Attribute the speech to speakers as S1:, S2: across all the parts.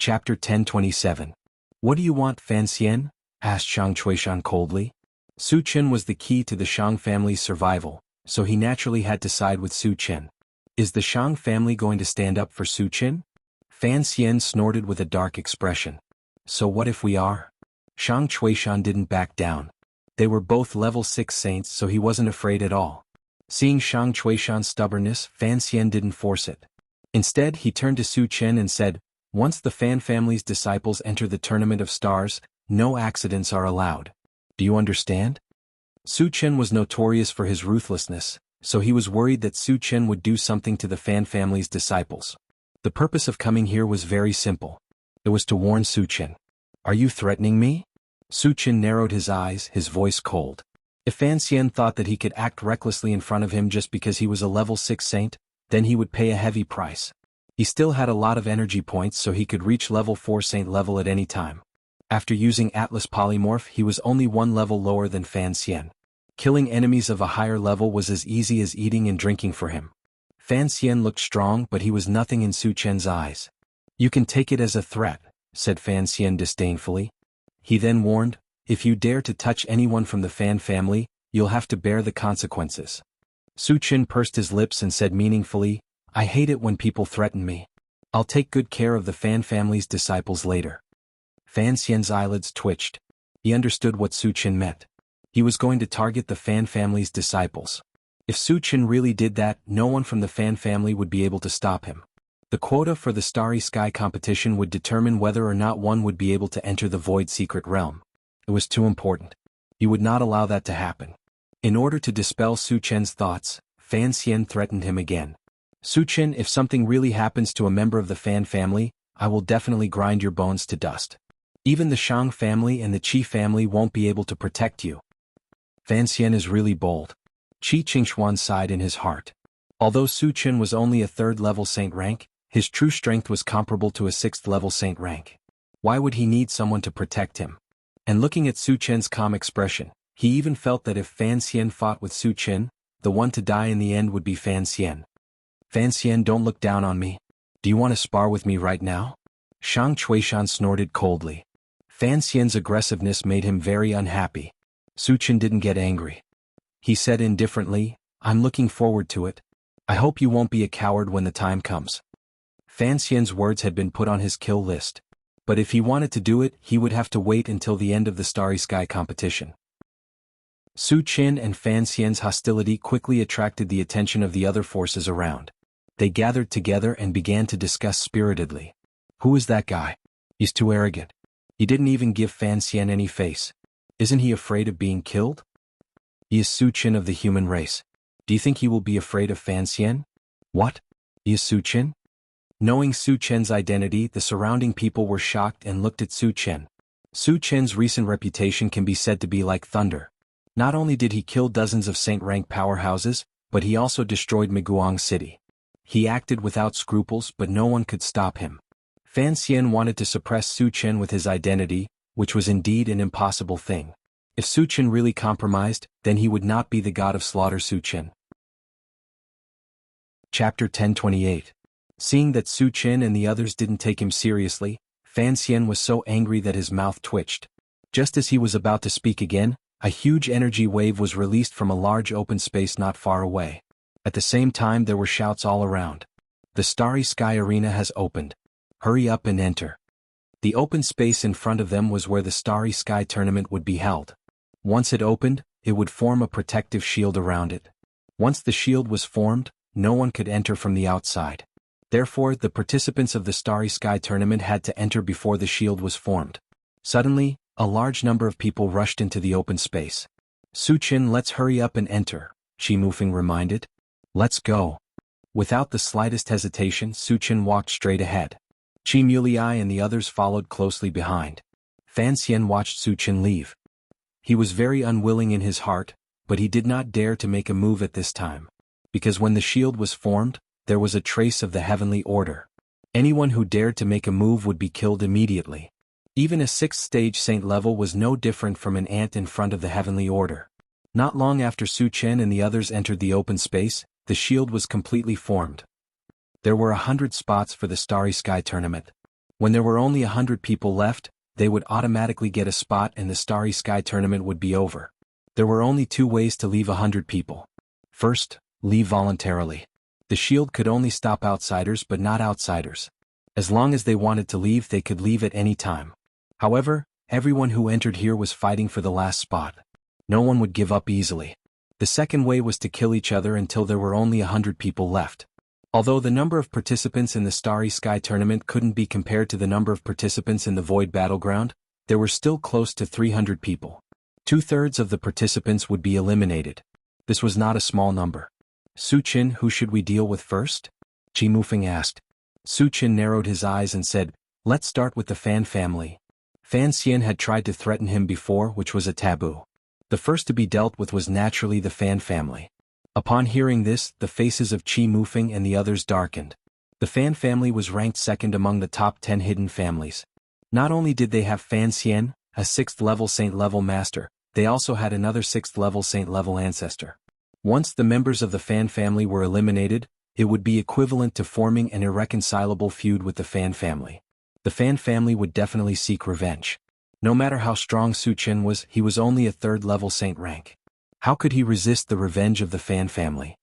S1: Chapter 1027. What do you want, Fan Xian? Asked Shang Chuishan coldly. Su Chen was the key to the Shang family's survival, so he naturally had to side with Su Chen. Is the Shang family going to stand up for Su Chen? Fan Xian snorted with a dark expression. So what if we are? Shang Chuishan didn't back down. They were both level 6 saints, so he wasn't afraid at all. Seeing Shang Chuishan's stubbornness, Fan Xian didn't force it. Instead, he turned to Su Chen and said, "Once the Fan family's disciples enter the Tournament of Stars, no accidents are allowed. Do you understand?" Su Chen was notorious for his ruthlessness, so he was worried that Su Chen would do something to the Fan family's disciples. The purpose of coming here was very simple. It was to warn Su Chen. "Are you threatening me?" Su Chen narrowed his eyes, his voice cold. If Fan Xian thought that he could act recklessly in front of him just because he was a level 6 saint, then he would pay a heavy price. He still had a lot of energy points, so he could reach level 4 saint level at any time. After using Atlas Polymorph, he was only one level lower than Fan Xian. Killing enemies of a higher level was as easy as eating and drinking for him. Fan Xian looked strong, but he was nothing in Su Chen's eyes. "You can take it as a threat," said Fan Xian disdainfully. He then warned, "If you dare to touch anyone from the Fan family, you'll have to bear the consequences." Su Chen pursed his lips and said meaningfully, "I hate it when people threaten me. I'll take good care of the Fan family's disciples later." Fan Xian's eyelids twitched. He understood what Su Chen meant. He was going to target the Fan family's disciples. If Su Chen really did that, no one from the Fan family would be able to stop him. The quota for the Starry Sky competition would determine whether or not one would be able to enter the Void Secret Realm. It was too important. He would not allow that to happen. In order to dispel Su Chen's thoughts, Fan Xian threatened him again. "Su Chen, if something really happens to a member of the Fan family, I will definitely grind your bones to dust. Even the Shang family and the Qi family won't be able to protect you." Fan Xian is really bold. Qi Qingxuan sighed in his heart. Although Su Chen was only a 3rd level saint rank, his true strength was comparable to a 6th level saint rank. Why would he need someone to protect him? And looking at Su Chen's calm expression, he even felt that if Fan Xian fought with Su Chen, the one to die in the end would be Fan Xian. "Fan Xian, don't look down on me. Do you want to spar with me right now?" Shang Chuishan snorted coldly. Fan Xian's aggressiveness made him very unhappy. Su Chen didn't get angry. He said indifferently, "I'm looking forward to it. I hope you won't be a coward when the time comes." Fan Xian's words had been put on his kill list. But if he wanted to do it, he would have to wait until the end of the Starry Sky competition. Su Chen and Fan Xian's hostility quickly attracted the attention of the other forces around. They gathered together and began to discuss spiritedly. "Who is that guy? He's too arrogant. He didn't even give Fan Xian any face. Isn't he afraid of being killed? He is Su Chen of the human race. Do you think he will be afraid of Fan Xian?" "What? He is Su Chen?" Knowing Su Chen's identity, the surrounding people were shocked and looked at Su Chen. Su Chen's recent reputation can be said to be like thunder. Not only did he kill dozens of saint-rank powerhouses, but he also destroyed Miguang City. He acted without scruples, but no one could stop him. Fan Xian wanted to suppress Su Chen with his identity, which was indeed an impossible thing. If Su Chen really compromised, then he would not be the god of slaughter Su Chen. Chapter 1028. Seeing that Su Chen and the others didn't take him seriously, Fan Xian was so angry that his mouth twitched. Just as he was about to speak again, a huge energy wave was released from a large open space not far away. At the same time, there were shouts all around. "The Starry Sky Arena has opened. Hurry up and enter." The open space in front of them was where the Starry Sky tournament would be held. Once it opened, it would form a protective shield around it. Once the shield was formed, no one could enter from the outside. Therefore, the participants of the Starry Sky tournament had to enter before the shield was formed. Suddenly, a large number of people rushed into the open space. "Su Chen, let's hurry up and enter," Qi Mufeng reminded. "Let's go." Without the slightest hesitation, Su Chen walked straight ahead. Qi Mulei and the others followed closely behind. Fan Xian watched Su Chen leave. He was very unwilling in his heart, but he did not dare to make a move at this time. Because when the shield was formed, there was a trace of the heavenly order. Anyone who dared to make a move would be killed immediately. Even a 6th stage saint level was no different from an ant in front of the heavenly order. Not long after Su Chen and the others entered the open space, the shield was completely formed. There were 100 spots for the Starry Sky tournament. When there were only 100 people left, they would automatically get a spot and the Starry Sky tournament would be over. There were only 2 ways to leave 100 people. First, leave voluntarily. The shield could only stop outsiders but not outsiders. As long as they wanted to leave, they could leave at any time. However, everyone who entered here was fighting for the last spot. No one would give up easily. The second way was to kill each other until there were only 100 people left. Although the number of participants in the Starry Sky tournament couldn't be compared to the number of participants in the Void Battleground, there were still close to 300 people. 2/3 of the participants would be eliminated. This was not a small number. Su-Chin, who should we deal with first? Chi Mufeng asked. Su-Chin narrowed his eyes and said, let's start with the Fan family. Fan Xian had tried to threaten him before, which was a taboo. The first to be dealt with was naturally the Fan family. Upon hearing this, the faces of Chi Mufeng and the others darkened. The Fan family was ranked second among the top 10 hidden families. Not only did they have Fan Xian, a 6th-level Saint-level master, they also had another 6th-level Saint-level ancestor. Once the members of the Fan family were eliminated, it would be equivalent to forming an irreconcilable feud with the Fan family. The Fan family would definitely seek revenge. No matter how strong Su-Chin was, he was only a 3rd-level Saint rank. How could he resist the revenge of the Fan family?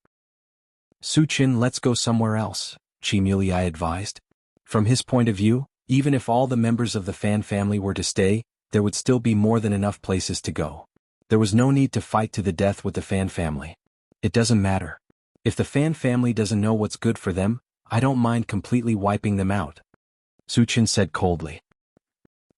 S1: Su-Chin, let's go somewhere else, Chi Mulei advised. From his point of view, even if all the members of the Fan family were to stay, there would still be more than enough places to go. There was no need to fight to the death with the Fan family. It doesn't matter. If the Fan family doesn't know what's good for them, I don't mind completely wiping them out, Su-Chin said coldly.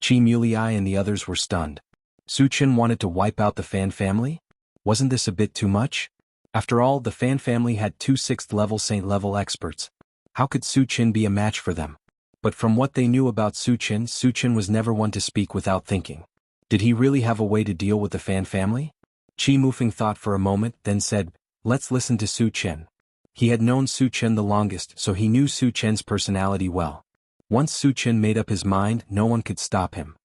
S1: Chi Mulei and the others were stunned. Su-Chin wanted to wipe out the Fan family? Wasn't this a bit too much? After all, the Fan family had 2 6th-level Saint-level experts. How could Su-Chin be a match for them? But from what they knew about Su-Chin was never one to speak without thinking. Did he really have a way to deal with the Fan family? Chi Mufeng thought for a moment, then said, let's listen to Su-Chin. He had known Su-Chin the longest, so he knew Su-Chin's personality well. Once Su-Chin made up his mind, no one could stop him.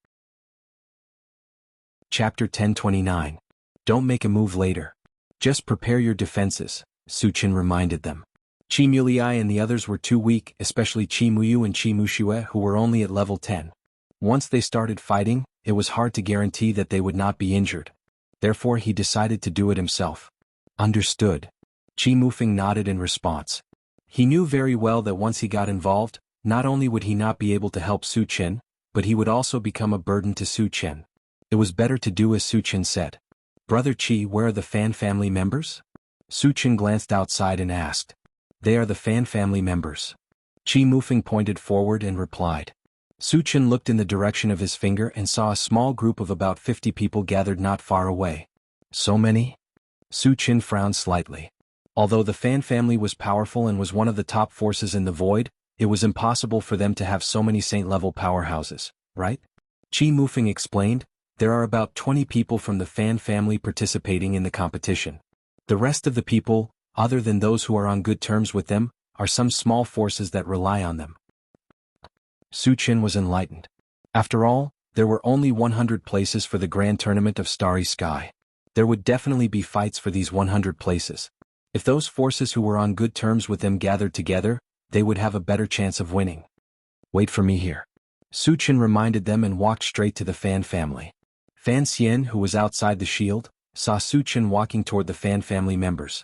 S1: Chapter 1029. Don't make a move later. Just prepare your defenses, Su-Chin reminded them. Chi Mulei and the others were too weak, especially Chi Muyu and Chi Mushue, who were only at level 10. Once they started fighting, it was hard to guarantee that they would not be injured. Therefore he decided to do it himself. Understood. Chi Mufeng nodded in response. He knew very well that once he got involved, not only would he not be able to help Su-Chin, but he would also become a burden to Su-Chin. It was better to do as Su-Chin said. Brother Chi, where are the Fan family members? Su-Chin glanced outside and asked. They are the Fan family members. Chi Mufeng pointed forward and replied. Su-Chin looked in the direction of his finger and saw a small group of about 50 people gathered not far away. So many? Su-Chin frowned slightly. Although the Fan family was powerful and was one of the top forces in the Void, it was impossible for them to have so many Saint-level powerhouses, right? Chi Mufeng explained. There are about 20 people from the Fan family participating in the competition. The rest of the people, other than those who are on good terms with them, are some small forces that rely on them. Su-Chin was enlightened. After all, there were only 100 places for the Grand Tournament of Starry Sky. There would definitely be fights for these 100 places. If those forces who were on good terms with them gathered together, they would have a better chance of winning. Wait for me here. Su-Chin reminded them and walked straight to the Fan family. Fan Xian, who was outside the shield, saw Su-Chin walking toward the Fan family members.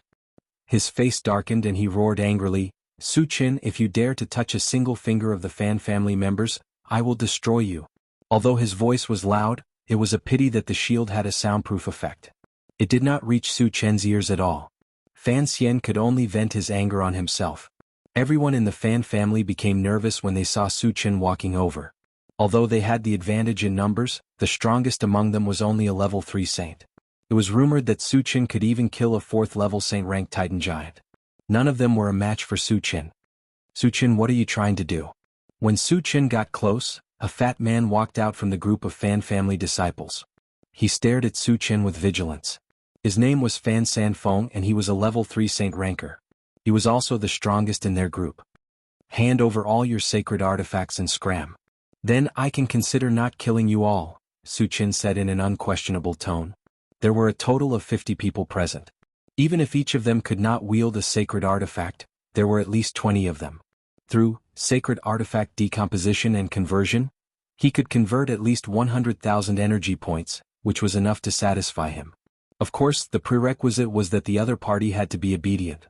S1: His face darkened and he roared angrily, Su-Chin, if you dare to touch a single finger of the Fan family members, I will destroy you. Although his voice was loud, it was a pity that the shield had a soundproof effect. It did not reach Su-Chin's ears at all. Fan Xian could only vent his anger on himself. Everyone in the Fan family became nervous when they saw Su-Chin walking over. Although they had the advantage in numbers, the strongest among them was only a level 3 saint. It was rumored that Su-Chin could even kill a 4th-level saint-ranked Titan giant. None of them were a match for Su-Chin. Su-Chin, what are you trying to do? When Su-Chin got close, a fat man walked out from the group of Fan family disciples. He stared at Su-Chin with vigilance. His name was Fan Sanfeng and he was a level 3 saint ranker. He was also the strongest in their group. Hand over all your sacred artifacts and scram. Then I can consider not killing you all, Su-Chin said in an unquestionable tone. There were a total of 50 people present. Even if each of them could not wield a sacred artifact, there were at least 20 of them. Through sacred artifact decomposition and conversion, he could convert at least 100,000 energy points, which was enough to satisfy him. Of course, the prerequisite was that the other party had to be obedient.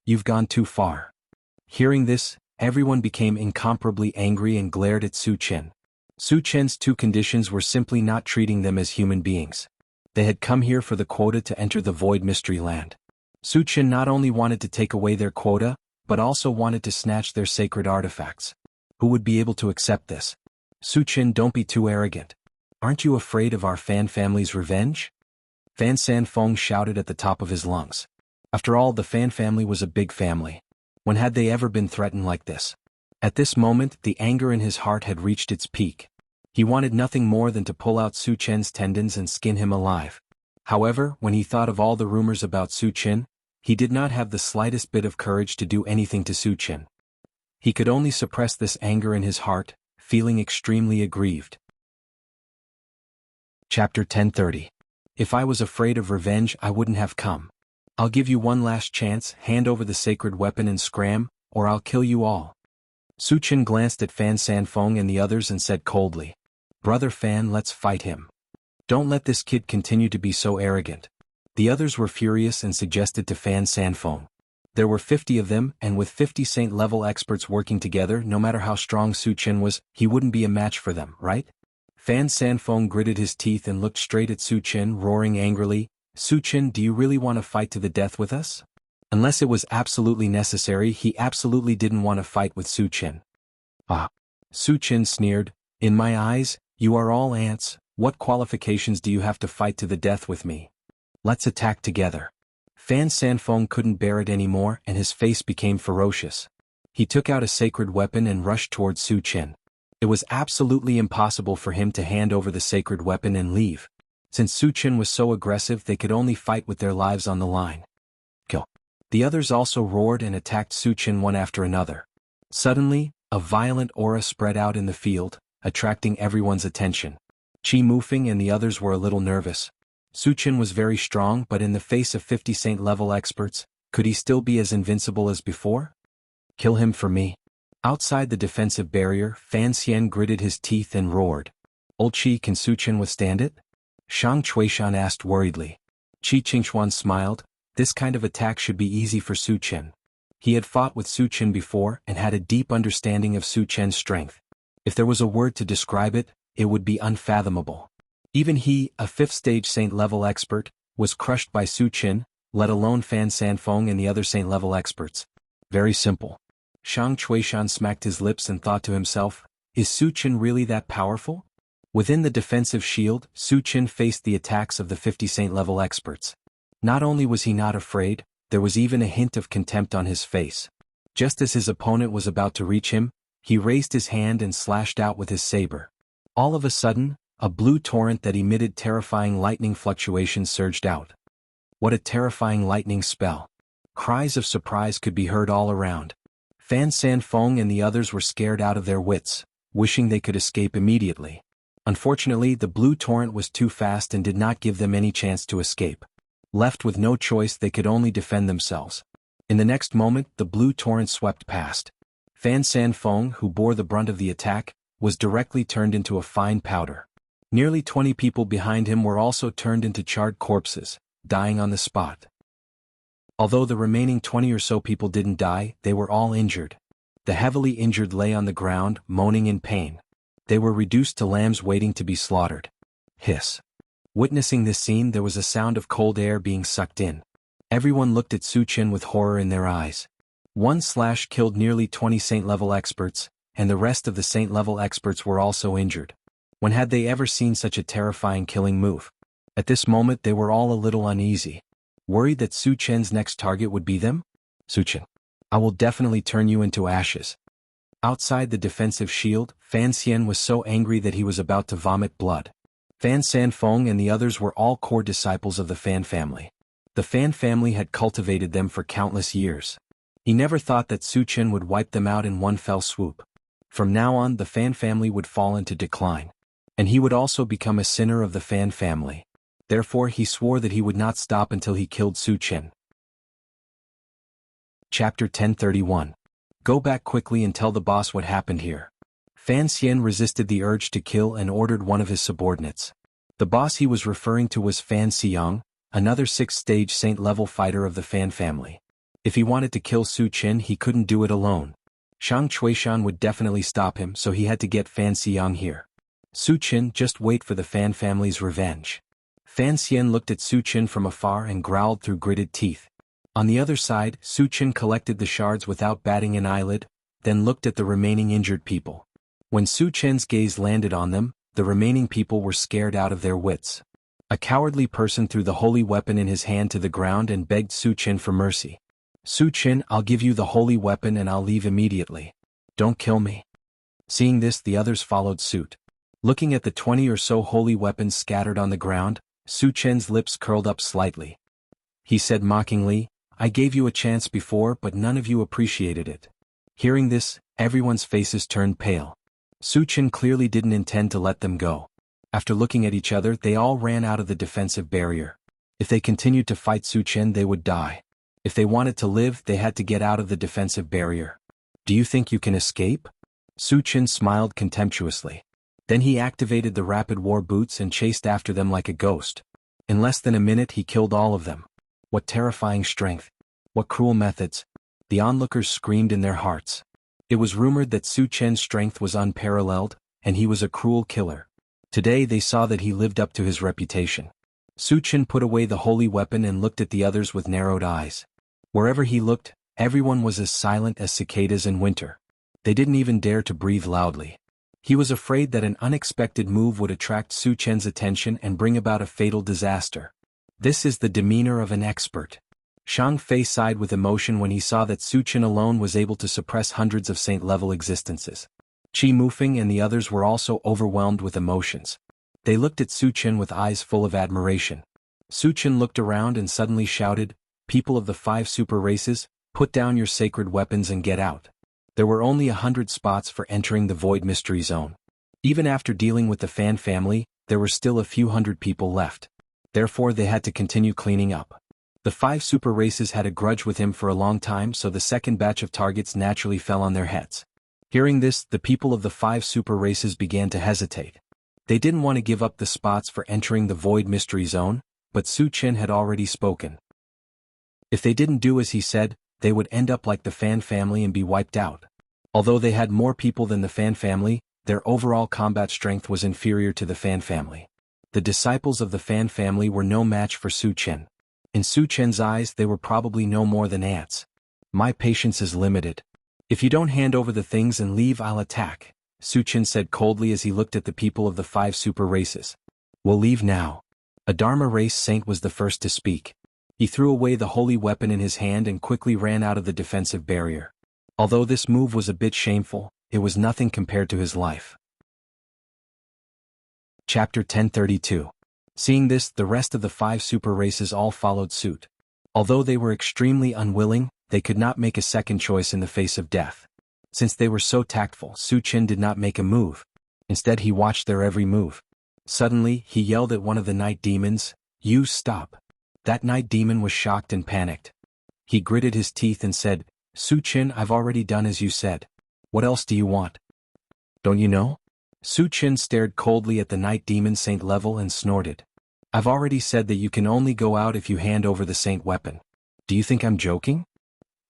S1: You've gone too far. Hearing this, everyone became incomparably angry and glared at Su Chen. Su Chen's two conditions were simply not treating them as human beings. They had come here for the quota to enter the Void Mystery Land. Su Chen not only wanted to take away their quota, but also wanted to snatch their sacred artifacts. Who would be able to accept this? Su Chen, don't be too arrogant. Aren't you afraid of our Fan family's revenge? Fan Sanfeng shouted at the top of his lungs. After all, the Fan family was a big family. When had they ever been threatened like this? At this moment, the anger in his heart had reached its peak. He wanted nothing more than to pull out Su Chen's tendons and skin him alive. However, when he thought of all the rumors about Su Chen, he did not have the slightest bit of courage to do anything to Su Chen. He could only suppress this anger in his heart, feeling extremely aggrieved. Chapter 1030. If I was afraid of revenge, I wouldn't have come. I'll give you one last chance, hand over the sacred weapon and scram, or I'll kill you all. Su Chen glanced at Fan Sanfeng and the others and said coldly, Brother Fan, let's fight him. Don't let this kid continue to be so arrogant. The others were furious and suggested to Fan Sanfeng. There were 50 of them, and with 50 saint-level experts working together, no matter how strong Su Chen was, he wouldn't be a match for them, right? Fan Sanfeng gritted his teeth and looked straight at Su Chen, roaring angrily, Su Chen, do you really want to fight to the death with us? Unless it was absolutely necessary, he absolutely didn't want to fight with Su Chen. Ah. Su Chen sneered, in my eyes, you are all ants. What qualifications do you have to fight to the death with me? Let's attack together. Fan Sanfeng couldn't bear it anymore and his face became ferocious. He took out a sacred weapon and rushed towards Su Chen. It was absolutely impossible for him to hand over the sacred weapon and leave. Since Su Chen was so aggressive, they could only fight with their lives on the line. Kill. The others also roared and attacked Su Chen one after another. Suddenly, a violent aura spread out in the field, attracting everyone's attention. Qi Mufeng and the others were a little nervous. Su Chen was very strong, but in the face of 50 saint-level experts, could he still be as invincible as before? Kill him for me. Outside the defensive barrier, Fan Xian gritted his teeth and roared. Old Qi, can Su Chen withstand it? Shang Chuishan asked worriedly. Qi Qingxuan smiled. This kind of attack should be easy for Su Chen. He had fought with Su Chen before and had a deep understanding of Su Chen's strength. If there was a word to describe it, it would be unfathomable. Even he, a 5th-stage saint-level expert, was crushed by Su Chen, let alone Fan Sanfeng and the other saint-level experts. Very simple. Shang Chuishan smacked his lips and thought to himself, is Su Chen really that powerful? Within the defensive shield, Su Chen faced the attacks of the 50 saint-level experts. Not only was he not afraid, there was even a hint of contempt on his face. Just as his opponent was about to reach him, he raised his hand and slashed out with his saber. All of a sudden, a blue torrent that emitted terrifying lightning fluctuations surged out. What a terrifying lightning spell. Cries of surprise could be heard all around. Fan Sanfeng and the others were scared out of their wits, wishing they could escape immediately. Unfortunately, the blue torrent was too fast and did not give them any chance to escape. Left with no choice, they could only defend themselves. In the next moment, the blue torrent swept past. Fan Sanfeng, who bore the brunt of the attack, was directly turned into a fine powder. Nearly 20 people behind him were also turned into charred corpses, dying on the spot. Although the remaining 20 or so people didn't die, they were all injured. The heavily injured lay on the ground, moaning in pain. They were reduced to lambs waiting to be slaughtered. Hiss. Witnessing this scene, there was a sound of cold air being sucked in. Everyone looked at Su Chen with horror in their eyes. One slash killed nearly 20 saint-level experts, and the rest of the saint-level experts were also injured. When had they ever seen such a terrifying killing move? At this moment they were all a little uneasy. Worried that Su Chen's next target would be them? Su Chen, I will definitely turn you into ashes. Outside the defensive shield, Fan Xian was so angry that he was about to vomit blood. Fan Sanfeng and the others were all core disciples of the Fan family. The Fan family had cultivated them for countless years. He never thought that Su Chen would wipe them out in one fell swoop. From now on, the Fan family would fall into decline. And he would also become a sinner of the Fan family. Therefore he swore that he would not stop until he killed Su Chen. Chapter 1031. Go back quickly and tell the boss what happened here. Fan Xian resisted the urge to kill and ordered one of his subordinates. The boss he was referring to was Fan Xiang, another 6th-stage saint-level fighter of the Fan family. If he wanted to kill Su Qin, he couldn't do it alone. Shang Chuishan would definitely stop him, so he had to get Fan Xiang here. Su Qin, just wait for the Fan family's revenge. Fan Xian looked at Su Qin from afar and growled through gritted teeth. On the other side, Su Qin collected the shards without batting an eyelid, then looked at the remaining injured people. When Su Qin's gaze landed on them, the remaining people were scared out of their wits. A cowardly person threw the holy weapon in his hand to the ground and begged Su Qin for mercy. Su Qin, I'll give you the holy weapon and I'll leave immediately. Don't kill me. Seeing this, the others followed suit. Looking at the 20 or so holy weapons scattered on the ground, Su Qin's lips curled up slightly. He said mockingly, I gave you a chance before, but none of you appreciated it. Hearing this, everyone's faces turned pale. Su Qin clearly didn't intend to let them go. After looking at each other, they all ran out of the defensive barrier. If they continued to fight Su Qin, they would die. If they wanted to live, they had to get out of the defensive barrier. Do you think you can escape? Su Qin smiled contemptuously. Then he activated the rapid war boots and chased after them like a ghost. In less than a minute he killed all of them. What terrifying strength! What cruel methods! The onlookers screamed in their hearts. It was rumored that Su Qin's strength was unparalleled, and he was a cruel killer. Today they saw that he lived up to his reputation. Su Qin put away the holy weapon and looked at the others with narrowed eyes. Wherever he looked, everyone was as silent as cicadas in winter. They didn't even dare to breathe loudly. He was afraid that an unexpected move would attract Su Qin's attention and bring about a fatal disaster. This is the demeanor of an expert. Shang Fei sighed with emotion when he saw that Su Qin alone was able to suppress hundreds of saint-level existences. Qi Mufeng and the others were also overwhelmed with emotions. They looked at Su Qin with eyes full of admiration. Su Qin looked around and suddenly shouted, People of the 5 super races, put down your sacred weapons and get out. There were only 100 spots for entering the Void Mystery Zone. Even after dealing with the Fan family, there were still a few hundred people left. Therefore they had to continue cleaning up. The 5 super races had a grudge with him for a long time, so the second batch of targets naturally fell on their heads. Hearing this, the people of the 5 super races began to hesitate. They didn't want to give up the spots for entering the Void Mystery Zone, but Su Qin had already spoken. If they didn't do as he said, they would end up like the Fan family and be wiped out. Although they had more people than the Fan family, their overall combat strength was inferior to the Fan family. The disciples of the Fan family were no match for Su Qin. In Su Qin's eyes, they were probably no more than ants. My patience is limited. If you don't hand over the things and leave, I'll attack, Su Qin said coldly as he looked at the people of the 5 super races. We'll leave now. A Dharma race saint was the first to speak. He threw away the holy weapon in his hand and quickly ran out of the defensive barrier. Although this move was a bit shameful, it was nothing compared to his life. Chapter 1032. Seeing this, the rest of the 5 super races all followed suit. Although they were extremely unwilling, they could not make a second choice in the face of death. Since they were so tactful, Su Qin did not make a move. Instead he watched their every move. Suddenly, he yelled at one of the night demons, You stop. That night demon was shocked and panicked. He gritted his teeth and said, Su Qin, I've already done as you said. What else do you want? Don't you know? Su Qin stared coldly at the night demon saint level and snorted. I've already said that you can only go out if you hand over the saint weapon. Do you think I'm joking?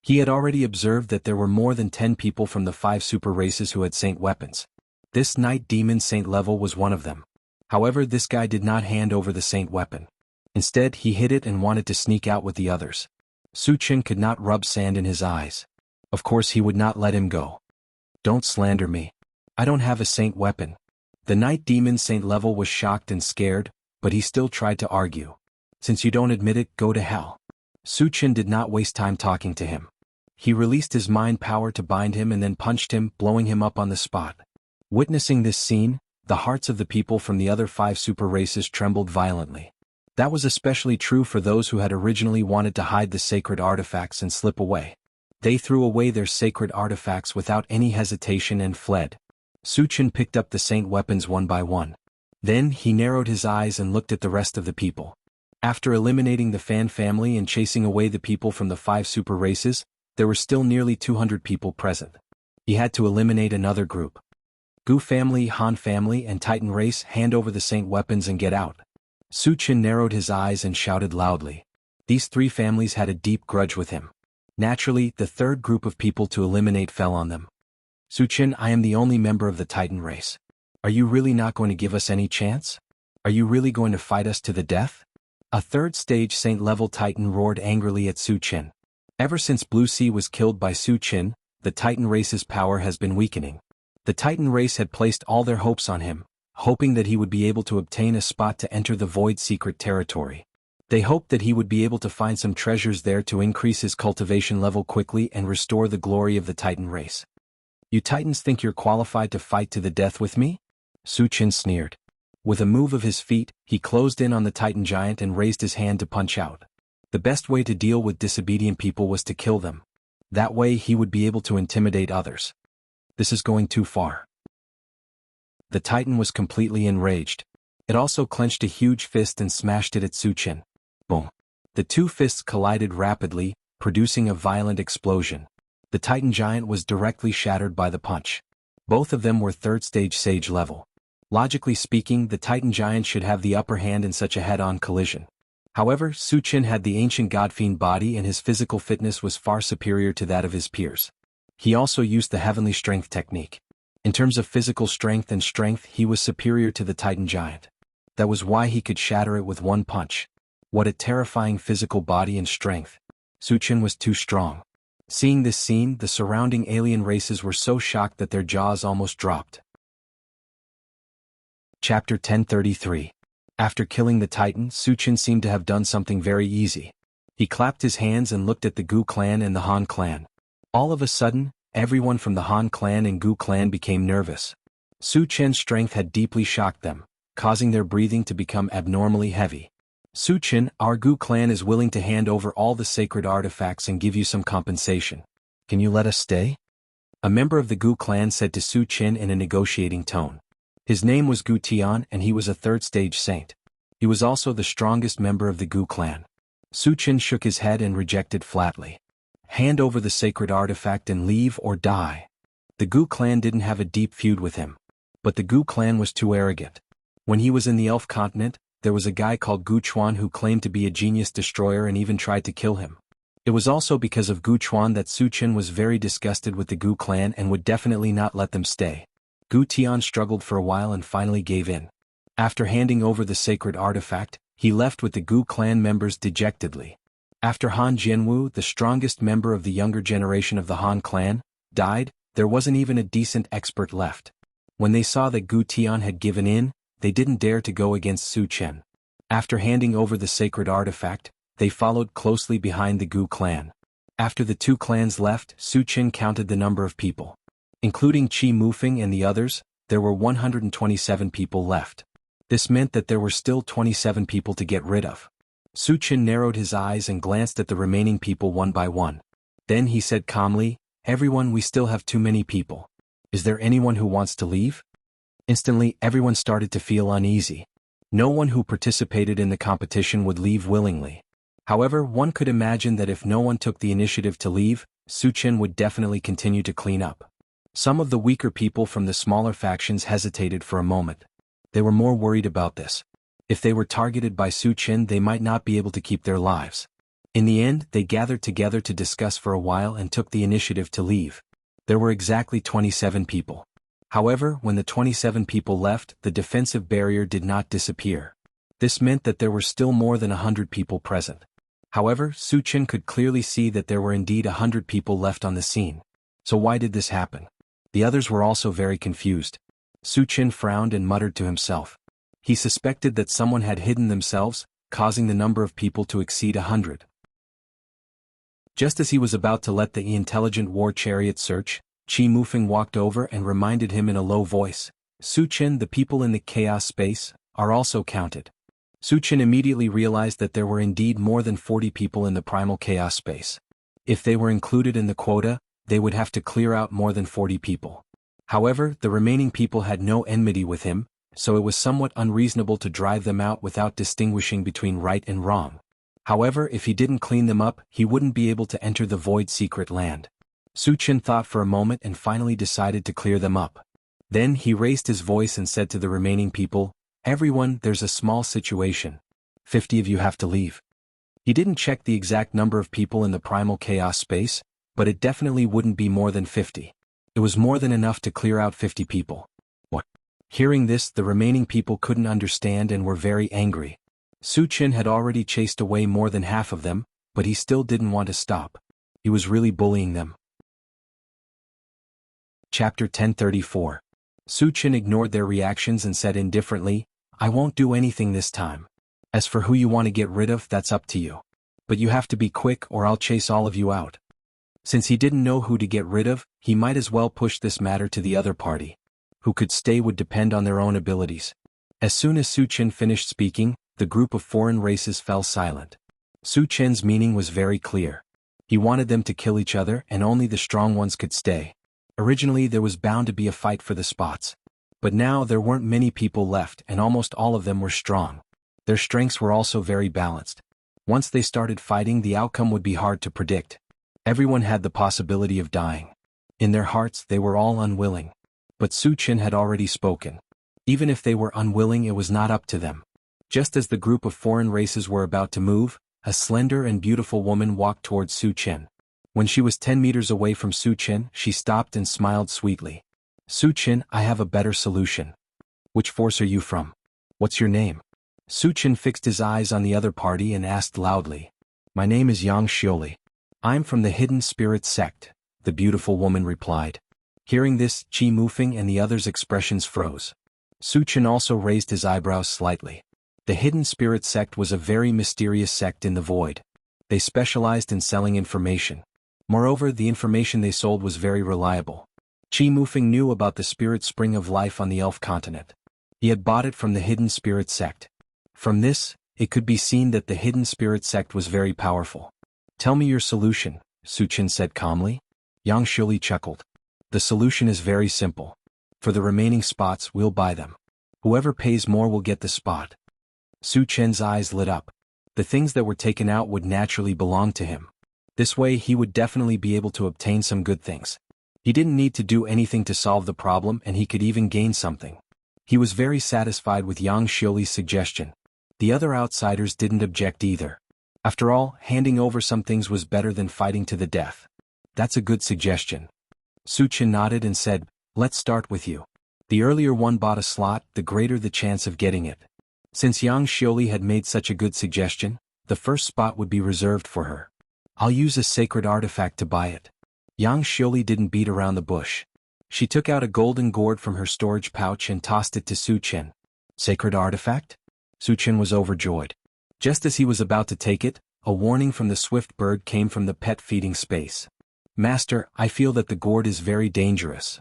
S1: He had already observed that there were more than 10 people from the 5 super races who had saint weapons. This night demon saint level was one of them. However, this guy did not hand over the saint weapon. Instead, he hid it and wanted to sneak out with the others. Su Qin could not rub sand in his eyes. Of course he would not let him go. Don't slander me. I don't have a saint weapon. The night demon saint level was shocked and scared, but he still tried to argue. Since you don't admit it, go to hell. Su Qin did not waste time talking to him. He released his mind power to bind him and then punched him, blowing him up on the spot. Witnessing this scene, the hearts of the people from the other 5 super races trembled violently. That was especially true for those who had originally wanted to hide the sacred artifacts and slip away. They threw away their sacred artifacts without any hesitation and fled. Su Qin picked up the saint weapons one by one. Then he narrowed his eyes and looked at the rest of the people. After eliminating the Fan family and chasing away the people from the 5 super races, there were still nearly 200 people present. He had to eliminate another group. Gu family, Han family, and Titan race, hand over the Saint weapons and get out. Su Chen narrowed his eyes and shouted loudly. These three families had a deep grudge with him. Naturally, the third group of people to eliminate fell on them. Su Chen, I am the only member of the Titan race. Are you really not going to give us any chance? Are you really going to fight us to the death? A third-stage Saint-level Titan roared angrily at Su Chen. Ever since Blue Sea was killed by Su Chen, the Titan race's power has been weakening. The Titan race had placed all their hopes on him, hoping that he would be able to obtain a spot to enter the Void Secret territory. They hoped that he would be able to find some treasures there to increase his cultivation level quickly and restore the glory of the Titan race. You Titans think you're qualified to fight to the death with me? Su Chen sneered. With a move of his feet, he closed in on the Titan giant and raised his hand to punch out. The best way to deal with disobedient people was to kill them. That way he would be able to intimidate others. This is going too far. The Titan was completely enraged. It also clenched a huge fist and smashed it at Su Chen. Boom. The two fists collided rapidly, producing a violent explosion. The Titan giant was directly shattered by the punch. Both of them were third-stage Sage level. Logically speaking, the Titan giant should have the upper hand in such a head-on collision. However, Su Chen had the ancient God-fiend body and his physical fitness was far superior to that of his peers. He also used the heavenly strength technique. In terms of physical strength and strength, he was superior to the Titan giant. That was why he could shatter it with one punch. What a terrifying physical body and strength. Su Chen was too strong. Seeing this scene, the surrounding alien races were so shocked that their jaws almost dropped. Chapter 1033. After killing the Titan, Su Chen seemed to have done something very easy. He clapped his hands and looked at the Gu clan and the Han clan. All of a sudden, everyone from the Han clan and Gu clan became nervous. Su Chen's strength had deeply shocked them, causing their breathing to become abnormally heavy. Su Chen, our Gu clan is willing to hand over all the sacred artifacts and give you some compensation. Can you let us stay? A member of the Gu clan said to Su Chen in a negotiating tone. His name was Gu Tian and he was a third-stage saint. He was also the strongest member of the Gu clan. Su Chen shook his head and rejected flatly. Hand over the sacred artifact and leave or die. The Gu clan didn't have a deep feud with him. But the Gu clan was too arrogant. When he was in the Elf continent, there was a guy called Gu Chuan who claimed to be a genius destroyer and even tried to kill him. It was also because of Gu Chuan that Su Chen was very disgusted with the Gu clan and would definitely not let them stay. Gu Tian struggled for a while and finally gave in. After handing over the sacred artifact, he left with the Gu clan members dejectedly. After Han Jianwu, the strongest member of the younger generation of the Han clan, died, there wasn't even a decent expert left. When they saw that Gu Tian had given in, they didn't dare to go against Su Chen. After handing over the sacred artifact, they followed closely behind the Gu clan. After the two clans left, Su Chen counted the number of people. Including Qi Mufeng and the others, there were 127 people left. This meant that there were still 27 people to get rid of. Su Chen narrowed his eyes and glanced at the remaining people one by one. Then he said calmly, "Everyone, we still have too many people. Is there anyone who wants to leave?" Instantly, everyone started to feel uneasy. No one who participated in the competition would leave willingly. However, one could imagine that if no one took the initiative to leave, Su Chen would definitely continue to clean up. Some of the weaker people from the smaller factions hesitated for a moment. They were more worried about this. If they were targeted by Su Chen, they might not be able to keep their lives. In the end, they gathered together to discuss for a while and took the initiative to leave. There were exactly 27 people. However, when the 27 people left, the defensive barrier did not disappear. This meant that there were still more than 100 people present. However, Su Chen could clearly see that there were indeed 100 people left on the scene. So why did this happen? The others were also very confused. Su Chen frowned and muttered to himself. He suspected that someone had hidden themselves, causing the number of people to exceed 100. Just as he was about to let the intelligent war chariot search, Qi Mufeng walked over and reminded him in a low voice, "Su Chen, the people in the chaos space are also counted." Su Chen immediately realized that there were indeed more than 40 people in the primal chaos space. If they were included in the quota, they would have to clear out more than 40 people. However, the remaining people had no enmity with him, so it was somewhat unreasonable to drive them out without distinguishing between right and wrong. However, if he didn't clean them up, he wouldn't be able to enter the void secret land. Su Chen thought for a moment and finally decided to clear them up. Then he raised his voice and said to the remaining people, "Everyone, there's a small situation. 50 of you have to leave." He didn't check the exact number of people in the primal chaos space, but it definitely wouldn't be more than 50. It was more than enough to clear out 50 people. What? Hearing this, the remaining people couldn't understand and were very angry. Su Chen had already chased away more than half of them, but he still didn't want to stop. He was really bullying them. Chapter 1034. Su Chen ignored their reactions and said indifferently, "I won't do anything this time. As for who you want to get rid of, that's up to you. But you have to be quick or I'll chase all of you out." Since he didn't know who to get rid of, he might as well push this matter to the other party. Who could stay would depend on their own abilities. As soon as Su Chen finished speaking, the group of foreign races fell silent. Su Chen's meaning was very clear. He wanted them to kill each other and only the strong ones could stay. Originally there was bound to be a fight for the spots. But now there weren't many people left and almost all of them were strong. Their strengths were also very balanced. Once they started fighting, the outcome would be hard to predict. Everyone had the possibility of dying. In their hearts they were all unwilling. But Su Chen had already spoken. Even if they were unwilling, it was not up to them. Just as the group of foreign races were about to move, a slender and beautiful woman walked towards Su Chen. When she was 10 meters away from Su Chen, she stopped and smiled sweetly. "Su Chen, I have a better solution." "Which force are you from? What's your name?" Su Chen fixed his eyes on the other party and asked loudly. "My name is Yang Xiuli. I'm from the Hidden Spirit sect," the beautiful woman replied. Hearing this, Qi Mufeng and the others' expressions froze. Su Chen also raised his eyebrows slightly. The Hidden Spirit sect was a very mysterious sect in the void. They specialized in selling information. Moreover, the information they sold was very reliable. Qi Mufeng knew about the spirit spring of life on the Elf continent. He had bought it from the Hidden Spirit sect. From this, it could be seen that the Hidden Spirit sect was very powerful. "Tell me your solution," Su Chen said calmly. Yang Xiuli chuckled. "The solution is very simple. For the remaining spots, we'll buy them. Whoever pays more will get the spot." Su Chen's eyes lit up. The things that were taken out would naturally belong to him. This way he would definitely be able to obtain some good things. He didn't need to do anything to solve the problem and he could even gain something. He was very satisfied with Yang Xiuli's suggestion. The other outsiders didn't object either. After all, handing over some things was better than fighting to the death. "That's a good suggestion." Su Chen nodded and said, "Let's start with you. The earlier one bought a slot, the greater the chance of getting it." Since Yang Xiuli had made such a good suggestion, the first spot would be reserved for her. "I'll use a sacred artifact to buy it." Yang Xiuli didn't beat around the bush. She took out a golden gourd from her storage pouch and tossed it to Su Chen. "Sacred artifact?" Su Chen was overjoyed. Just as he was about to take it, a warning from the swift bird came from the pet feeding space. "Master, I feel that the gourd is very dangerous."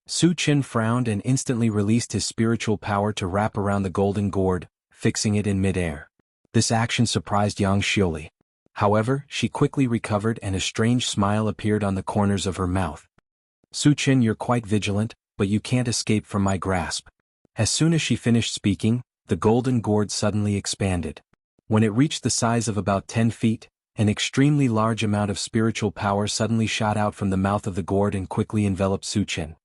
S1: Su Chen frowned and instantly released his spiritual power to wrap around the golden gourd, fixing it in midair. This action surprised Yang Xiuli. However, she quickly recovered and a strange smile appeared on the corners of her mouth. "Su Chen, you're quite vigilant, but you can't escape from my grasp." As soon as she finished speaking, the golden gourd suddenly expanded. When it reached the size of about 10 feet, an extremely large amount of spiritual power suddenly shot out from the mouth of the gourd and quickly enveloped Su Chen.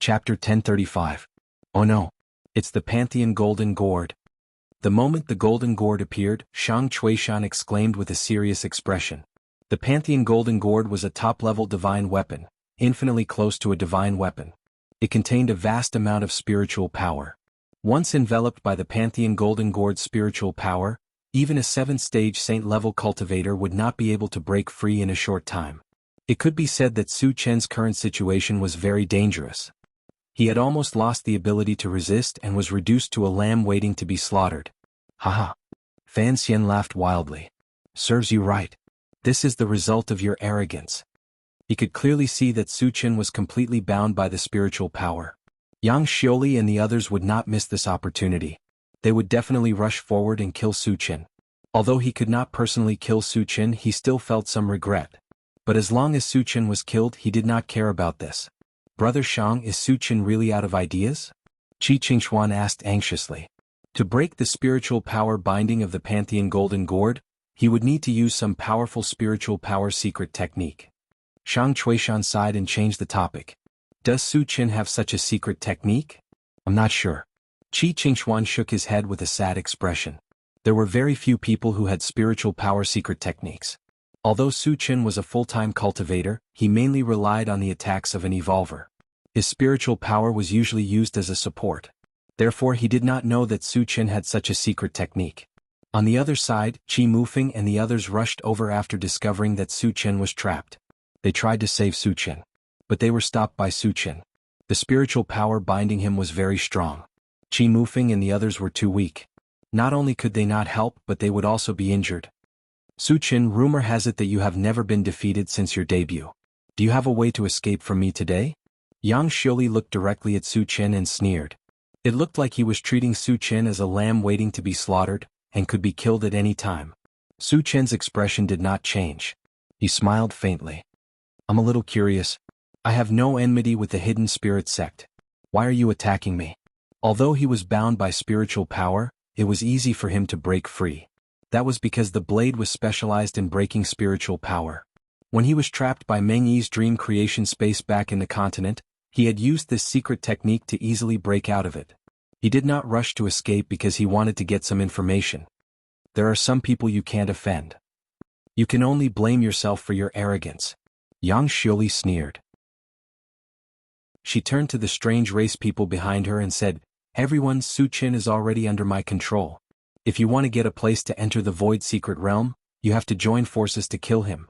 S1: Chapter 1035. Oh no! It's the Pantheon Golden Gourd. The moment the golden gourd appeared, Shang Chuishan exclaimed with a serious expression. The Pantheon Golden Gourd was a top-level divine weapon, infinitely close to a divine weapon. It contained a vast amount of spiritual power. Once enveloped by the Pantheon Golden Gourd's spiritual power, even a 7th-stage saint-level cultivator would not be able to break free in a short time. It could be said that Su Chen's current situation was very dangerous. He had almost lost the ability to resist and was reduced to a lamb waiting to be slaughtered. Haha. Fan Xian laughed wildly. "Serves you right. This is the result of your arrogance." He could clearly see that Su Chen was completely bound by the spiritual power. Yang Xiuli and the others would not miss this opportunity. They would definitely rush forward and kill Su Chen. Although he could not personally kill Su Chen, he still felt some regret. But as long as Su Chen was killed, he did not care about this. "Brother Shang, is Su Chen really out of ideas?" Qi Qingxuan asked anxiously. To break the spiritual power binding of the Pantheon Golden Gourd, he would need to use some powerful spiritual power secret technique. Shang Chuishan sighed and changed the topic. Does Su Qin have such a secret technique? I'm not sure. Qi Qingxuan shook his head with a sad expression. There were very few people who had spiritual power secret techniques. Although Su Qin was a full-time cultivator, he mainly relied on the attacks of an evolver. His spiritual power was usually used as a support. Therefore he did not know that Su Qin had such a secret technique. On the other side, Qi Mufeng and the others rushed over after discovering that Su Qin was trapped. They tried to save Su Qin, but they were stopped by Su Qin. The spiritual power binding him was very strong. Qi Mufeng and the others were too weak. Not only could they not help, but they would also be injured. Su Qin, rumor has it that you have never been defeated since your debut. Do you have a way to escape from me today? Yang Xiuli looked directly at Su Qin and sneered. It looked like he was treating Su Qin as a lamb waiting to be slaughtered, and could be killed at any time. Su Qin's expression did not change. He smiled faintly. I'm a little curious. I have no enmity with the hidden spirit sect. Why are you attacking me? Although he was bound by spiritual power, it was easy for him to break free. That was because the blade was specialized in breaking spiritual power. When he was trapped by Meng Yi's dream creation space back in the continent, he had used this secret technique to easily break out of it. He did not rush to escape because he wanted to get some information. There are some people you can't offend. You can only blame yourself for your arrogance. Yang Xiuli sneered. She turned to the strange race people behind her and said, Everyone, Su Qin is already under my control. If you want to get a place to enter the Void Secret Realm, you have to join forces to kill him.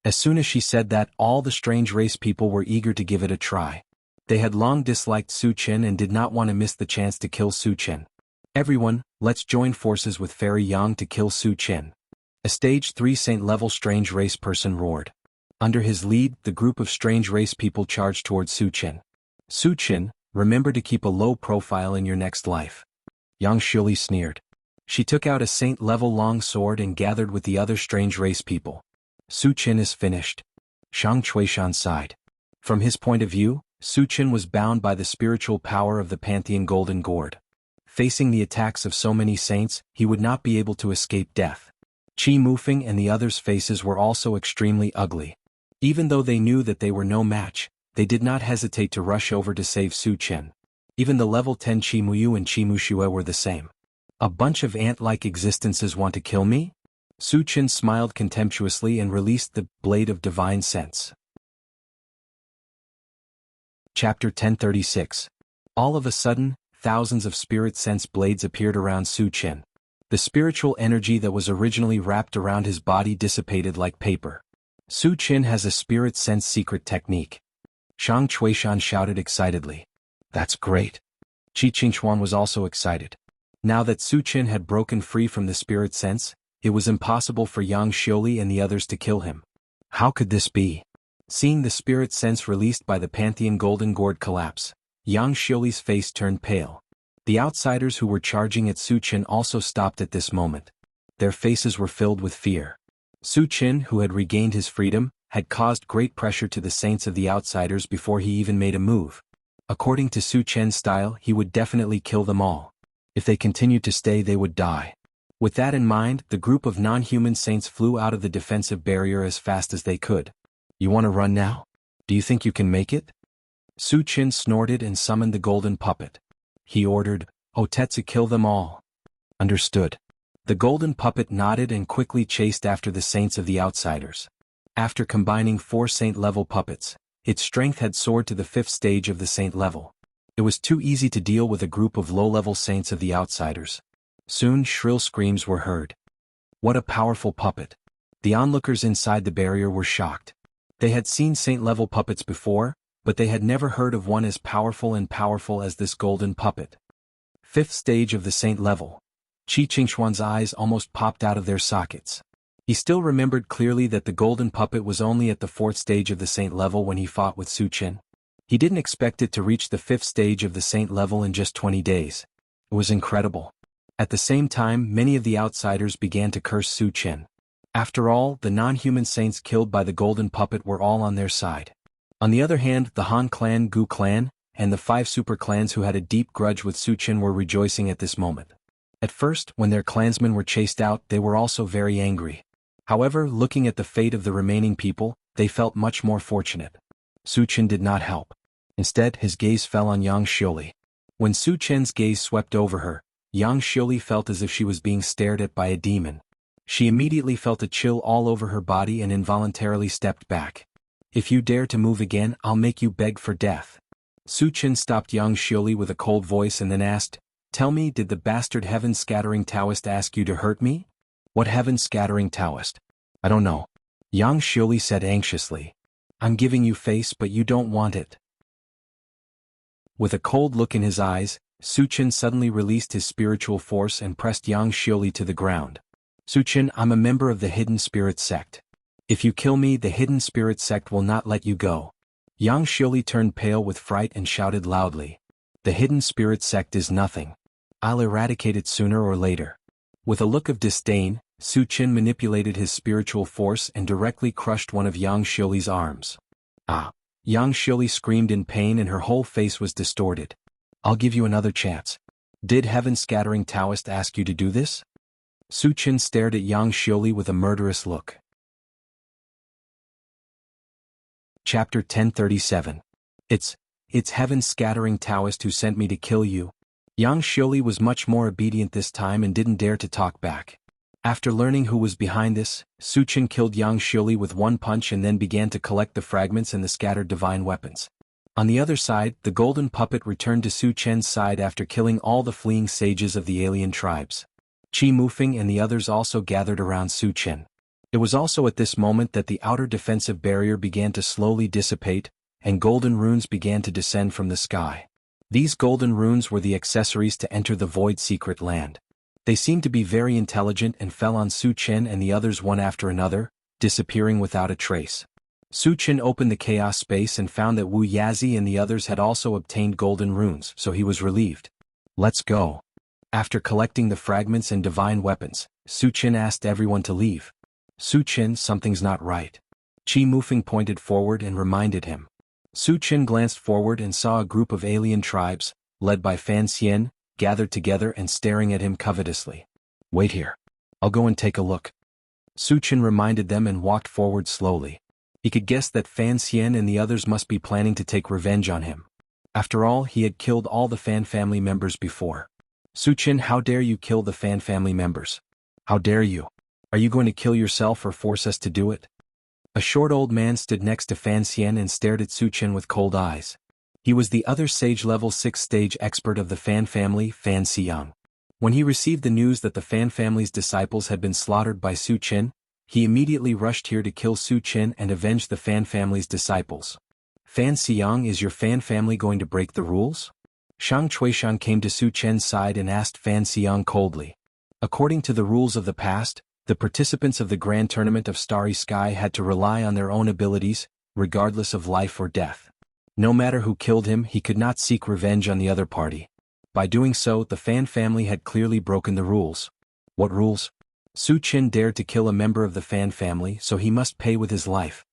S1: As soon as she said that, all the strange race people were eager to give it a try. They had long disliked Su Qin and did not want to miss the chance to kill Su Qin. Everyone, let's join forces with Fairy Yang to kill Su Qin. A Stage 3 Saint-level strange race person roared. Under his lead, the group of strange race people charged towards Su Qin. Su Qin, remember to keep a low profile in your next life. Yang Xiuli sneered. She took out a Saint-level long sword and gathered with the other strange race people. Su Qin is finished. Shang Chuishan sighed. From his point of view, Su Qin was bound by the spiritual power of the Pantheon Golden Gourd. Facing the attacks of so many saints, he would not be able to escape death. Qi Mufeng and the others' faces were also extremely ugly. Even though they knew that they were no match, they did not hesitate to rush over to save Su Qin. Even the level 10 Qi Muyu and Qi Muxue were the same. A bunch of ant-like existences want to kill me? Su Qin smiled contemptuously and released the Blade of Divine Sense. Chapter 1036. All of a sudden, thousands of spirit sense blades appeared around Su Qin. The spiritual energy that was originally wrapped around his body dissipated like paper. Su Qin has a spirit sense secret technique. Shang Chuishan shouted excitedly. That's great. Qi Qingxuan was also excited. Now that Su Qin had broken free from the spirit sense, it was impossible for Yang Xiuli and the others to kill him. How could this be? Seeing the spirit sense released by the Pantheon Golden Gourd collapse, Yang Xiuli's face turned pale. The outsiders who were charging at Su Qin also stopped at this moment. Their faces were filled with fear. Su Qin, who had regained his freedom, had caused great pressure to the saints of the outsiders before he even made a move. According to Su Qin's style, he would definitely kill them all. If they continued to stay, they would die. With that in mind, the group of non-human saints flew out of the defensive barrier as fast as they could. You want to run now? Do you think you can make it? Su Qin snorted and summoned the golden puppet. He ordered, Otetsu, kill them all. Understood. The golden puppet nodded and quickly chased after the saints of the outsiders. After combining 4 saint-level puppets, its strength had soared to the 5th stage of the saint level. It was too easy to deal with a group of low-level saints of the outsiders. Soon shrill screams were heard. What a powerful puppet. The onlookers inside the barrier were shocked. They had seen saint-level puppets before, but they had never heard of one as powerful as this golden puppet. 5th stage of the saint level. Qi Qingxuan's eyes almost popped out of their sockets. He still remembered clearly that the golden puppet was only at the 4th stage of the saint level when he fought with Su Qin. He didn't expect it to reach the 5th stage of the saint level in just 20 days. It was incredible. At the same time, many of the outsiders began to curse Su Qin. After all, the non-human saints killed by the golden puppet were all on their side. On the other hand, the Han clan, Gu clan, and the 5 super clans who had a deep grudge with Su Qin were rejoicing at this moment. At first, when their clansmen were chased out, they were also very angry. However, looking at the fate of the remaining people, they felt much more fortunate. Su Chen did not help. Instead, his gaze fell on Yang Xiuli. When Su Chen's gaze swept over her, Yang Xiuli felt as if she was being stared at by a demon. She immediately felt a chill all over her body and involuntarily stepped back. If you dare to move again, I'll make you beg for death. Su Chen stopped Yang Xiuli with a cold voice and then asked, "Tell me, did the bastard heaven-scattering Taoist ask you to hurt me?" "What heaven-scattering Taoist?" "I don't know." Yang Xiuli said anxiously. "I'm giving you face but you don't want it." With a cold look in his eyes, Su Chen suddenly released his spiritual force and pressed Yang Xiuli to the ground. "Su Chen, I'm a member of the Hidden Spirit Sect. If you kill me, the Hidden Spirit Sect will not let you go." Yang Xiuli turned pale with fright and shouted loudly. "The Hidden Spirit Sect is nothing. I'll eradicate it sooner or later." With a look of disdain, Su Chen manipulated his spiritual force and directly crushed one of Yang Xiuli's arms. "Ah!" Yang Xiuli screamed in pain and her whole face was distorted. "I'll give you another chance. Did heaven-scattering Taoist ask you to do this?" Su Chen stared at Yang Xiuli with a murderous look. Chapter 1037. It's heaven-scattering Taoist who sent me to kill you." Yang Xiuli was much more obedient this time and didn't dare to talk back. After learning who was behind this, Su Chen killed Yang Xiuli with one punch and then began to collect the fragments and the scattered divine weapons. On the other side, the golden puppet returned to Su Chen's side after killing all the fleeing sages of the alien tribes. Qi Mufeng and the others also gathered around Su Chen. It was also at this moment that the outer defensive barrier began to slowly dissipate, and golden runes began to descend from the sky. These golden runes were the accessories to enter the Void Secret Land. They seemed to be very intelligent and fell on Su Chen and the others one after another, disappearing without a trace. Su Chen opened the chaos space and found that Wu Yazi and the others had also obtained golden runes, so he was relieved. "Let's go." After collecting the fragments and divine weapons, Su Chen asked everyone to leave. "Su Chen, something's not right." Qi Mufeng pointed forward and reminded him. Su Chen glanced forward and saw a group of alien tribes, led by Fan Xian, gathered together and staring at him covetously. "Wait here. I'll go and take a look." Su Chen reminded them and walked forward slowly. He could guess that Fan Xian and the others must be planning to take revenge on him. After all, he had killed all the Fan family members before. "Su Chen, how dare you kill the Fan family members? How dare you? Are you going to kill yourself or force us to do it?" A short old man stood next to Fan Xian and stared at Su Chen with cold eyes. He was the other Sage Level 6 stage expert of the Fan family, Fan Xiang. When he received the news that the Fan family's disciples had been slaughtered by Su Chen, he immediately rushed here to kill Su Chen and avenge the Fan family's disciples. "Fan Xiang, is your Fan family going to break the rules?" Shang Chuishan came to Su Chen's side and asked Fan Xiang coldly. According to the rules of the past, the participants of the Grand Tournament of Starry Sky had to rely on their own abilities, regardless of life or death. No matter who killed him, he could not seek revenge on the other party. By doing so, the Fan family had clearly broken the rules. What rules? Su Chen dared to kill a member of the Fan family, so he must pay with his life.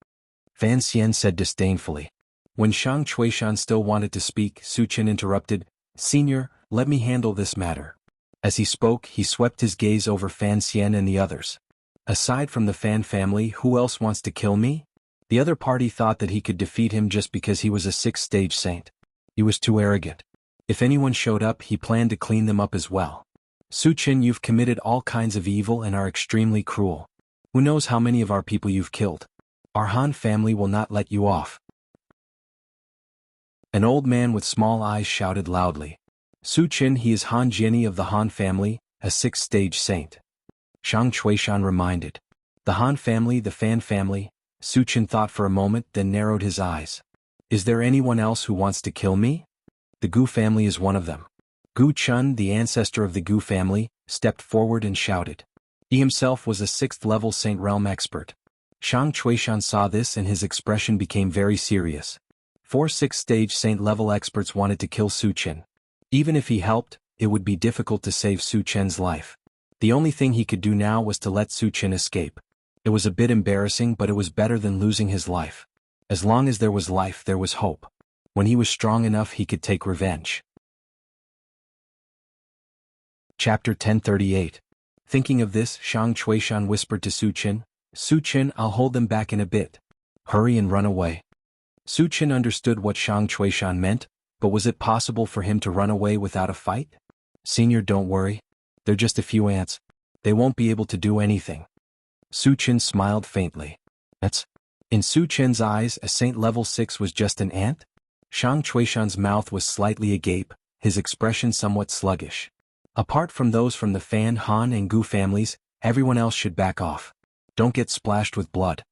S1: Fan Xian said disdainfully. When Shang Chuishan still wanted to speak, Su Chen interrupted, "Senior, let me handle this matter." As he spoke, he swept his gaze over Fan Xian and the others. "Aside from the Fan family, who else wants to kill me?" The other party thought that he could defeat him just because he was a 6th-stage saint. He was too arrogant. If anyone showed up, he planned to clean them up as well. "Su Chen, you've committed all kinds of evil and are extremely cruel. Who knows how many of our people you've killed? Our Han family will not let you off." An old man with small eyes shouted loudly. "Su Chen, he is Han Jianyi of the Han family, a 6th-stage saint." Shang Chuishan reminded. "The Han family, the Fan family?" Su Chen thought for a moment, then narrowed his eyes. "Is there anyone else who wants to kill me?" "The Gu family is one of them." Gu Chun, the ancestor of the Gu family, stepped forward and shouted. He himself was a 6th-level Saint Realm expert. Shang Chuishan saw this and his expression became very serious. 4 6th-stage Saint-level experts wanted to kill Su Chen. Even if he helped, it would be difficult to save Su Chen's life. The only thing he could do now was to let Su Chen escape. It was a bit embarrassing, but it was better than losing his life. As long as there was life, there was hope. When he was strong enough, he could take revenge. Chapter 1038. Thinking of this, Shang Chuishan whispered to Su Qin, "Su Qin, I'll hold them back in a bit. Hurry and run away." Su Qin understood what Shang Chuishan meant, but was it possible for him to run away without a fight? "Senior, don't worry. They're just a few ants. They won't be able to do anything." Su Qin smiled faintly. That's... In Su Qin's eyes, a Saint level 6 was just an ant? Shang Chuishan's mouth was slightly agape, his expression somewhat sluggish. "Apart from those from the Fan, Han and Gu families, everyone else should back off. Don't get splashed with blood."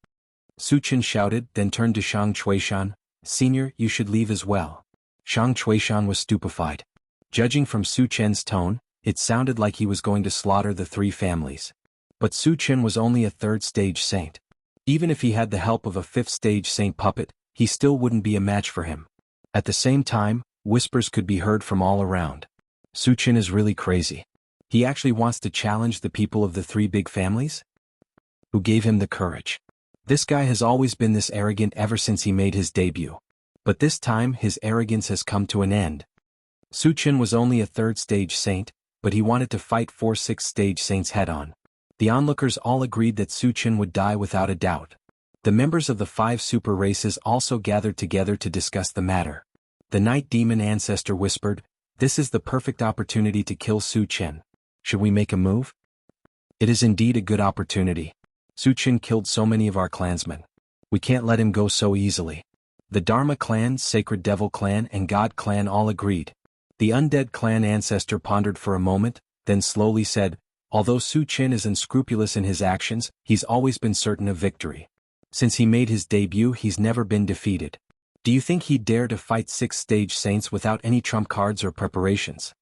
S1: Su Qin shouted, then turned to Shang Chuishan, "Senior, you should leave as well." Shang Chuishan was stupefied. Judging from Su Qin's tone, it sounded like he was going to slaughter the three families. But Su Qin was only a third-stage saint. Even if he had the help of a fifth-stage saint puppet, he still wouldn't be a match for him. At the same time, whispers could be heard from all around. Su Qin is really crazy. He actually wants to challenge the people of the three big families? Who gave him the courage? This guy has always been this arrogant ever since he made his debut. But this time his arrogance has come to an end. Su Qin was only a third-stage saint, but he wanted to fight 4 sixth-stage saints head-on. The onlookers all agreed that Su Qin would die without a doubt. The members of the 5 super races also gathered together to discuss the matter. The Night Demon Ancestor whispered, "This is the perfect opportunity to kill Su Qin. Should we make a move?" "It is indeed a good opportunity. Su Qin killed so many of our clansmen. We can't let him go so easily." The Dharma clan, Sacred Devil clan and God clan all agreed. The Undead clan ancestor pondered for a moment, then slowly said, "Although Su Qin is unscrupulous in his actions, he's always been certain of victory. Since he made his debut he's never been defeated. Do you think he'd dare to fight 6th-stage saints without any trump cards or preparations?"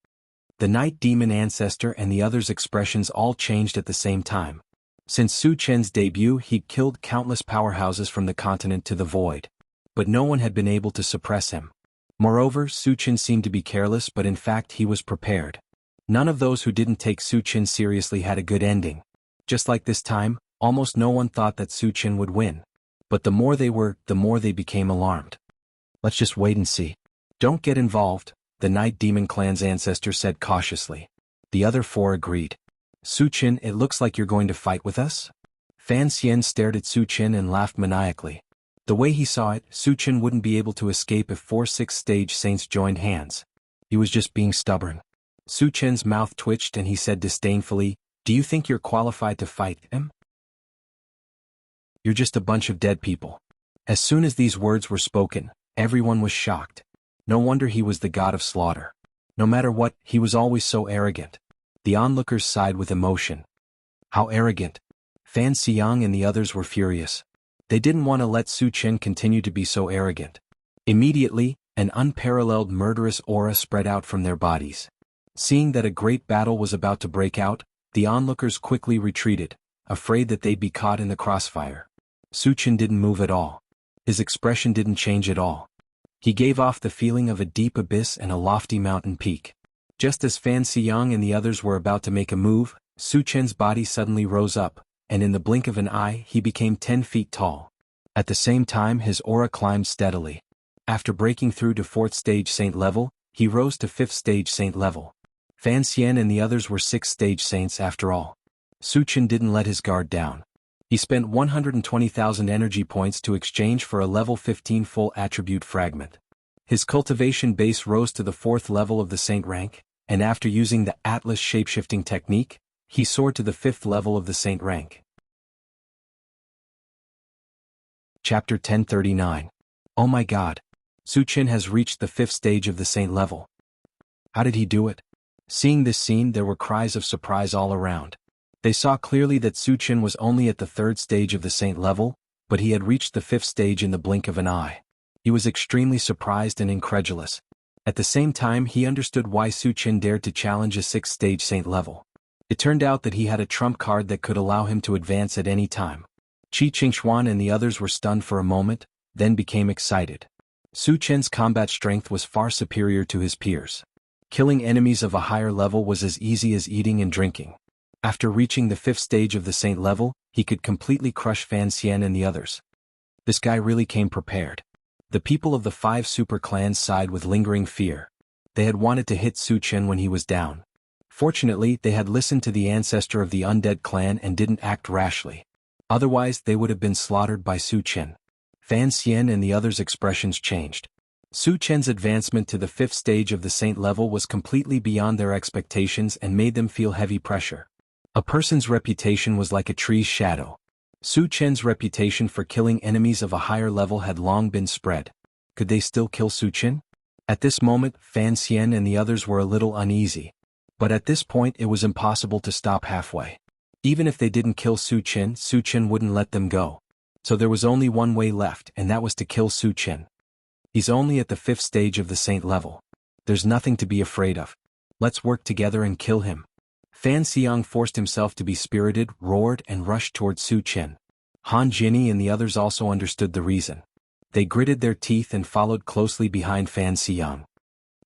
S1: The Night Demon Ancestor and the others' expressions all changed at the same time. Since Su Qin's debut he'd killed countless powerhouses from the continent to the void. But no one had been able to suppress him. Moreover, Su Qin seemed to be careless, but in fact he was prepared. None of those who didn't take Su Qin seriously had a good ending. Just like this time, almost no one thought that Su Qin would win. But the more they were, the more they became alarmed. "Let's just wait and see. Don't get involved," the Night Demon clan's ancestor said cautiously. The other 4 agreed. "Su Qin, it looks like you're going to fight with us?" Fan Xian stared at Su Qin and laughed maniacally. The way he saw it, Su Qin wouldn't be able to escape if 4 sixth-stage saints joined hands. He was just being stubborn. Su Qin's mouth twitched and he said disdainfully, "Do you think you're qualified to fight him? You're just a bunch of dead people." As soon as these words were spoken, everyone was shocked. No wonder he was the god of slaughter. No matter what, he was always so arrogant. The onlookers sighed with emotion. How arrogant! Fan Xiang and the others were furious. They didn't want to let Su Qin continue to be so arrogant. Immediately, an unparalleled murderous aura spread out from their bodies. Seeing that a great battle was about to break out, the onlookers quickly retreated, afraid that they'd be caught in the crossfire. Su Qin didn't move at all. His expression didn't change at all. He gave off the feeling of a deep abyss and a lofty mountain peak. Just as Fan Xiang and the others were about to make a move, Su Qin's body suddenly rose up, and in the blink of an eye he became 10 feet tall. At the same time his aura climbed steadily. After breaking through to 4th stage saint level, he rose to 5th stage saint level. Fan Xian and the others were 6th stage saints after all. Su Qin didn't let his guard down. He spent 120,000 energy points to exchange for a level 15 full attribute fragment. His cultivation base rose to the 4th level of the saint rank, and after using the Atlas shapeshifting technique, he soared to the 5th level of the saint rank. Chapter 1039. Oh my god! Su Qin has reached the 5th stage of the saint level. How did he do it? Seeing this scene there were cries of surprise all around. They saw clearly that Su Qin was only at the 3rd stage of the saint level, but he had reached the 5th stage in the blink of an eye. He was extremely surprised and incredulous. At the same time he understood why Su Qin dared to challenge a 6th stage saint level. It turned out that he had a trump card that could allow him to advance at any time. Qi Qingxuan and the others were stunned for a moment, then became excited. Su Qin's combat strength was far superior to his peers. Killing enemies of a higher level was as easy as eating and drinking. After reaching the 5th stage of the saint level, he could completely crush Fan Xian and the others. This guy really came prepared. The people of the 5 super clans sighed with lingering fear. They had wanted to hit Su Qin when he was down. Fortunately, they had listened to the ancestor of the undead clan and didn't act rashly. Otherwise, they would have been slaughtered by Su Chen. Fan Xian and the others' expressions changed. Su Chen's advancement to the 5th stage of the saint level was completely beyond their expectations and made them feel heavy pressure. A person's reputation was like a tree's shadow. Su Chen's reputation for killing enemies of a higher level had long been spread. Could they still kill Su Chen? At this moment, Fan Xian and the others were a little uneasy. But at this point it was impossible to stop halfway. Even if they didn't kill Su Chen wouldn't let them go. So there was only one way left, and that was to kill Su Chen. He's only at the 5th stage of the saint level. There's nothing to be afraid of. Let's work together and kill him. Fan Xiang forced himself to be spirited, roared, and rushed towards Su Chen. Han Jinni and the others also understood the reason. They gritted their teeth and followed closely behind Fan Xiang.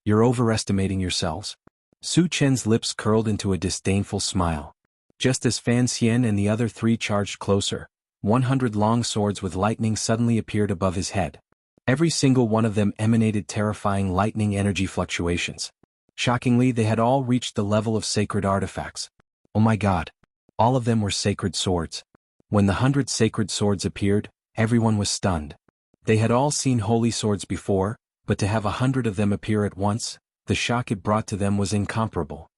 S1: You're overestimating yourselves. Su Chen's lips curled into a disdainful smile. Just as Fan Xian and the other 3 charged closer, 100 long swords with lightning suddenly appeared above his head. Every single one of them emanated terrifying lightning energy fluctuations. Shockingly, they had all reached the level of sacred artifacts. Oh my god! All of them were sacred swords. When the 100 sacred swords appeared, everyone was stunned. They had all seen holy swords before, but to have 100 of them appear at once, the shock it brought to them was incomparable.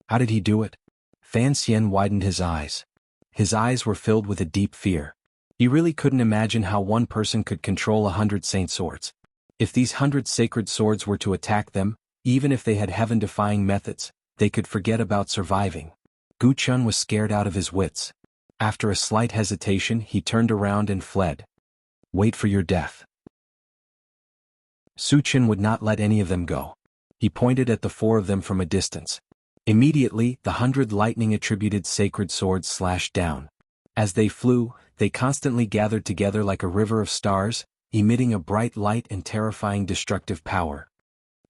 S1: How did he do it? Fan Xian widened his eyes. His eyes were filled with a deep fear. He really couldn't imagine how one person could control 100 saint swords. If these 100 sacred swords were to attack them, even if they had heaven-defying methods, they could forget about surviving. Gu Chun was scared out of his wits. After a slight hesitation, he turned around and fled. Wait for your death. Su Chen would not let any of them go. He pointed at the 4 of them from a distance. Immediately, the 100 lightning-attributed sacred swords slashed down. As they flew, they constantly gathered together like a river of stars, emitting a bright light and terrifying destructive power.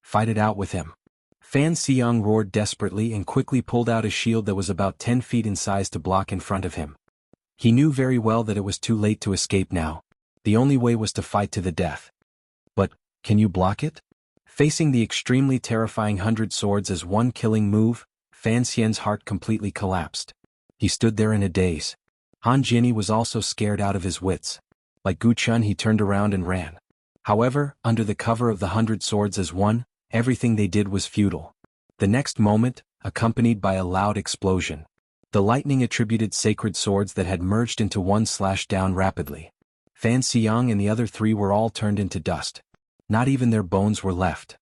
S1: Fight it out with him. Fan Xiang roared desperately and quickly pulled out a shield that was about 10 feet in size to block in front of him. He knew very well that it was too late to escape now. The only way was to fight to the death. But, can you block it? Facing the extremely terrifying 100 swords as one killing move, Fan Xian's heart completely collapsed. He stood there in a daze. Han Jinni was also scared out of his wits. Like Gu Chun, he turned around and ran. However, under the cover of the 100 swords as one, everything they did was futile. The next moment, accompanied by a loud explosion, the lightning-attributed sacred swords that had merged into one slashed down rapidly. Fan Xiang and the other 3 were all turned into dust. Not even their bones were left.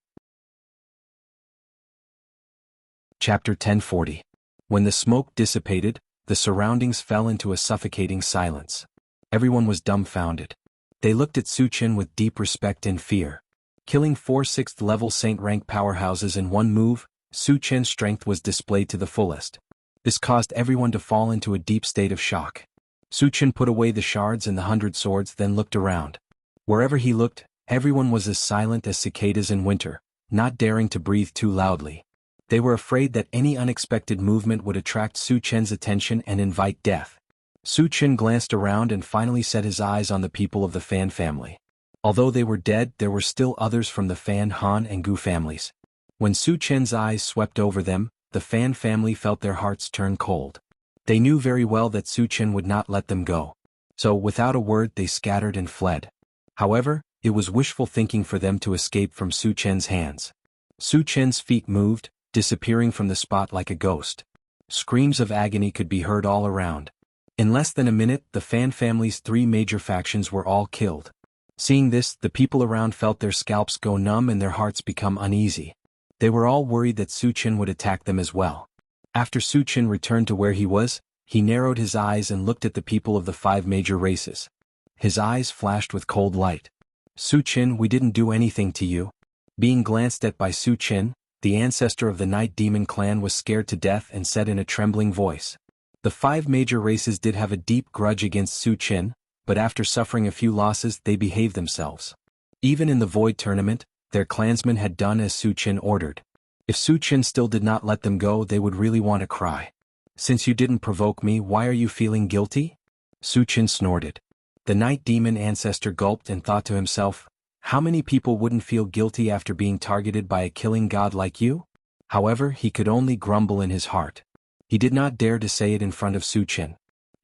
S1: Chapter 1040. When the smoke dissipated, the surroundings fell into a suffocating silence. Everyone was dumbfounded. They looked at Su Chen with deep respect and fear. Killing 4 6th-level saint-rank powerhouses in one move, Su Chen's strength was displayed to the fullest. This caused everyone to fall into a deep state of shock. Su Chen put away the shards and the 100 swords, then looked around. Wherever he looked, everyone was as silent as cicadas in winter, not daring to breathe too loudly. They were afraid that any unexpected movement would attract Su Chen's attention and invite death. Su Chen glanced around and finally set his eyes on the people of the Fan family. Although they were dead, there were still others from the Fan, Han, and Gu families. When Su Chen's eyes swept over them, the Fan family felt their hearts turn cold. They knew very well that Su Chen would not let them go. So, without a word, they scattered and fled. However, it was wishful thinking for them to escape from Su Chen's hands. Su Chen's feet moved, disappearing from the spot like a ghost. Screams of agony could be heard all around. In less than a minute, the Fan family's 3 major factions were all killed. Seeing this, the people around felt their scalps go numb and their hearts become uneasy. They were all worried that Su Chen would attack them as well. After Su Chen returned to where he was, he narrowed his eyes and looked at the people of the 5 major races. His eyes flashed with cold light. Su Chen, we didn't do anything to you. Being glanced at by Su Chen, the ancestor of the Night Demon clan was scared to death and said in a trembling voice. The 5 major races did have a deep grudge against Su Chen, but after suffering a few losses they behaved themselves. Even in the Void Tournament, their clansmen had done as Su Chen ordered. If Su Chen still did not let them go, they would really want to cry. Since you didn't provoke me, why are you feeling guilty? Su Chen snorted. The Night Demon ancestor gulped and thought to himself, how many people wouldn't feel guilty after being targeted by a killing god like you? However, he could only grumble in his heart. He did not dare to say it in front of Su Chen.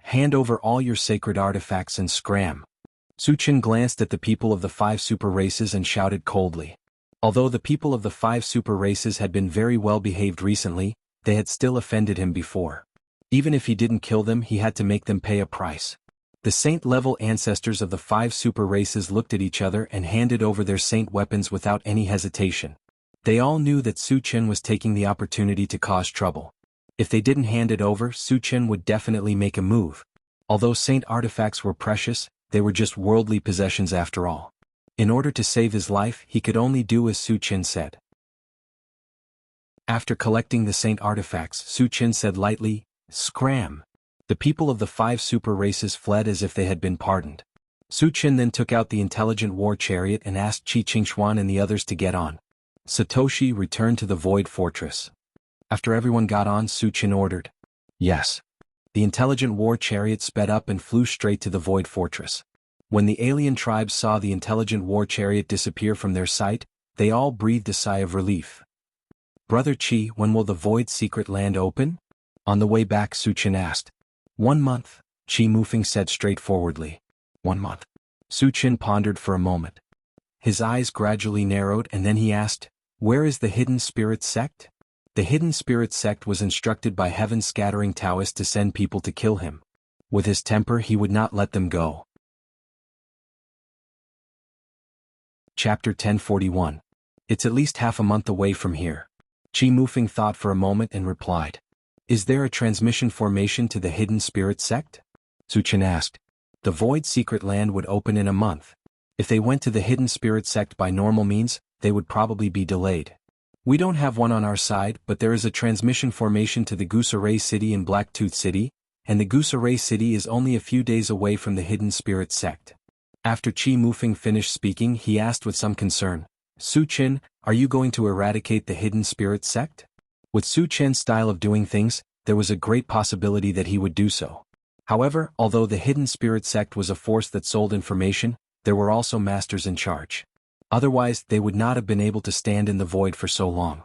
S1: Hand over all your sacred artifacts and scram. Su Chen glanced at the people of the 5 super races and shouted coldly. Although the people of the 5 super races had been very well behaved recently, they had still offended him before. Even if he didn't kill them, he had to make them pay a price. The saint-level ancestors of the 5 super races looked at each other and handed over their saint weapons without any hesitation. They all knew that Su Chen was taking the opportunity to cause trouble. If they didn't hand it over, Su Chen would definitely make a move. Although saint artifacts were precious, they were just worldly possessions after all. In order to save his life, he could only do as Su Chen said. After collecting the saint artifacts, Su Chen said lightly, "Scram." The people of the 5 super races fled as if they had been pardoned. Su Chen then took out the intelligent war chariot and asked Qi Qingxuan and the others to get on. Satoshi returned to the Void Fortress. After everyone got on, Su Chen ordered. Yes. The intelligent war chariot sped up and flew straight to the Void Fortress. When the alien tribes saw the intelligent war chariot disappear from their sight, they all breathed a sigh of relief. Brother Qi, when will the Void Secret Land open? On the way back, Su Chen asked. 1 month, Qi Mufeng said straightforwardly. 1 month. Su Chen pondered for a moment. His eyes gradually narrowed and then he asked, where is the Hidden Spirit Sect? The Hidden Spirit Sect was instructed by heaven-scattering Taoists to send people to kill him. With his temper, he would not let them go. Chapter 1041. It's at least half a month away from here. Qi Mufeng thought for a moment and replied. Is there a transmission formation to the Hidden Spirit Sect? Su Chen asked. The Void Secret Land would open in a month. If they went to the Hidden Spirit Sect by normal means, they would probably be delayed. We don't have one on our side, but there is a transmission formation to the Gusaray City in Blacktooth City, and the Gusaray City is only a few days away from the Hidden Spirit Sect. After Qi Mufeng finished speaking, he asked with some concern, Su Chen, are you going to eradicate the Hidden Spirit Sect? With Su Chen's style of doing things, there was a great possibility that he would do so. However, although the Hidden Spirit Sect was a force that sold information, there were also masters in charge. Otherwise, they would not have been able to stand in the void for so long.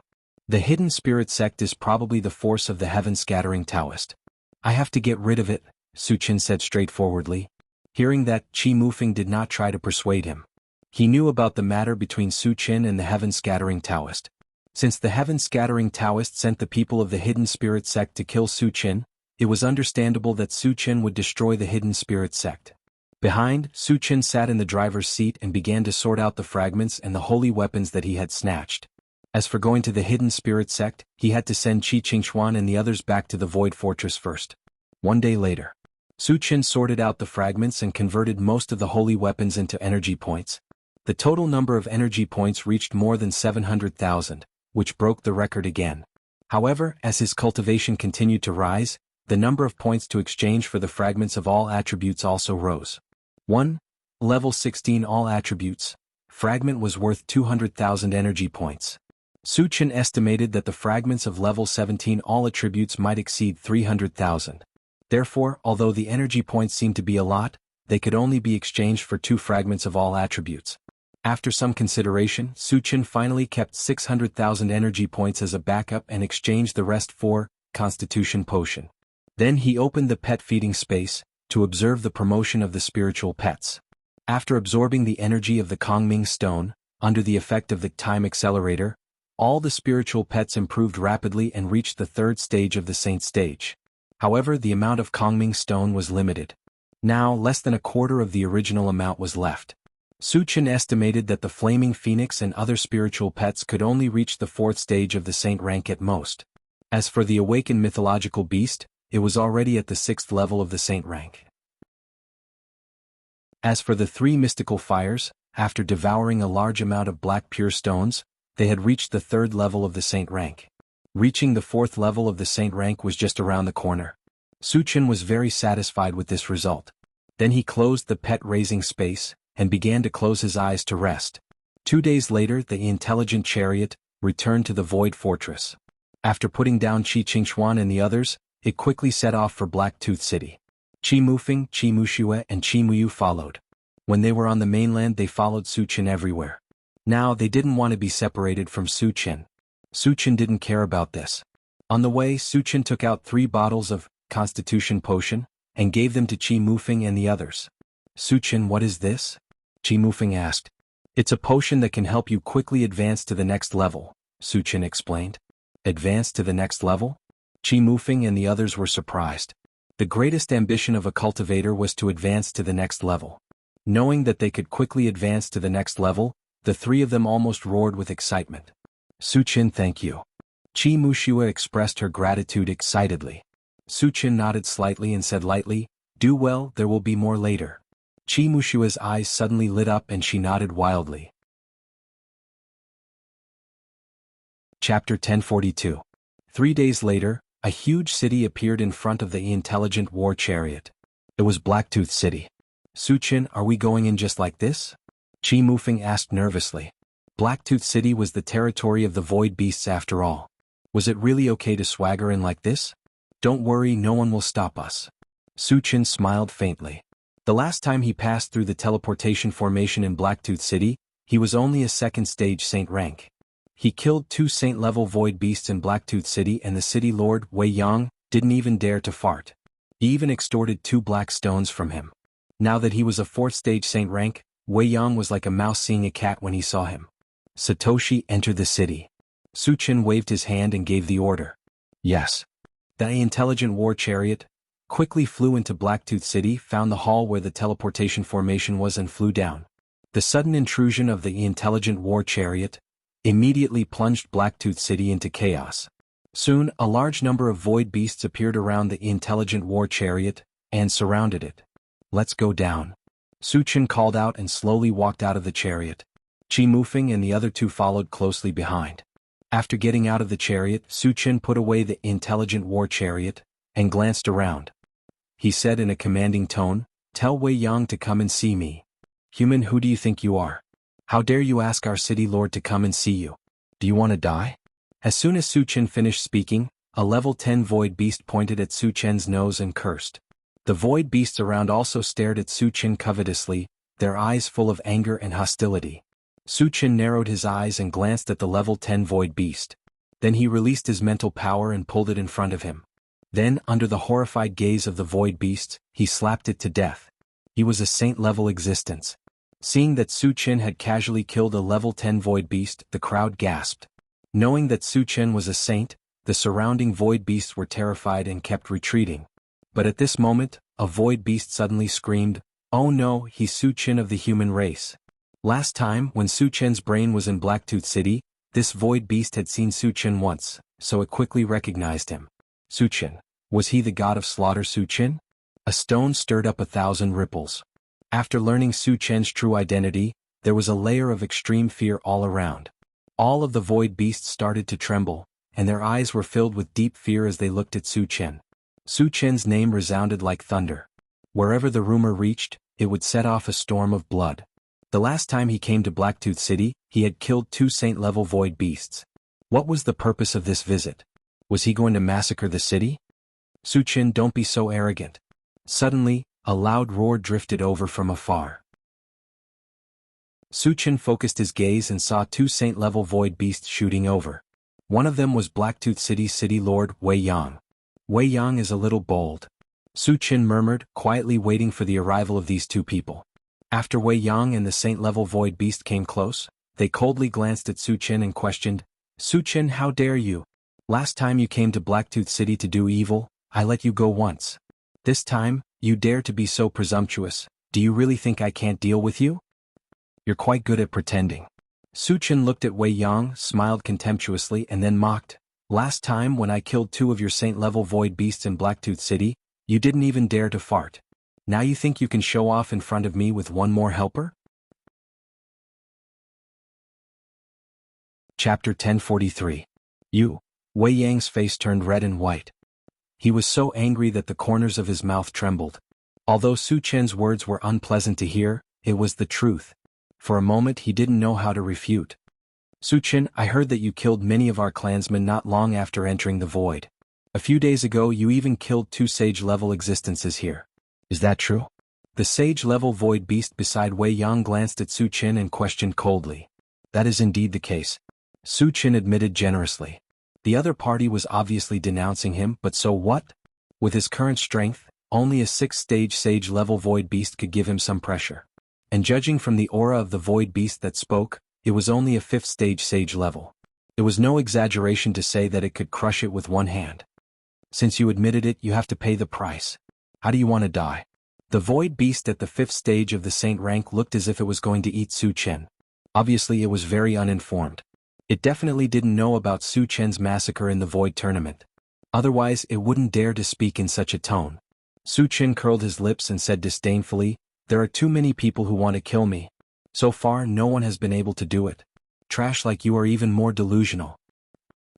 S1: The Hidden Spirit Sect is probably the force of the heaven-scattering Taoist. I have to get rid of it, Su Chen said straightforwardly. Hearing that, Qi Mufeng did not try to persuade him. He knew about the matter between Su Chen and the heaven-scattering Taoist. Since the heaven-scattering Taoist sent the people of the Hidden Spirit Sect to kill Su Chen, it was understandable that Su Chen would destroy the Hidden Spirit Sect. Behind, Su Chen sat in the driver's seat and began to sort out the fragments and the holy weapons that he had snatched. As for going to the Hidden Spirit Sect, he had to send Qi Qingxuan and the others back to the Void Fortress first. 1 day later, Su Chen sorted out the fragments and converted most of the holy weapons into energy points. The total number of energy points reached more than 700,000, which broke the record again. However, as his cultivation continued to rise, the number of points to exchange for the fragments of all attributes also rose. 1. Level 16 all attributes. Fragment was worth 200,000 energy points. Su Chen estimated that the fragments of level 17 all attributes might exceed 300,000. Therefore, although the energy points seemed to be a lot, they could only be exchanged for 2 fragments of all attributes. After some consideration, Su Chen finally kept 600,000 energy points as a backup and exchanged the rest for Constitution Potion. Then he opened the pet feeding space to observe the promotion of the spiritual pets. After absorbing the energy of the Kongming Stone, under the effect of the Time Accelerator, all the spiritual pets improved rapidly and reached the 3rd stage of the Saint stage. However, the amount of Kongming Stone was limited. Now, less than a quarter of the original amount was left. Su Chen estimated that the Flaming Phoenix and other spiritual pets could only reach the 4th stage of the Saint rank at most. As for the awakened mythological beast, it was already at the 6th level of the Saint rank. As for the 3 mystical fires, after devouring a large amount of black pure stones, they had reached the 3rd level of the Saint rank. Reaching the 4th level of the Saint rank was just around the corner. Su Chen was very satisfied with this result. Then he closed the pet raising space, and began to close his eyes to rest. 2 days later, the intelligent chariot returned to the Void Fortress. After putting down Qi Qingxuan and the others, it quickly set off for Blacktooth City. Qi Mufeng, Qi Muxue and Qi Muyu followed. When they were on the mainland, they followed Su Chen everywhere. Now they didn't want to be separated from Su Chen. Su Chen didn't care about this. On the way, Su Chen took out 3 bottles of Constitution Potion and gave them to Qi Mufeng and the others. Su Chen, what is this? Qi Mufeng asked. It's a potion that can help you quickly advance to the next level, Su Chen explained. Advance to the next level? Qi Mufeng and the others were surprised. The greatest ambition of a cultivator was to advance to the next level. Knowing that they could quickly advance to the next level, the 3 of them almost roared with excitement. Su Chen, thank you. Qi Muxia expressed her gratitude excitedly. Su Chen nodded slightly and said lightly, do well, there will be more later. Qi Muxia's eyes suddenly lit up and she nodded wildly. Chapter 1042. 3 days later, a huge city appeared in front of the intelligent war chariot. It was Blacktooth City. Su Chen, are we going in just like this? Qi Mufeng asked nervously. Blacktooth City was the territory of the void beasts after all. Was it really okay to swagger in like this? Don't worry, no one will stop us. Su Chen smiled faintly. The last time he passed through the teleportation formation in Blacktooth City, he was only a 2nd stage saint rank. He killed 2 saint-level void beasts in Blacktooth City and the city lord, Wei Yang, didn't even dare to fart. He even extorted 2 black stones from him. Now that he was a 4th stage saint rank, Wei Yang was like a mouse seeing a cat when he saw him. Satoshi, enter the city. Su Chen waved his hand and gave the order. Yes. The intelligent war chariot quickly flew into Blacktooth City, found the hall where the teleportation formation was and flew down. The sudden intrusion of the intelligent war chariot immediately plunged Blacktooth City into chaos. Soon, a large number of void beasts appeared around the intelligent war chariot and surrounded it. Let's go down. Su Chen called out and slowly walked out of the chariot. Qi Mufeng and the other 2 followed closely behind. After getting out of the chariot, Su Chen put away the intelligent war chariot and glanced around. He said in a commanding tone, tell Wei Yang to come and see me. Human, who do you think you are? How dare you ask our city lord to come and see you? Do you want to die? As soon as Su Chen finished speaking, a level 10 void beast pointed at Su Chen's nose and cursed. The void beasts around also stared at Su Chen covetously, their eyes full of anger and hostility. Su Chen narrowed his eyes and glanced at the level 10 void beast. Then he released his mental power and pulled it in front of him. Then, under the horrified gaze of the void beast, he slapped it to death. He was a saint-level existence. Seeing that Su Chen had casually killed a level 10 void beast, the crowd gasped. Knowing that Su Chen was a saint, the surrounding void beasts were terrified and kept retreating. But at this moment, a void beast suddenly screamed, oh no, he's Su Chen of the human race. Last time, when Su Chen's brain was in Blacktooth City, this void beast had seen Su Chen once, so it quickly recognized him. Su Chen. Was he the god of slaughter Su Chen? A stone stirred up 1,000 ripples. After learning Su Chen's true identity, there was a layer of extreme fear all around. All of the void beasts started to tremble, and their eyes were filled with deep fear as they looked at Su Chen. Su Chen's name resounded like thunder. Wherever the rumor reached, it would set off a storm of blood. The last time he came to Blacktooth City, he had killed 2 saint-level void beasts. What was the purpose of this visit? Was he going to massacre the city? Su Chen, don't be so arrogant. Suddenly, a loud roar drifted over from afar. Su Chen focused his gaze and saw 2 saint-level void beasts shooting over. One of them was Blacktooth City's city lord, Wei Yang. Wei Yang is a little bold. Su Chen murmured, quietly waiting for the arrival of these 2 people. After Wei Yang and the saint-level void beast came close, they coldly glanced at Su Chen and questioned, Su Chen, how dare you? Last time you came to Blacktooth City to do evil, I let you go once. This time, you dare to be so presumptuous. Do you really think I can't deal with you? You're quite good at pretending. Su Chen looked at Wei Yang, smiled contemptuously and then mocked. Last time when I killed 2 of your saint-level void beasts in Blacktooth City, you didn't even dare to fart. Now you think you can show off in front of me with one more helper? Chapter 1043. Wei Yang's face turned red and white. He was so angry that the corners of his mouth trembled. Although Su Chen's words were unpleasant to hear, it was the truth. For a moment he didn't know how to refute. Su Chen, I heard that you killed many of our clansmen not long after entering the void. A few days ago you even killed 2 sage-level existences here. Is that true? The sage-level void beast beside Wei Yang glanced at Su Chen and questioned coldly. That is indeed the case. Su Qin admitted generously. The other party was obviously denouncing him, but so what? With his current strength, only a 6th-stage sage-level void beast could give him some pressure. And judging from the aura of the void beast that spoke, it was only a 5th-stage sage level. It was no exaggeration to say that it could crush it with one hand. Since you admitted it, you have to pay the price. How do you want to die? The void beast at the 5th stage of the saint rank looked as if it was going to eat Su Qin. Obviously it was very uninformed. It definitely didn't know about Su Qin's massacre in the void tournament. Otherwise it wouldn't dare to speak in such a tone. Su Qin curled his lips and said disdainfully, "There are too many people who want to kill me. So far no one has been able to do it. Trash like you are even more delusional."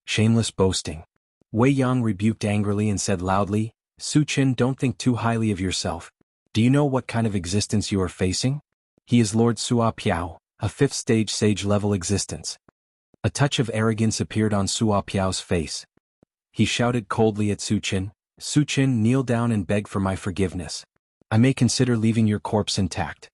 S1: Shameless boasting. Wei Yang rebuked angrily and said loudly, "Su Qin, don't think too highly of yourself. Do you know what kind of existence you are facing? He is Lord Sua Piao, a 5th-stage sage-level existence." A touch of arrogance appeared on Sua Piao's face. He shouted coldly at Su Qin, "Su Qin, kneel down and beg for my forgiveness. I may consider leaving your corpse intact."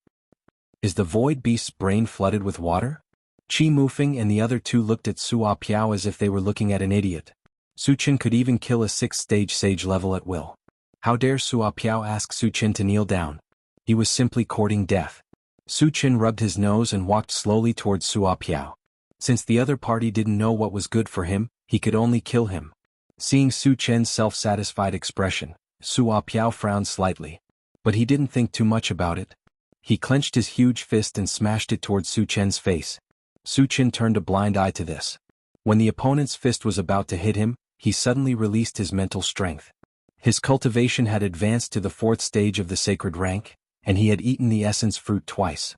S1: Is the void beast's brain flooded with water? Qi Mufeng and the other two looked at Sua Piao as if they were looking at an idiot. Su Qin could even kill a 6th-stage sage level at will. How dare Sua Piao ask Su Qin to kneel down? He was simply courting death. Su Qin rubbed his nose and walked slowly towards Sua Piao. Since the other party didn't know what was good for him, he could only kill him. Seeing Su Qin's self-satisfied expression, Sua Piao frowned slightly. But he didn't think too much about it. He clenched his huge fist and smashed it towards Su Qin's face. Su Qin turned a blind eye to this. When the opponent's fist was about to hit him, he suddenly released his mental strength. His cultivation had advanced to the 4th stage of the sacred rank, and he had eaten the essence fruit twice.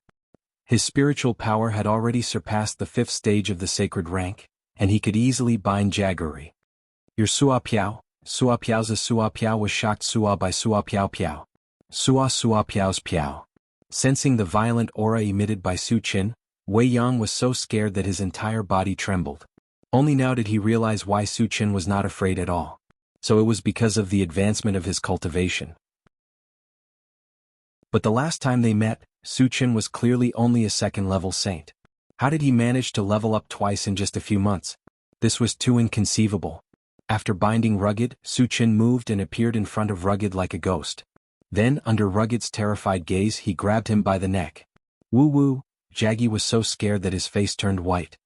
S1: His spiritual power had already surpassed the 5th stage of the sacred rank, and he could easily bind Jaggery. "You're Sua Piao?" Sua Piao was shocked Sua by Sua Piao. Sua Piao's Piao. Sensing the violent aura emitted by Su Qin, Wei Yang was so scared that his entire body trembled. Only now did he realize why Su Qin was not afraid at all. So it was because of the advancement of his cultivation. But the last time they met, Su Qin was clearly only a 2nd-level saint. How did he manage to level up twice in just a few months? This was too inconceivable. After binding Rugged, Su Qin moved and appeared in front of Rugged like a ghost. Then, under Rugged's terrified gaze, he grabbed him by the neck. Woo! Jaggy was so scared that his face turned white.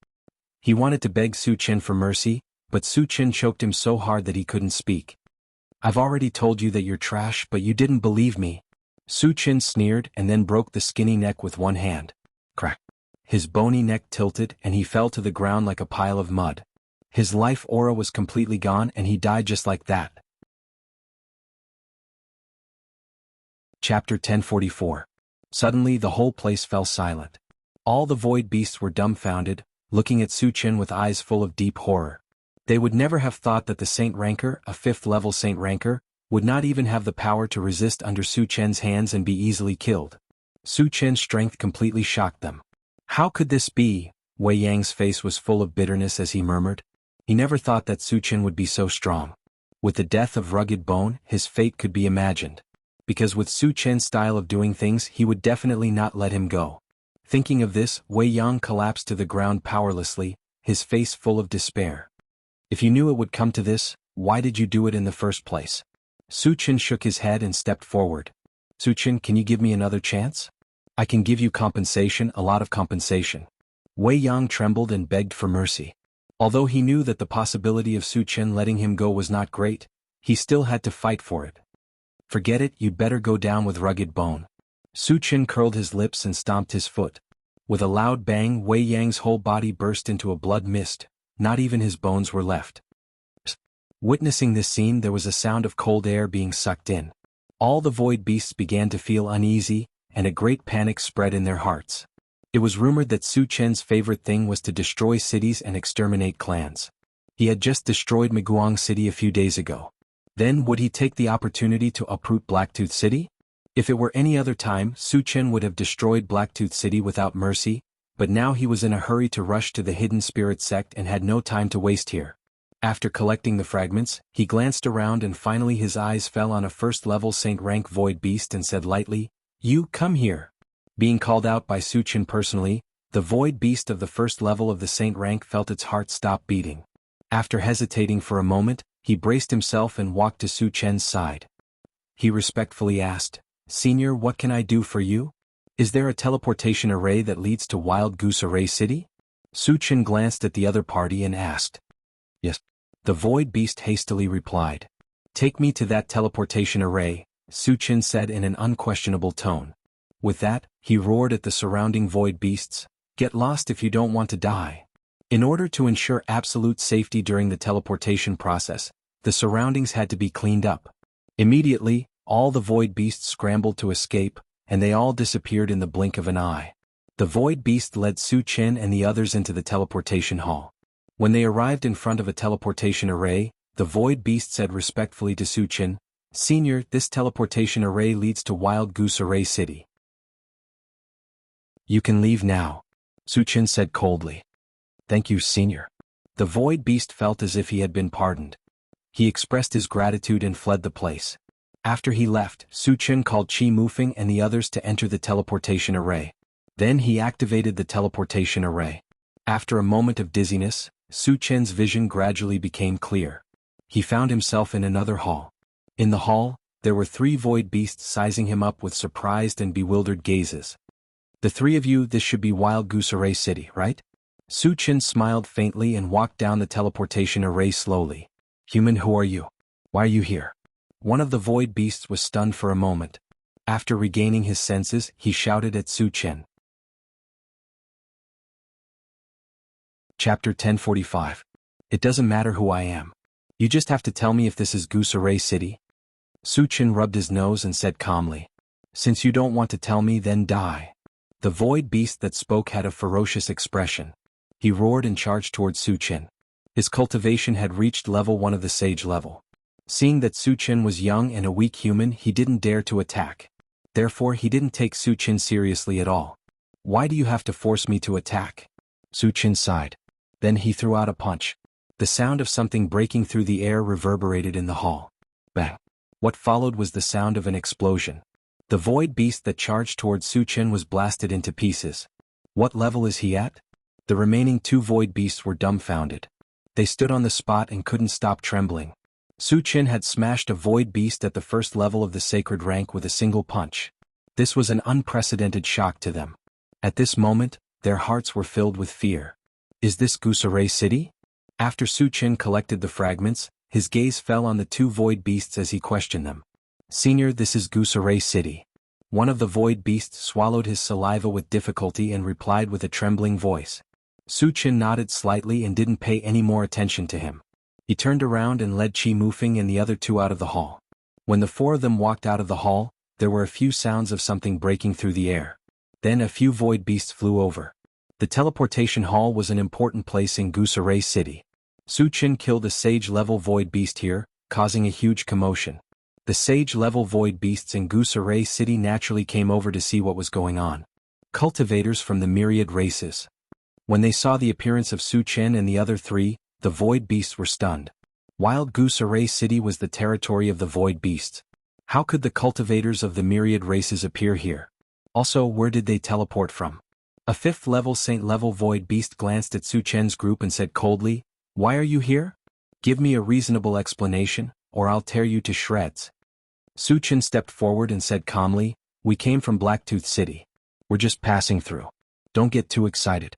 S1: He wanted to beg Su Qin for mercy, but Su Qin choked him so hard that he couldn't speak. "I've already told you that you're trash, but you didn't believe me." Su Qin sneered and then broke the skinny neck with one hand. Crack. His bony neck tilted and he fell to the ground like a pile of mud. His life aura was completely gone and he died just like that. Chapter 1044. Suddenly the whole place fell silent. All the void beasts were dumbfounded, looking at Su Qin with eyes full of deep horror. They would never have thought that the Saint Ranker, a 5th-level Saint Ranker, would not even have the power to resist under Su Qin's hands and be easily killed. Su Qin's strength completely shocked them. How could this be? Wei Yang's face was full of bitterness as he murmured. He never thought that Su Qin would be so strong. With the death of Rugged Bone, his fate could be imagined. Because with Su Qin's style of doing things, he would definitely not let him go. Thinking of this, Wei Yang collapsed to the ground powerlessly, his face full of despair. "If you knew it would come to this, why did you do it in the first place?" Su Qin shook his head and stepped forward. "Su Qin, can you give me another chance? I can give you compensation, a lot of compensation." Wei Yang trembled and begged for mercy. Although he knew that the possibility of Su Qin letting him go was not great, he still had to fight for it. "Forget it, you'd better go down with Rugged Bone." Su Qin curled his lips and stomped his foot. With a loud bang, Wei Yang's whole body burst into a blood mist, not even his bones were left. Witnessing this scene, there was a sound of cold air being sucked in. All the void beasts began to feel uneasy, and a great panic spread in their hearts. It was rumored that Su Qin's favorite thing was to destroy cities and exterminate clans. He had just destroyed Miguang City a few days ago. Then would he take the opportunity to uproot Blacktooth City? If it were any other time, Su Qin would have destroyed Blacktooth City without mercy, but now he was in a hurry to rush to the Hidden Spirit Sect and had no time to waste here. After collecting the fragments, he glanced around and finally his eyes fell on a 1st-level Saint Rank Void Beast and said lightly, "You, come here." Being called out by Su Qin personally, The void beast of the first level of the saint rank felt its heart stop beating. After hesitating for a moment, he braced himself and walked to Su Chen's side. He respectfully asked, "Senior, what can I do for you? Is there a teleportation array that leads to Wild Goose Array City?" Su Chen glanced at the other party and asked. "Yes." The void beast hastily replied. "Take me to that teleportation array," Su Chen said in an unquestionable tone. With that, he roared at the surrounding void beasts, "Get lost if you don't want to die." In order to ensure absolute safety during the teleportation process, the surroundings had to be cleaned up. Immediately, all the void beasts scrambled to escape, and they all disappeared in the blink of an eye. The void beast led Su Chen and the others into the teleportation hall. When they arrived in front of a teleportation array, the void beast said respectfully to Su Chen, "Senior, this teleportation array leads to Wild Goose Array City. You can leave now," Su Chen said coldly. "Thank you, Senior." The void beast felt as if he had been pardoned. He expressed his gratitude and fled the place. After he left, Su Chen called Qi Mufeng and the others to enter the teleportation array. Then he activated the teleportation array. After a moment of dizziness, Su Chen's vision gradually became clear. He found himself in another hall. In the hall, there were 3 void beasts sizing him up with surprised and bewildered gazes. "The 3 of you, this should be Wild Goose Array City, right?" Su Chen smiled faintly and walked down the teleportation array slowly. "Human, who are you? Why are you here?" One of the void beasts was stunned for a moment. After regaining his senses, he shouted at Su Chen. Chapter 1045. It doesn't matter who I am. You just have to tell me if this is Goose Array City. Su Chen rubbed his nose and said calmly, "Since you don't want to tell me, then die." The void beast that spoke had a ferocious expression. He roared and charged towards Su Chen. His cultivation had reached level 1 of the sage level. Seeing that Su Chen was young and a weak human, he didn't dare to attack. Therefore, he didn't take Su Chen seriously at all. "Why do you have to force me to attack?" Su Chen sighed. Then he threw out a punch. The sound of something breaking through the air reverberated in the hall. Bang! What followed was the sound of an explosion. The void beast that charged towards Su Chen was blasted into pieces. What level is he at? The remaining 2 void beasts were dumbfounded. They stood on the spot and couldn't stop trembling. Su Chen had smashed a void beast at the first level of the sacred rank with a single punch. This was an unprecedented shock to them. At this moment, their hearts were filled with fear. Is this Goose Array City? After Su Chen collected the fragments, his gaze fell on the 2 void beasts as he questioned them. "Senior, this is Goose Array City." One of the void beasts swallowed his saliva with difficulty and replied with a trembling voice. Su Chen nodded slightly and didn't pay any more attention to him. He turned around and led Qi Mufeng and the other 2 out of the hall. When the 4 of them walked out of the hall, there were a few sounds of something breaking through the air. Then a few void beasts flew over. The teleportation hall was an important place in Goose Array City. Su Chen killed a sage-level void beast here, causing a huge commotion. The sage-level void beasts in Goose Array City naturally came over to see what was going on. Cultivators from the myriad races. When they saw the appearance of Su Chen and the other 3, the void beasts were stunned. Wild Goose Array City was the territory of the void beasts. How could the cultivators of the myriad races appear here? Also, where did they teleport from? A 5th-level saint-level void beast glanced at Su Chen's group and said coldly, "Why are you here? Give me a reasonable explanation, or I'll tear you to shreds." Su Chen stepped forward and said calmly, "We came from Blacktooth City. We're just passing through. Don't get too excited."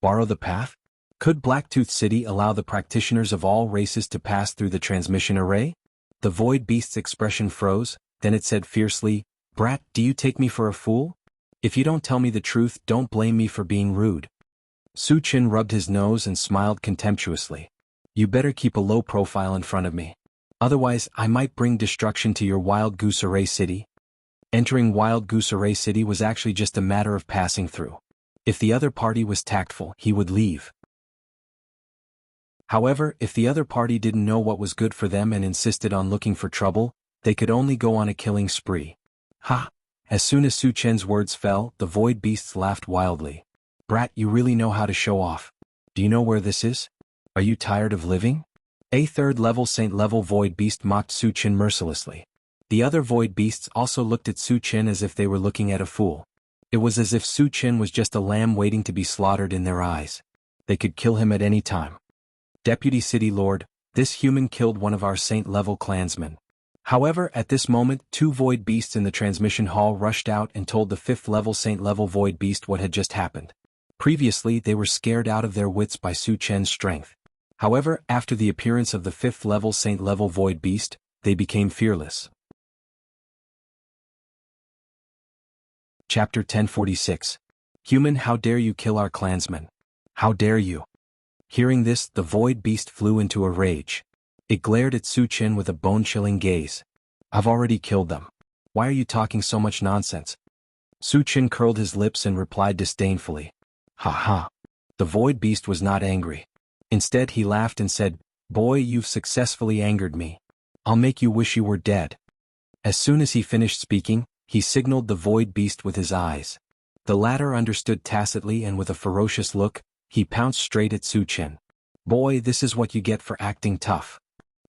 S1: Borrow the path? Could Blacktooth City allow the practitioners of all races to pass through the transmission array? The void beast's expression froze, then it said fiercely, "Brat, do you take me for a fool? If you don't tell me the truth, don't blame me for being rude." Su Chen rubbed his nose and smiled contemptuously. "You better keep a low profile in front of me. Otherwise, I might bring destruction to your Wild Goose Array City." Entering Wild Goose Array City was actually just a matter of passing through. If the other party was tactful, he would leave. However, if the other party didn't know what was good for them and insisted on looking for trouble, they could only go on a killing spree. Ha! As soon as Su Chen's words fell, the void beasts laughed wildly. "Brat, you really know how to show off. Do you know where this is? Are you tired of living?" A 3rd-level saint-level void beast mocked Su Chen mercilessly. The other void beasts also looked at Su Chen as if they were looking at a fool. It was as if Su Qin was just a lamb waiting to be slaughtered in their eyes. They could kill him at any time. Deputy City Lord, this human killed one of our Saint-level clansmen. However, at this moment, 2 Void Beasts in the transmission hall rushed out and told the 5th-level Saint-level Void Beast what had just happened. Previously, they were scared out of their wits by Su Chen's strength. However, after the appearance of the 5th-level Saint-level Void Beast, they became fearless. Chapter 1046. Human, how dare you kill our clansmen? How dare you? Hearing this, the Void Beast flew into a rage. It glared at Su Qin with a bone-chilling gaze. I've already killed them. Why are you talking so much nonsense? Su Qin curled his lips and replied disdainfully. Ha ha. The Void Beast was not angry. Instead he laughed and said, Boy, you've successfully angered me. I'll make you wish you were dead. As soon as he finished speaking, he signaled the Void Beast with his eyes. The latter understood tacitly and with a ferocious look, he pounced straight at Su Qin. Boy, this is what you get for acting tough.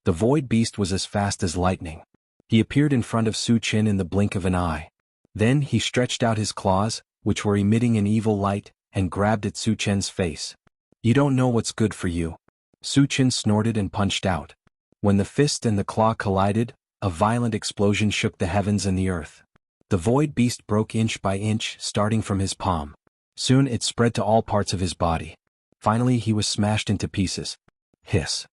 S1: The Void Beast was as fast as lightning. He appeared in front of Su Qin in the blink of an eye. Then he stretched out his claws, which were emitting an evil light, and grabbed at Su Qin's face. You don't know what's good for you. Su Qin snorted and punched out. When the fist and the claw collided, a violent explosion shook the heavens and the earth. The Void Beast broke inch by inch, starting from his palm. Soon it spread to all parts of his body. Finally he was smashed into pieces. Hiss.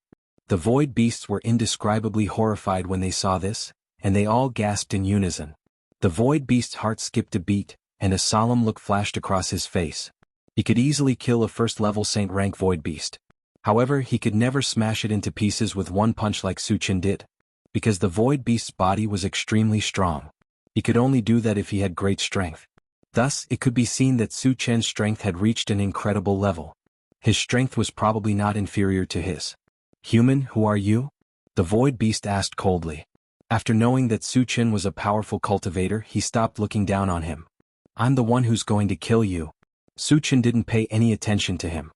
S1: The Void Beasts were indescribably horrified when they saw this, and they all gasped in unison. The Void Beast's heart skipped a beat, and a solemn look flashed across his face. He could easily kill a first-level Saint-rank Void Beast. However, he could never smash it into pieces with one punch like Su Qin did. Because the Void Beast's body was extremely strong. He could only do that if he had great strength. Thus, it could be seen that Su Chen's strength had reached an incredible level. His strength was probably not inferior to his. Human, who are you? The Void Beast asked coldly. After knowing that Su Qin was a powerful cultivator, he stopped looking down on him. I'm the one who's going to kill you. Su Qin didn't pay any attention to him.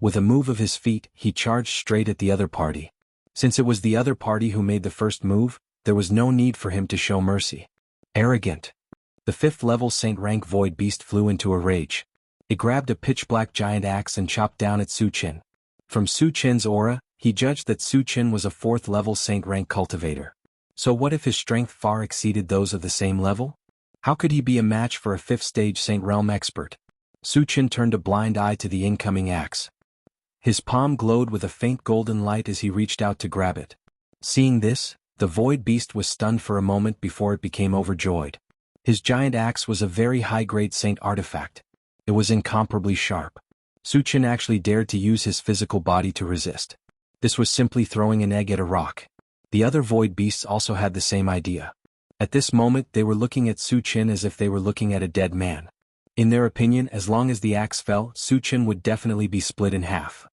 S1: With a move of his feet, he charged straight at the other party. Since it was the other party who made the first move, there was no need for him to show mercy. Arrogant. The 5th-level Saint-rank Void Beast flew into a rage. It grabbed a pitch-black giant axe and chopped down at Su Qin. From Su Qin's aura, he judged that Su Qin was a 4th-level Saint-rank cultivator. So what if his strength far exceeded those of the same level? How could he be a match for a 5th-stage Saint-realm expert? Su Qin turned a blind eye to the incoming axe. His palm glowed with a faint golden light as he reached out to grab it. Seeing this, the Void Beast was stunned for a moment before it became overjoyed. His giant axe was a very high-grade Saint artifact. It was incomparably sharp. Su Qin actually dared to use his physical body to resist. This was simply throwing an egg at a rock. The other Void Beasts also had the same idea. At this moment they were looking at Su Qin as if they were looking at a dead man. In their opinion, as long as the axe fell, Su Qin would definitely be split in half.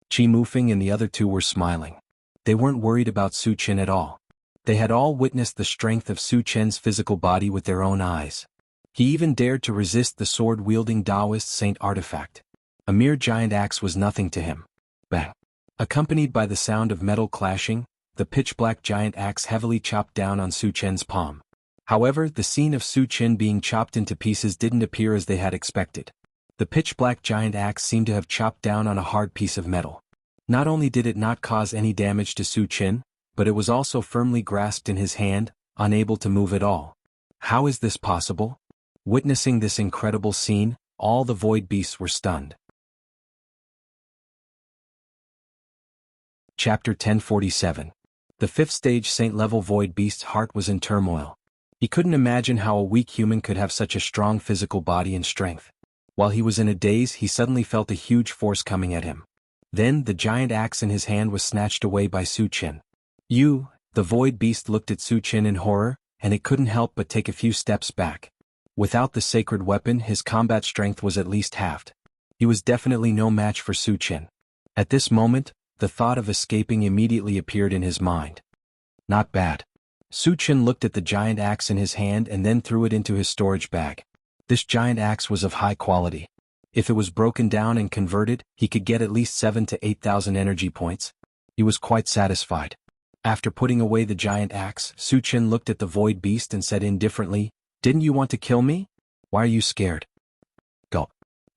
S1: Qi Mufeng and the other 2 were smiling. They weren't worried about Su Qin at all. They had all witnessed the strength of Su Qin's physical body with their own eyes. He even dared to resist the sword-wielding Taoist Saint artifact. A mere giant axe was nothing to him. Bang! Accompanied by the sound of metal clashing, the pitch-black giant axe heavily chopped down on Su Qin's palm. However, the scene of Su Qin being chopped into pieces didn't appear as they had expected. The pitch-black giant axe seemed to have chopped down on a hard piece of metal. Not only did it not cause any damage to Su Qin, but it was also firmly grasped in his hand, unable to move at all. How is this possible? Witnessing this incredible scene, all the Void Beasts were stunned. Chapter 1047. The 5th-stage Saint-level Void Beast's heart was in turmoil. He couldn't imagine how a weak human could have such a strong physical body and strength. While he was in a daze, he suddenly felt a huge force coming at him. Then, the giant axe in his hand was snatched away by Su Qin. You, the Void Beast looked at Su Qin in horror, and it couldn't help but take a few steps back. Without the sacred weapon, his combat strength was at least halved. He was definitely no match for Su Qin. At this moment, the thought of escaping immediately appeared in his mind. Not bad. Su Qin looked at the giant axe in his hand and then threw it into his storage bag. This giant axe was of high quality. If it was broken down and converted, he could get at least 7,000 to 8,000 energy points. He was quite satisfied. After putting away the giant axe, Su Qin looked at the Void Beast and said indifferently, Didn't you want to kill me? Why are you scared? Gulp.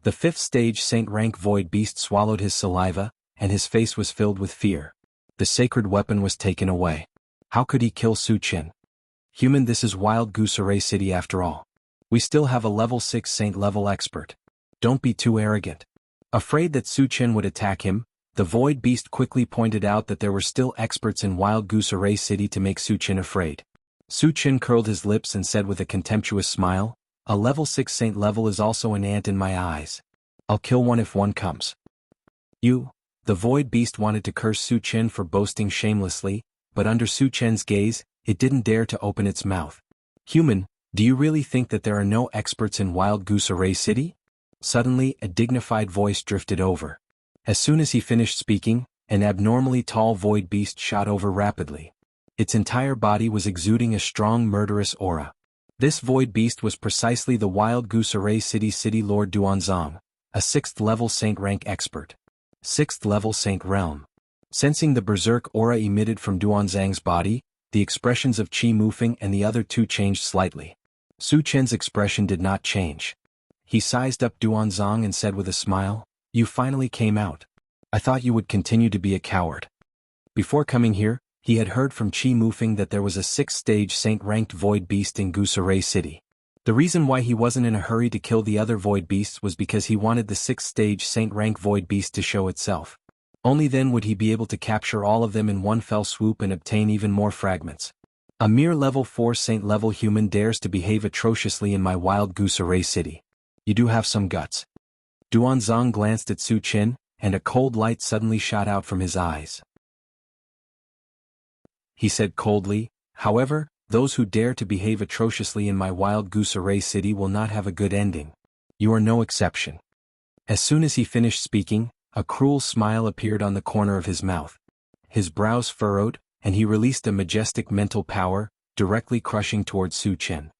S1: The 5th stage Saint rank void beast swallowed his saliva, and his face was filled with fear. The sacred weapon was taken away. How could he kill Su Qin? Human, this is Wild Goose Array City after all. We still have a level 6 Saint level expert. Don't be too arrogant. Afraid that Su Qin would attack him, the void beast quickly pointed out that there were still experts in Wild Goose Array City to make Su Qin afraid. Su Qin curled his lips and said with a contemptuous smile, a level 6 Saint level is also an ant in my eyes. I'll kill one if one comes. You. The void beast wanted to curse Su Qin for boasting shamelessly, but under Su Qin's gaze, it didn't dare to open its mouth. Human, do you really think that there are no experts in Wild Goose Array City? Suddenly, a dignified voice drifted over. As soon as he finished speaking, an abnormally tall void beast shot over rapidly. Its entire body was exuding a strong murderous aura. This void beast was precisely the Wild Goose Array City Lord Duanzong, a 6th level Saint rank expert. 6th level Saint realm. Sensing the berserk aura emitted from Duanzang's body, the expressions of Qi Mufeng and the other two changed slightly. Su Qin's expression did not change. He sized up Duanzong and said with a smile, "You finally came out. I thought you would continue to be a coward." Before coming here, he had heard from Qi Mufeng that there was a 6th stage Saint-ranked void beast in Goose Array City. The reason why he wasn't in a hurry to kill the other void beasts was because he wanted the 6th stage Saint-rank void beast to show itself. Only then would he be able to capture all of them in one fell swoop and obtain even more fragments. A mere level 4 Saint level human dares to behave atrociously in my Wild Goose Array City. You do have some guts. Duanzong glanced at Su Qin, and a cold light suddenly shot out from his eyes. He said coldly, "However, those who dare to behave atrociously in my Wild Goose Array City will not have a good ending. You are no exception." As soon as he finished speaking, a cruel smile appeared on the corner of his mouth. His brows furrowed, and he released a majestic mental power, directly crushing towards Su Qin.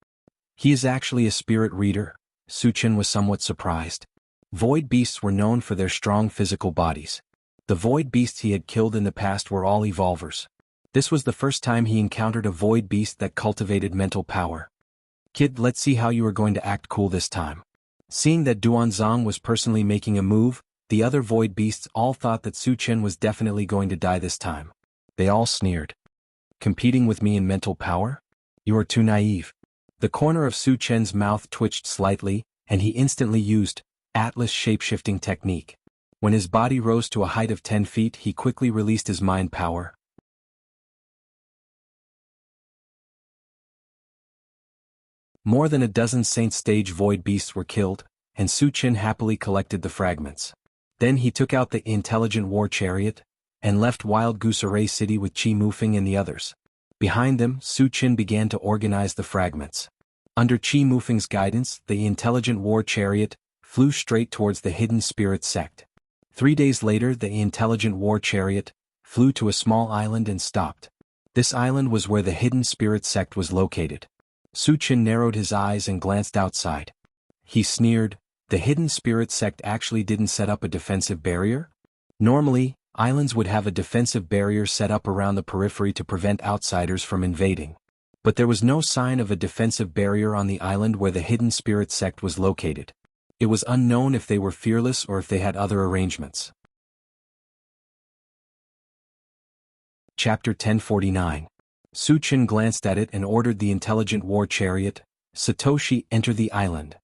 S1: He is actually a spirit reader. Su Qin was somewhat surprised. Void beasts were known for their strong physical bodies. The void beasts he had killed in the past were all evolvers. This was the first time he encountered a void beast that cultivated mental power. "Kid, let's see how you are going to act cool this time." Seeing that Duanzong was personally making a move, the other void beasts all thought that Su Qin was definitely going to die this time. They all sneered. "Competing with me in mental power? You are too naive." The corner of Su Qin's mouth twitched slightly, and he instantly used Atlas shapeshifting technique. When his body rose to a height of 10 feet, he quickly released his mind power. More than a dozen Saint Stage void beasts were killed, and Su Qin happily collected the fragments. Then he took out the intelligent war chariot, and left Wild Goose Array City with Qi Mufeng and the others. Behind them, Su Qin began to organize the fragments. Under Qi Mufeng's guidance, the intelligent war chariot flew straight towards the hidden spirit sect. 3 days later, the intelligent war chariot flew to a small island and stopped. This island was where the hidden spirit sect was located. Su Qin narrowed his eyes and glanced outside. He sneered, "The hidden spirit sect actually didn't set up a defensive barrier?" Normally, islands would have a defensive barrier set up around the periphery to prevent outsiders from invading. But there was no sign of a defensive barrier on the island where the hidden spirit sect was located. It was unknown if they were fearless or if they had other arrangements. Chapter 1049. Su Qin glanced at it and ordered the intelligent war chariot, "Satoshi, enter the island."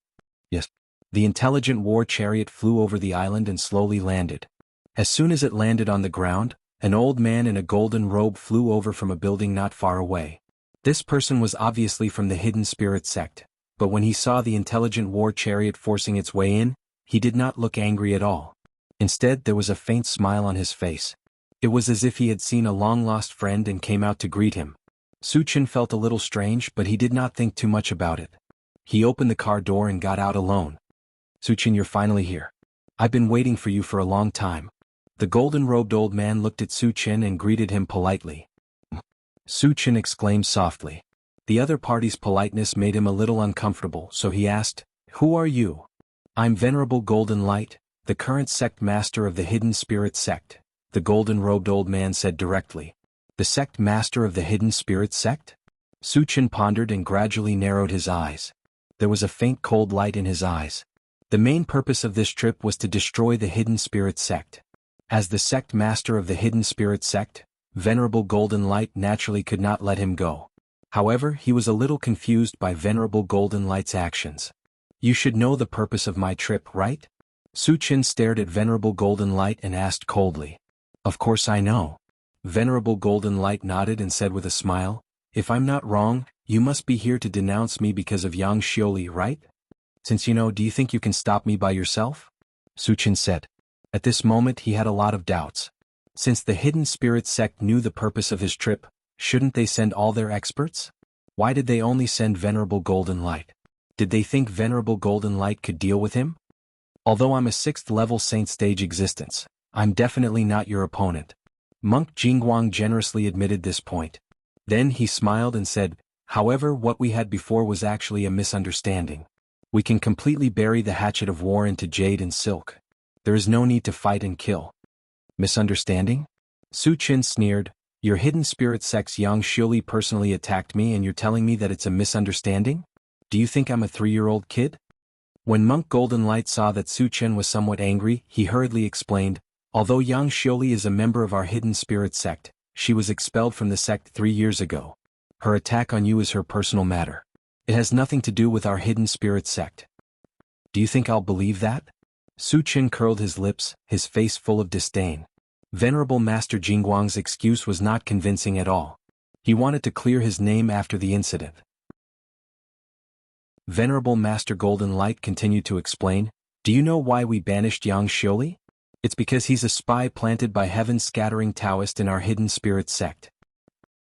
S1: Yes. The intelligent war chariot flew over the island and slowly landed. As soon as it landed on the ground, an old man in a golden robe flew over from a building not far away. This person was obviously from the hidden spirit sect, but when he saw the intelligent war chariot forcing its way in, he did not look angry at all. Instead, there was a faint smile on his face. It was as if he had seen a long-lost friend and came out to greet him. Su Qin felt a little strange, but he did not think too much about it. He opened the car door and got out alone. "Su Qin, you're finally here. I've been waiting for you for a long time." The golden-robed old man looked at Su Qin and greeted him politely. Su Qin exclaimed softly. The other party's politeness made him a little uncomfortable, so he asked, "Who are you?" "I'm Venerable Golden Light, the current sect master of the Hidden Spirit Sect," the golden-robed old man said directly. "The sect master of the Hidden Spirit Sect?" Su Chen pondered and gradually narrowed his eyes. There was a faint cold light in his eyes. The main purpose of this trip was to destroy the Hidden Spirit Sect. As the sect master of the Hidden Spirit Sect, Venerable Golden Light naturally could not let him go. However, he was a little confused by Venerable Golden Light's actions. You should know the purpose of my trip, right? Su Chen stared at Venerable Golden Light and asked coldly. Of course I know. Venerable Golden Light nodded and said with a smile, if I'm not wrong, you must be here to denounce me because of Yang Xioli, right? Since you know, do you think you can stop me by yourself? Su Chen said. At this moment he had a lot of doubts. Since the Hidden Spirit Sect knew the purpose of his trip, shouldn't they send all their experts? Why did they only send Venerable Golden Light? Did they think Venerable Golden Light could deal with him? Although I'm a 6th level Saint Stage existence, I'm definitely not your opponent. Monk Jingguang generously admitted this point. Then he smiled and said, however, what we had before was actually a misunderstanding. We can completely bury the hatchet of war into jade and silk. There is no need to fight and kill. Misunderstanding? Su Chen sneered, your Hidden Spirit Sect's Yang Xioli personally attacked me and you're telling me that it's a misunderstanding? Do you think I'm a 3-year-old kid? When Monk Golden Light saw that Su Chen was somewhat angry, he hurriedly explained, although Yang Xioli is a member of our Hidden Spirit Sect, she was expelled from the sect 3 years ago. Her attack on you is her personal matter. It has nothing to do with our Hidden Spirit Sect. Do you think I'll believe that? Su Chen curled his lips, his face full of disdain. Venerable Master Jingguang's excuse was not convincing at all. He wanted to clear his name after the incident. Venerable Master Golden Light continued to explain, do you know why we banished Yang Xioli? It's because he's a spy planted by Heaven's Scattering Taoist in our Hidden Spirit Sect.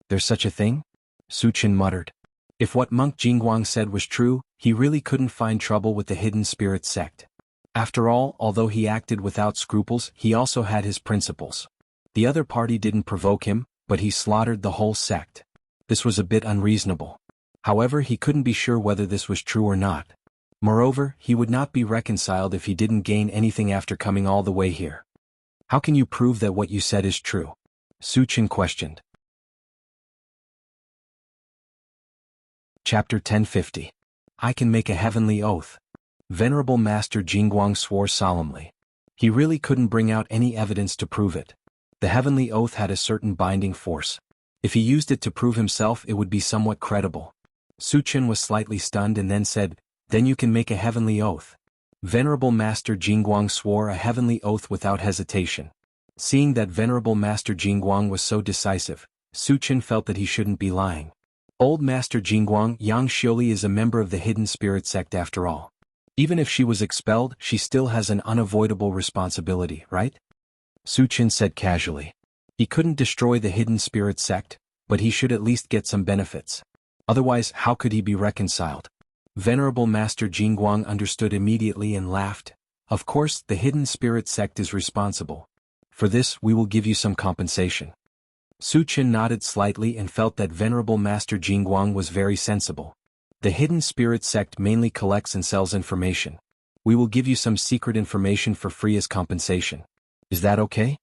S1: There's such a thing? Su Chen muttered. If what Monk Jingguang said was true, he really couldn't find trouble with the Hidden Spirit Sect. After all, although he acted without scruples, he also had his principles. The other party didn't provoke him, but he slaughtered the whole sect. This was a bit unreasonable. However, he couldn't be sure whether this was true or not. Moreover, he would not be reconciled if he didn't gain anything after coming all the way here. How can you prove that what you said is true? Su Chen questioned. Chapter 1050. I can make a heavenly oath. Venerable Master Jingguang swore solemnly. He really couldn't bring out any evidence to prove it. The heavenly oath had a certain binding force. If he used it to prove himself, it would be somewhat credible. Su Chen was slightly stunned and then said, then you can make a heavenly oath. Venerable Master Jingguang swore a heavenly oath without hesitation. Seeing that Venerable Master Jingguang was so decisive, Su Chen felt that he shouldn't be lying. Old Master Jingguang, Yang Xioli is a member of the Hidden Spirit Sect after all. Even if she was expelled, she still has an unavoidable responsibility, right? Su Chen said casually. He couldn't destroy the Hidden Spirit Sect, but he should at least get some benefits. Otherwise, how could he be reconciled? Venerable Master Jingguang understood immediately and laughed. Of course, the Hidden Spirit Sect is responsible. For this, we will give you some compensation. Su Chen nodded slightly and felt that Venerable Master Jingguang was very sensible. The Hidden Spirit Sect mainly collects and sells information. We will give you some secret information for free as compensation. Is that okay?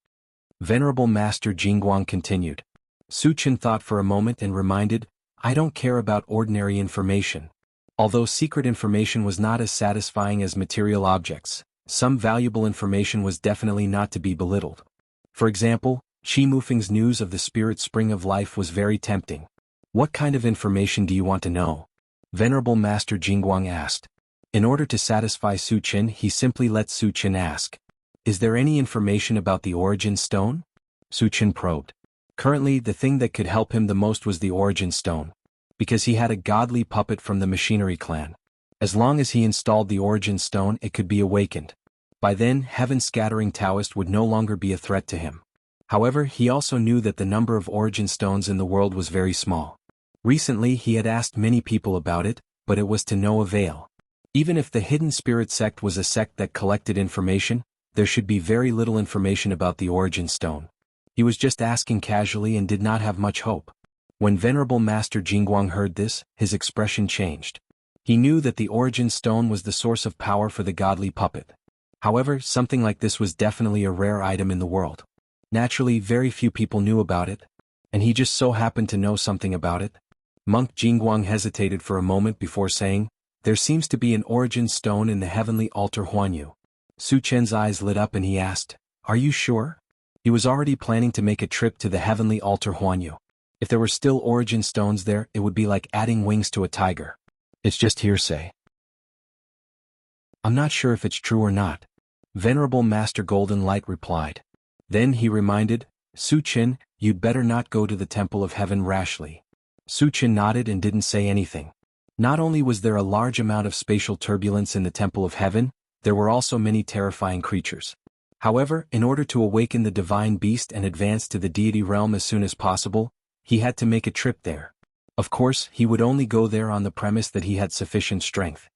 S1: Venerable Master Jingguang continued. Su Chen thought for a moment and reminded, I don't care about ordinary information. Although secret information was not as satisfying as material objects, some valuable information was definitely not to be belittled. For example, Qi Mufeng's news of the spirit spring of life was very tempting. What kind of information do you want to know? Venerable Master Jingguang asked. In order to satisfy Su Chen, he simply let Su Chen ask. Is there any information about the origin stone? Su Chen probed. Currently, the thing that could help him the most was the origin stone. Because he had a godly puppet from the machinery clan. As long as he installed the origin stone, it could be awakened. By then, Heaven's Scattering Taoist would no longer be a threat to him. However, he also knew that the number of origin stones in the world was very small. Recently, he had asked many people about it, but it was to no avail. Even if the Hidden Spirit Sect was a sect that collected information, there should be very little information about the origin stone. He was just asking casually and did not have much hope. When Venerable Master Jingguang heard this, his expression changed. He knew that the origin stone was the source of power for the godly puppet. However, something like this was definitely a rare item in the world. Naturally, very few people knew about it, and he just so happened to know something about it. Monk Jingguang hesitated for a moment before saying, "There seems to be an origin stone in the heavenly altar Huanyu." Su Chen's eyes lit up and he asked, "Are you sure?" He was already planning to make a trip to the heavenly altar Huanyu. If there were still origin stones there, it would be like adding wings to a tiger. It's just hearsay. I'm not sure if it's true or not. Venerable Master Golden Light replied. Then he reminded, Su Chen, you'd better not go to the Temple of Heaven rashly. Su Chen nodded and didn't say anything. Not only was there a large amount of spatial turbulence in the Temple of Heaven, there were also many terrifying creatures. However, in order to awaken the divine beast and advance to the deity realm as soon as possible, he had to make a trip there. Of course, he would only go there on the premise that he had sufficient strength.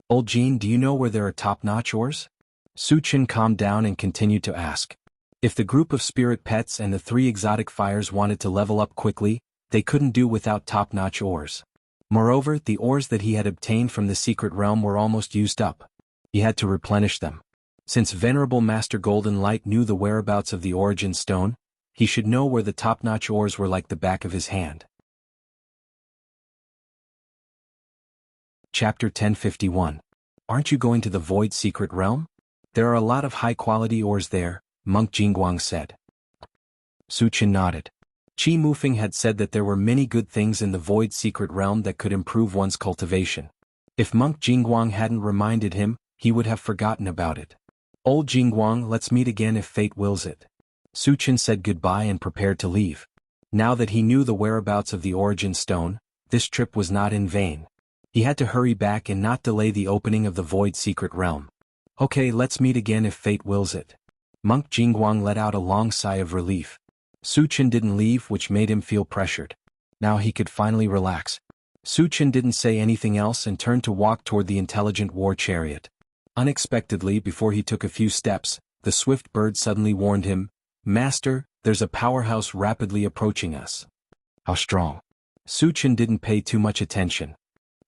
S1: Old Jean, do you know where there are top-notch ores? Su Chen calmed down and continued to ask. If the group of spirit pets and the 3 exotic fires wanted to level up quickly, they couldn't do without top-notch ores. Moreover, the ores that he had obtained from the secret realm were almost used up. He had to replenish them. Since Venerable Master Golden Light knew the whereabouts of the origin stone, he should know where the top-notch ores were like the back of his hand. Chapter 1051. Aren't you going to the Void Secret Realm? There are a lot of high-quality ores there, Monk Jingguang said. Su Chen nodded. Qi Mufeng had said that there were many good things in the Void Secret Realm that could improve one's cultivation. If Monk Jingguang hadn't reminded him, he would have forgotten about it. Old Jingguang, let's meet again if fate wills it. Su Chen said goodbye and prepared to leave. Now that he knew the whereabouts of the origin stone, this trip was not in vain. He had to hurry back and not delay the opening of the Void Secret Realm. Okay, let's meet again if fate wills it. Monk Jingguang let out a long sigh of relief. Su Chen didn't leave, which made him feel pressured. Now he could finally relax. Su Chen didn't say anything else and turned to walk toward the intelligent war chariot. Unexpectedly, before he took a few steps, the swift bird suddenly warned him, Master, there's a powerhouse rapidly approaching us. How strong? Su Chen didn't pay too much attention.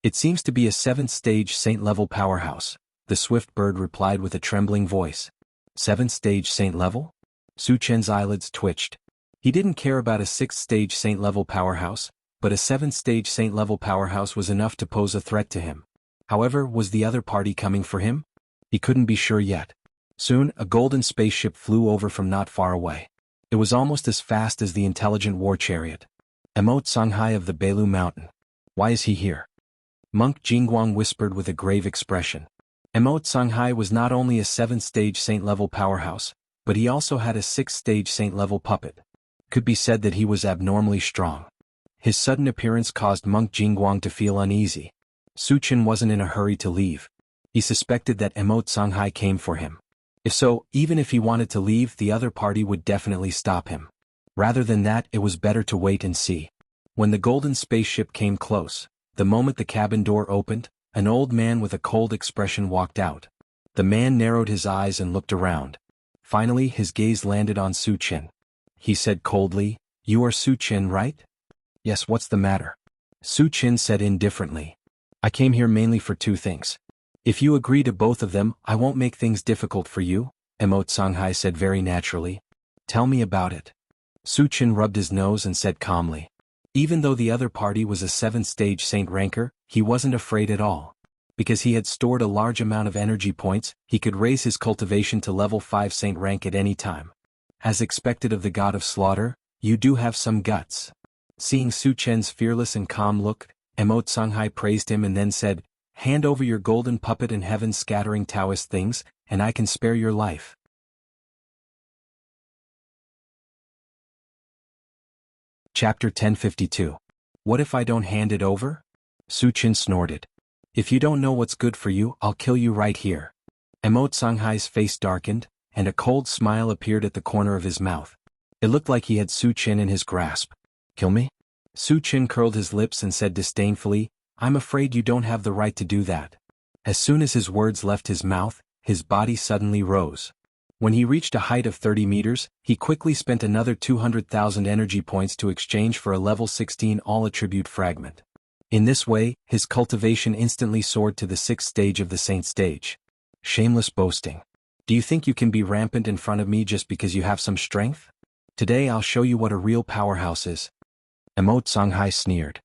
S1: It seems to be a 7th-stage saint-level powerhouse, the swift bird replied with a trembling voice. 7th-stage saint-level? Su Chen's eyelids twitched. He didn't care about a 6th-stage saint-level powerhouse, but a 7th-stage saint-level powerhouse was enough to pose a threat to him. However, was the other party coming for him? He couldn't be sure yet. Soon, a golden spaceship flew over from not far away. It was almost as fast as the intelligent war chariot. Emote Songhai of the Beilu Mountain. Why is he here? Monk Jingguang whispered with a grave expression. Emote Songhai was not only a 7th-stage saint-level powerhouse, but he also had a 6th-stage saint-level puppet. Could be said that he was abnormally strong. His sudden appearance caused Monk Jingguang to feel uneasy. Su Chen wasn't in a hurry to leave. He suspected that Emote Songhai came for him. If so, even if he wanted to leave, the other party would definitely stop him. Rather than that, it was better to wait and see. When the golden spaceship came close, the moment the cabin door opened, an old man with a cold expression walked out. The man narrowed his eyes and looked around. Finally, his gaze landed on Su Chen. He said coldly, You are Su Chen, right? Yes, what's the matter? Su Chen said indifferently. I came here mainly for 2 things. If you agree to both of them, I won't make things difficult for you, Emote Songhai said very naturally. Tell me about it. Su Chen rubbed his nose and said calmly. Even though the other party was a 7th-stage saint ranker, he wasn't afraid at all. Because he had stored a large amount of energy points, he could raise his cultivation to level 5 saint rank at any time. As expected of the god of slaughter, you do have some guts. Seeing Su Chen's fearless and calm look, Emote Songhai praised him and then said, Hand over your golden puppet and heaven-scattering Taoist things, and I can spare your life. Chapter 1052. What if I don't hand it over? Su Chen snorted. If you don't know what's good for you, I'll kill you right here. Emote Songhai's face darkened, and a cold smile appeared at the corner of his mouth. It looked like he had Su Chen in his grasp. Kill me? Su Chen curled his lips and said disdainfully, I'm afraid you don't have the right to do that. As soon as his words left his mouth, his body suddenly rose. When he reached a height of 30 meters, he quickly spent another 200,000 energy points to exchange for a level 16 all-attribute fragment. In this way, his cultivation instantly soared to the 6th stage of the Saint stage. Shameless boasting. Do you think you can be rampant in front of me just because you have some strength? Today I'll show you what a real powerhouse is. Emote Songhai sneered.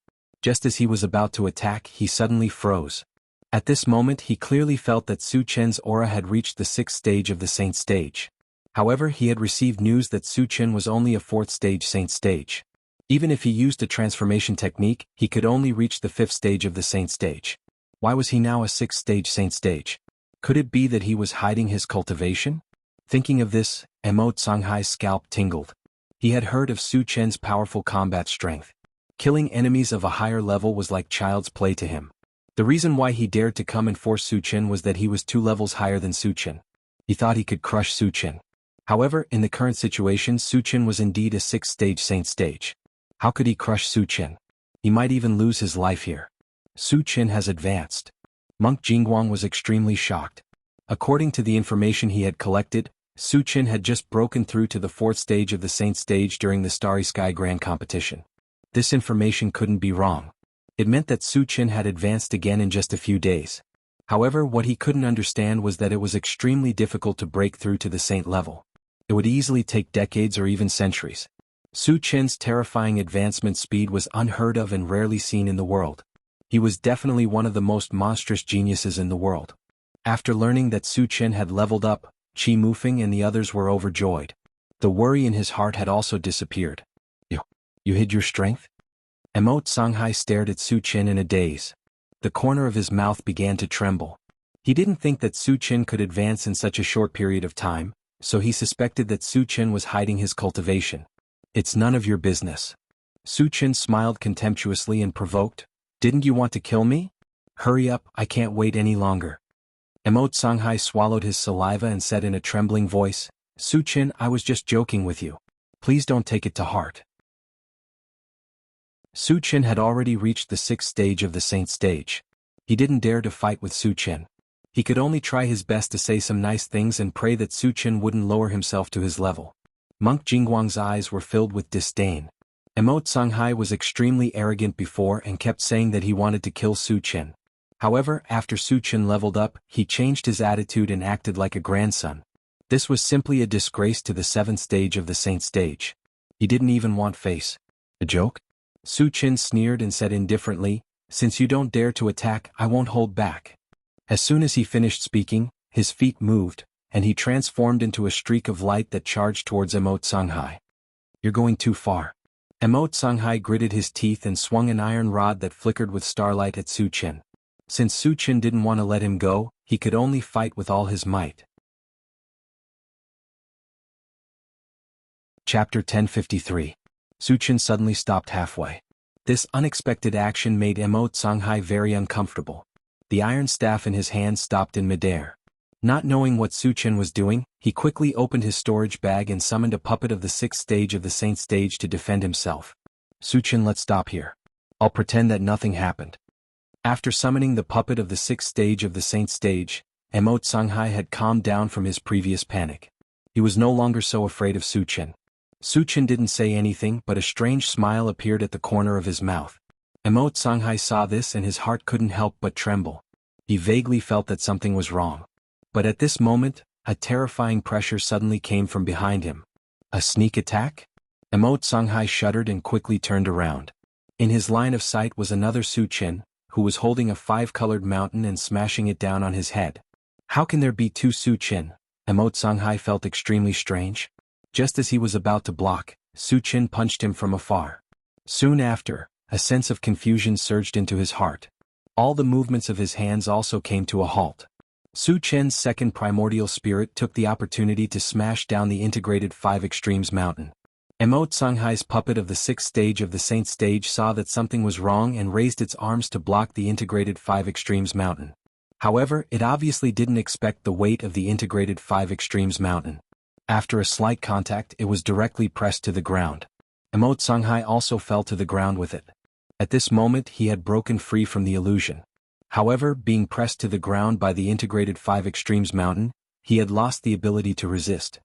S1: Just as he was about to attack, he suddenly froze. At this moment he clearly felt that Su Chen's aura had reached the 6th stage of the Saint stage. However, he had received news that Su Chen was only a 4th stage Saint stage. Even if he used a transformation technique, he could only reach the 5th stage of the Saint stage. Why was he now a 6th stage Saint stage? Could it be that he was hiding his cultivation? Thinking of this, Emo Songhai's scalp tingled. He had heard of Su Chen's powerful combat strength. Killing enemies of a higher level was like child's play to him. The reason why he dared to come and force Su Chen was that he was 2 levels higher than Su Chen. He thought he could crush Su Chen. However, in the current situation, Su Chen was indeed a 6th stage Saint stage. How could he crush Su Chen? He might even lose his life here. Su Chen has advanced. Monk Jingguang was extremely shocked. According to the information he had collected, Su Chen had just broken through to the 4th stage of the Saint stage during the Starry Sky Grand Competition. This information couldn't be wrong. It meant that Su Chen had advanced again in just a few days. However, what he couldn't understand was that it was extremely difficult to break through to the Saint level. It would easily take decades or even centuries. Su Chen's terrifying advancement speed was unheard of and rarely seen in the world. He was definitely one of the most monstrous geniuses in the world. After learning that Su Chen had leveled up, Qi Mufeng and the others were overjoyed. The worry in his heart had also disappeared. You hid your strength? Emo Songhai stared at Su Chen in a daze. The corner of his mouth began to tremble. He didn't think that Su Chen could advance in such a short period of time, so he suspected that Su Chen was hiding his cultivation. It's none of your business. Su Chen smiled contemptuously and provoked. Didn't you want to kill me? Hurry up, I can't wait any longer. Emo Songhai swallowed his saliva and said in a trembling voice, Su Chen, I was just joking with you. Please don't take it to heart. Su Chen had already reached the 6th stage of the Saint stage. He didn't dare to fight with Su Chen. He could only try his best to say some nice things and pray that Su Chen wouldn't lower himself to his level. Monk Jingguang's eyes were filled with disdain. Emo Songhai was extremely arrogant before and kept saying that he wanted to kill Su Chen. However, after Su Chen leveled up, he changed his attitude and acted like a grandson. This was simply a disgrace to the 7th stage of the Saint stage. He didn't even want face. A joke? Su Chen sneered and said indifferently, Since you don't dare to attack, I won't hold back. As soon as he finished speaking, his feet moved, and he transformed into a streak of light that charged towards Emo Songhai. You're going too far. Emo Songhai gritted his teeth and swung an iron rod that flickered with starlight at Su Chen. Since Su Chen didn't want to let him go, he could only fight with all his might. Chapter 1053. Su Chen suddenly stopped halfway. This unexpected action made Emo Songhai very uncomfortable. The iron staff in his hand stopped in midair. Not knowing what Su Chen was doing, he quickly opened his storage bag and summoned a puppet of the 6th stage of the Saint stage to defend himself. Su Chen, let's stop here. I'll pretend that nothing happened. After summoning the puppet of the 6th stage of the Saint stage, Emo Songhai had calmed down from his previous panic. He was no longer so afraid of Su Chen. Su Chen didn't say anything, but a strange smile appeared at the corner of his mouth. Emo Songhai saw this and his heart couldn't help but tremble. He vaguely felt that something was wrong. But at this moment, a terrifying pressure suddenly came from behind him. A sneak attack? Emo Songhai shuddered and quickly turned around. In his line of sight was another Su Chen, who was holding a 5-colored mountain and smashing it down on his head. How can there be 2 Su Chen? Emo Songhai felt extremely strange. Just as he was about to block, Su Chen punched him from afar. Soon after, a sense of confusion surged into his heart. All the movements of his hands also came to a halt. Su Chen's second primordial spirit took the opportunity to smash down the integrated 5 Extremes mountain. Emo Songhai's puppet of the 6th stage of the Saint stage saw that something was wrong and raised its arms to block the integrated 5 Extremes mountain. However, it obviously didn't expect the weight of the integrated 5 Extremes mountain. After a slight contact, it was directly pressed to the ground. Emo Songhai also fell to the ground with it. At this moment he had broken free from the illusion. However, being pressed to the ground by the integrated 5 Extremes mountain, he had lost the ability to resist.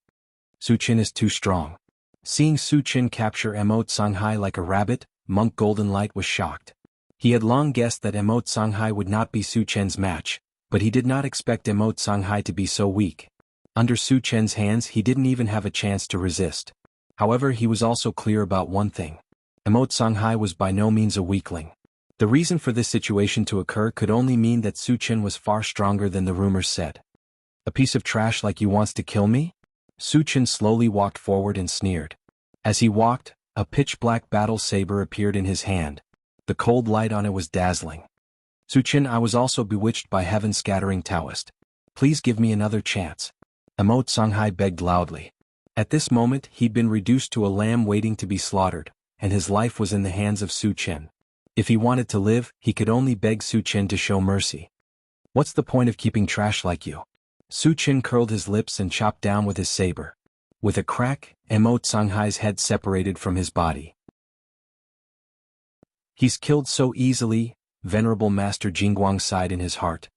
S1: Su Chen is too strong. Seeing Su Chen capture Emo Songhai like a rabbit, Monk Golden Light was shocked. He had long guessed that Emo Songhai would not be Su Chen's match, but he did not expect Emo Songhai to be so weak. Under Su Chen's hands he didn't even have a chance to resist. However, he was also clear about one thing. Emo Songhai was by no means a weakling. The reason for this situation to occur could only mean that Su Chen was far stronger than the rumors said. A piece of trash like you wants to kill me? Su Chen slowly walked forward and sneered. As he walked, a pitch-black battle saber appeared in his hand. The cold light on it was dazzling. Su Chen, I was also bewitched by heaven-scattering Taoist. Please give me another chance. Emo Songhai begged loudly. At this moment he'd been reduced to a lamb waiting to be slaughtered, and his life was in the hands of Su Chen. If he wanted to live, he could only beg Su Chen to show mercy. What's the point of keeping trash like you? Su Chen curled his lips and chopped down with his saber. With a crack, Emo Songhai's head separated from his body. He's killed so easily, Venerable Master Jingguang sighed in his heart.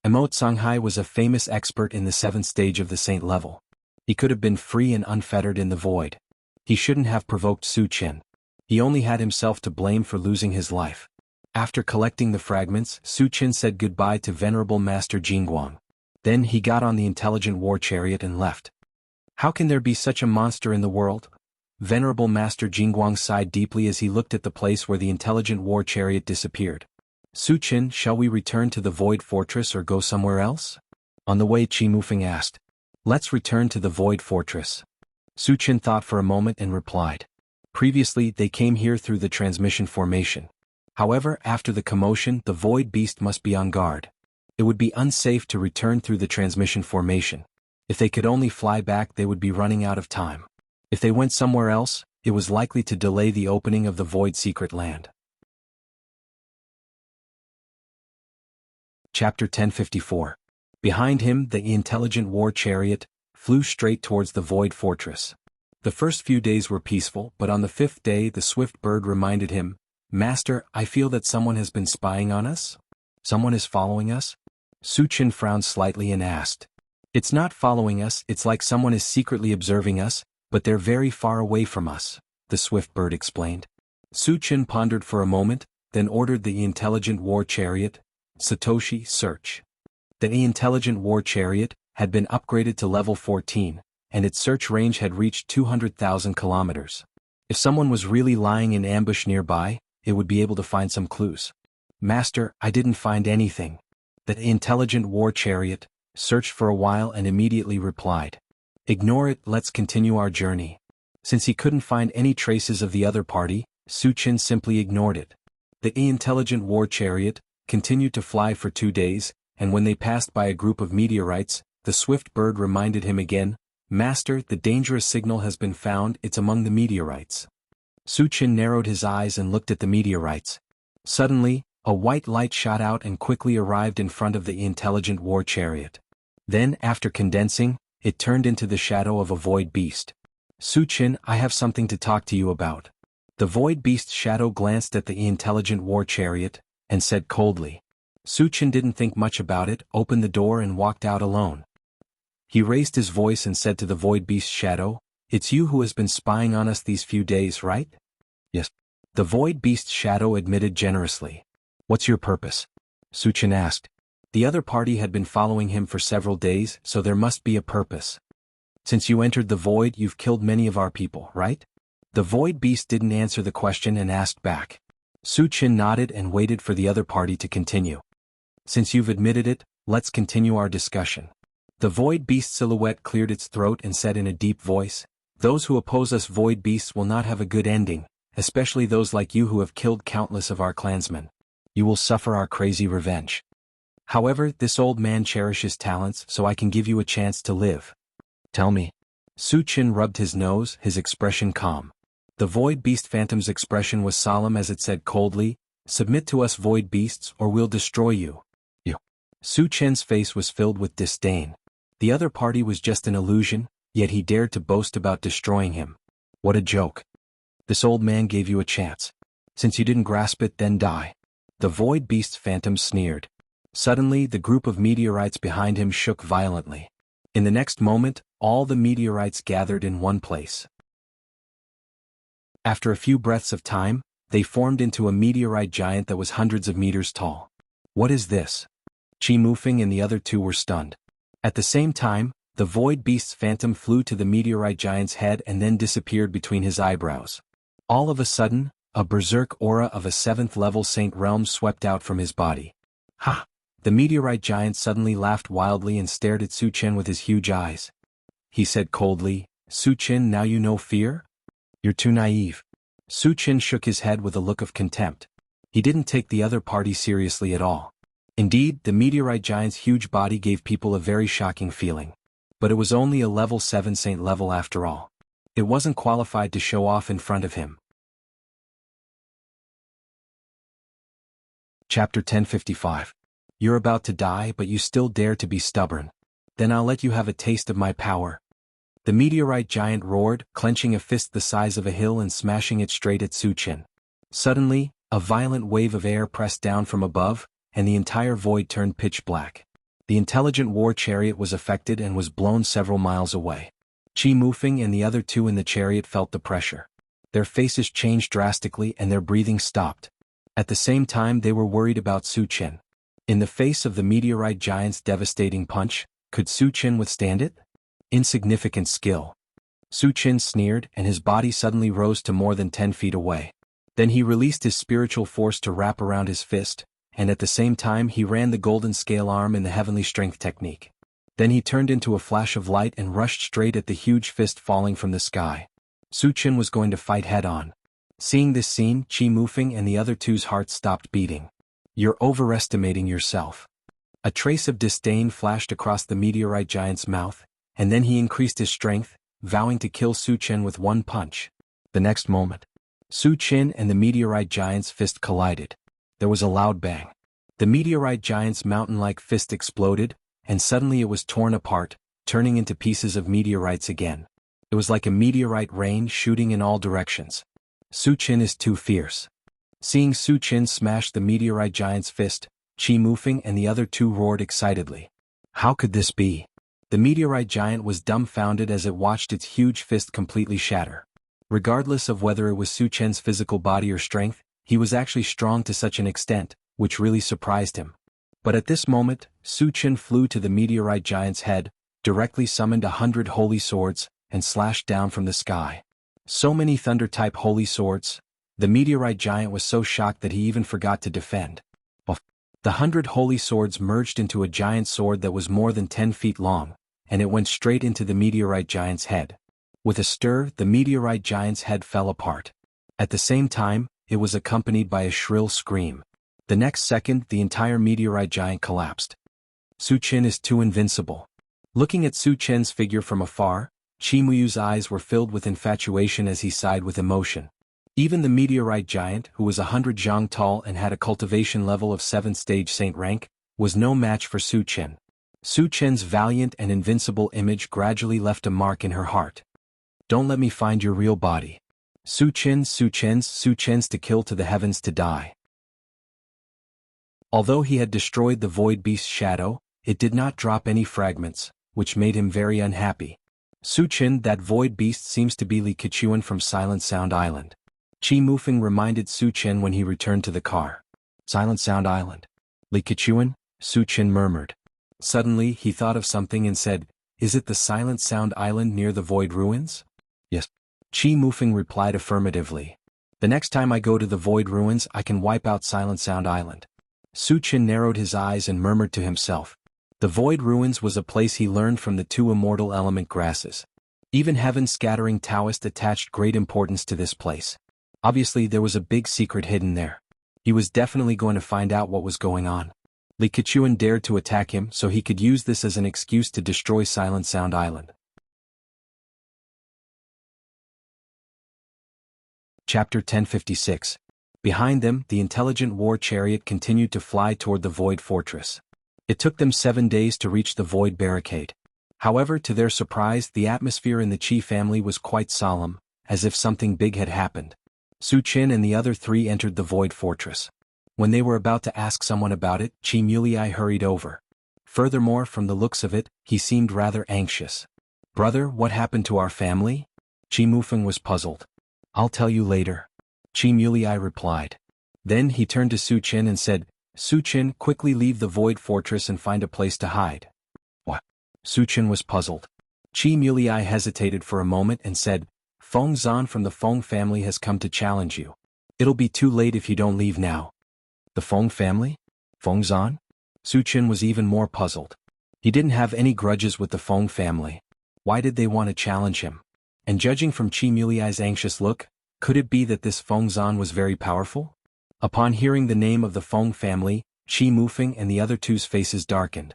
S1: Emo Songhai was a famous expert in the 7th stage of the saint level. He could have been free and unfettered in the void. He shouldn't have provoked Su Chen. He only had himself to blame for losing his life. After collecting the fragments, Su Chen said goodbye to Venerable Master Jingguang. Then he got on the intelligent war chariot and left. How can there be such a monster in the world? Venerable Master Jingguang sighed deeply as he looked at the place where the intelligent war chariot disappeared. Su Chen, shall we return to the Void Fortress or go somewhere else? On the way, Qi Mufeng asked. Let's return to the Void Fortress. Su Chen thought for a moment and replied. Previously, they came here through the transmission formation. However, after the commotion, the Void Beast must be on guard. It would be unsafe to return through the transmission formation. If they could only fly back, they would be running out of time. If they went somewhere else, it was likely to delay the opening of the Void Secret Land. Chapter 1054. Behind him, the intelligent war chariot flew straight towards the Void Fortress. The first few days were peaceful, but on the 5th day the swift bird reminded him, Master, I feel that someone has been spying on us? Someone is following us? Su Chen frowned slightly and asked. It's not following us, it's like someone is secretly observing us, but they're very far away from us, the swift bird explained. Su Chen pondered for a moment, then ordered the intelligent war chariot, Satoshi, search. The intelligent war chariot had been upgraded to level 14, and its search range had reached 200,000 kilometers. If someone was really lying in ambush nearby, it would be able to find some clues. Master, I didn't find anything. The intelligent war chariot searched for a while and immediately replied. Ignore it, let's continue our journey. Since he couldn't find any traces of the other party, Su Chen simply ignored it. The intelligent war chariot continued to fly for 2 days, and when they passed by a group of meteorites, the swift bird reminded him again, Master, the dangerous signal has been found, it's among the meteorites. Su Chen narrowed his eyes and looked at the meteorites. Suddenly, a white light shot out and quickly arrived in front of the intelligent war chariot. Then, after condensing, it turned into the shadow of a void beast. Su Chen, I have something to talk to you about. The void beast's shadow glanced at the intelligent war chariot, and said coldly. Su Chen didn't think much about it, opened the door and walked out alone. He raised his voice and said to the void beast's shadow, It's you who has been spying on us these few days, right? Yes. The void beast's shadow admitted generously. What's your purpose? Su Chen asked. The other party had been following him for several days, so there must be a purpose. Since you entered the void, you've killed many of our people, right? The void beast didn't answer the question and asked back. Su Chen nodded and waited for the other party to continue. Since you've admitted it, let's continue our discussion. The void beast silhouette cleared its throat and said in a deep voice, Those who oppose us void beasts will not have a good ending, especially those like you who have killed countless of our clansmen. You will suffer our crazy revenge. However, this old man cherishes talents, so I can give you a chance to live. Tell me. Su Chen rubbed his nose, his expression calm. The void beast phantom's expression was solemn as it said coldly, Submit to us void beasts or we'll destroy you. You. Su Chen's face was filled with disdain. The other party was just an illusion, yet he dared to boast about destroying him. What a joke. This old man gave you a chance. Since you didn't grasp it, then die. The void beast's phantom sneered. Suddenly, the group of meteorites behind him shook violently. In the next moment, all the meteorites gathered in one place. After a few breaths of time, they formed into a meteorite giant that was hundreds of meters tall. What is this? Qi Mufeng and the other two were stunned. At the same time, the void beast's phantom flew to the meteorite giant's head and then disappeared between his eyebrows. All of a sudden, A berserk aura of a 7th-level Saint Realm swept out from his body. Ha! The meteorite giant suddenly laughed wildly and stared at Su Chen with his huge eyes. He said coldly, "Su Chen, now you know fear? You're too naive." Su Chen shook his head with a look of contempt. He didn't take the other party seriously at all. Indeed, the meteorite giant's huge body gave people a very shocking feeling. But it was only a level 7 saint level after all. It wasn't qualified to show off in front of him. Chapter 1055. You're about to die, but you still dare to be stubborn. Then I'll let you have a taste of my power. The meteorite giant roared, clenching a fist the size of a hill and smashing it straight at Su Chen. Suddenly, a violent wave of air pressed down from above, and the entire void turned pitch black. The intelligent war chariot was affected and was blown several miles away. Qi Mufeng and the other two in the chariot felt the pressure. Their faces changed drastically and their breathing stopped. At the same time, they were worried about Su Chen. In the face of the meteorite giant's devastating punch, could Su Chen withstand it? Insignificant skill. Su Chen sneered, and his body suddenly rose to more than 10 feet away. Then he released his spiritual force to wrap around his fist, and at the same time he ran the golden scale arm in the heavenly strength technique. Then he turned into a flash of light and rushed straight at the huge fist falling from the sky. Su Chen was going to fight head-on. Seeing this scene, Qi Mufeng and the other two's hearts stopped beating. You're overestimating yourself. A trace of disdain flashed across the meteorite giant's mouth, and then he increased his strength, vowing to kill Su Chen with one punch. The next moment, Su Chen and the meteorite giant's fist collided. There was a loud bang. The meteorite giant's mountain-like fist exploded, and suddenly it was torn apart, turning into pieces of meteorites again. It was like a meteorite rain shooting in all directions. Su Chen is too fierce. Seeing Su Chen smash the meteorite giant's fist, Qi Mufeng and the other two roared excitedly. How could this be? The meteorite giant was dumbfounded as it watched its huge fist completely shatter. Regardless of whether it was Su Chen's physical body or strength, he was actually strong to such an extent, which really surprised him. But at this moment, Su Chen flew to the meteorite giant's head, directly summoned 100 holy swords, and slashed down from the sky. So many thunder-type holy swords. The meteorite giant was so shocked that he even forgot to defend. The 100 holy swords merged into a giant sword that was more than 10 feet long, and it went straight into the meteorite giant's head. With a stir, the meteorite giant's head fell apart. At the same time, it was accompanied by a shrill scream. The next second, the entire meteorite giant collapsed. Su Chen is too invincible. Looking at Su Chen's figure from afar, Qi Muyu's eyes were filled with infatuation as he sighed with emotion. Even the meteorite giant, who was 100 zhang tall and had a cultivation level of 7th stage saint rank, was no match for Su Chen. Su Chen's valiant and invincible image gradually left a mark in her heart. Don't let me find your real body. Su Chen's to kill to the heavens to die. Although he had destroyed the void beast's shadow, it did not drop any fragments, which made him very unhappy. Su Chen, that void beast seems to be Li Keqiuan from Silent Sound Island. Qi Mufeng reminded Su Chen when he returned to the car. Silent Sound Island. Li Keqiuan? Su Chen murmured. Suddenly, he thought of something and said, Is it the Silent Sound Island near the Void Ruins? Yes. Qi Mufeng replied affirmatively. The next time I go to the Void Ruins, I can wipe out Silent Sound Island. Su Chen narrowed his eyes and murmured to himself. The Void Ruins was a place he learned from the 2 immortal element grasses. Even heaven-scattering Taoist attached great importance to this place. Obviously there was a big secret hidden there. He was definitely going to find out what was going on. Li Keqiuan dared to attack him so he could use this as an excuse to destroy Silent Sound Island. Chapter 1056. Behind them, the intelligent war chariot continued to fly toward the Void Fortress. It took them 7 days to reach the Void Barricade. However, to their surprise, the atmosphere in the Qi family was quite solemn, as if something big had happened. Su Chen and the other 3 entered the Void Fortress. When they were about to ask someone about it, Qi Mulei hurried over. Furthermore, from the looks of it, he seemed rather anxious. Brother, what happened to our family? Qi Mufeng was puzzled. I'll tell you later. Qi Mulei replied. Then he turned to Su Chen and said, Su Chen, quickly leave the Void Fortress and find a place to hide. What? Su Chen was puzzled. Qi Mulei hesitated for a moment and said, Feng Zan from the Feng family has come to challenge you. It'll be too late if you don't leave now. The Feng family? Feng Zan? Su Chen was even more puzzled. He didn't have any grudges with the Feng family. Why did they want to challenge him? And judging from Qi Muliai's anxious look, could it be that this Feng Zan was very powerful? Upon hearing the name of the Feng family, Qi Mufeng and the other two's faces darkened.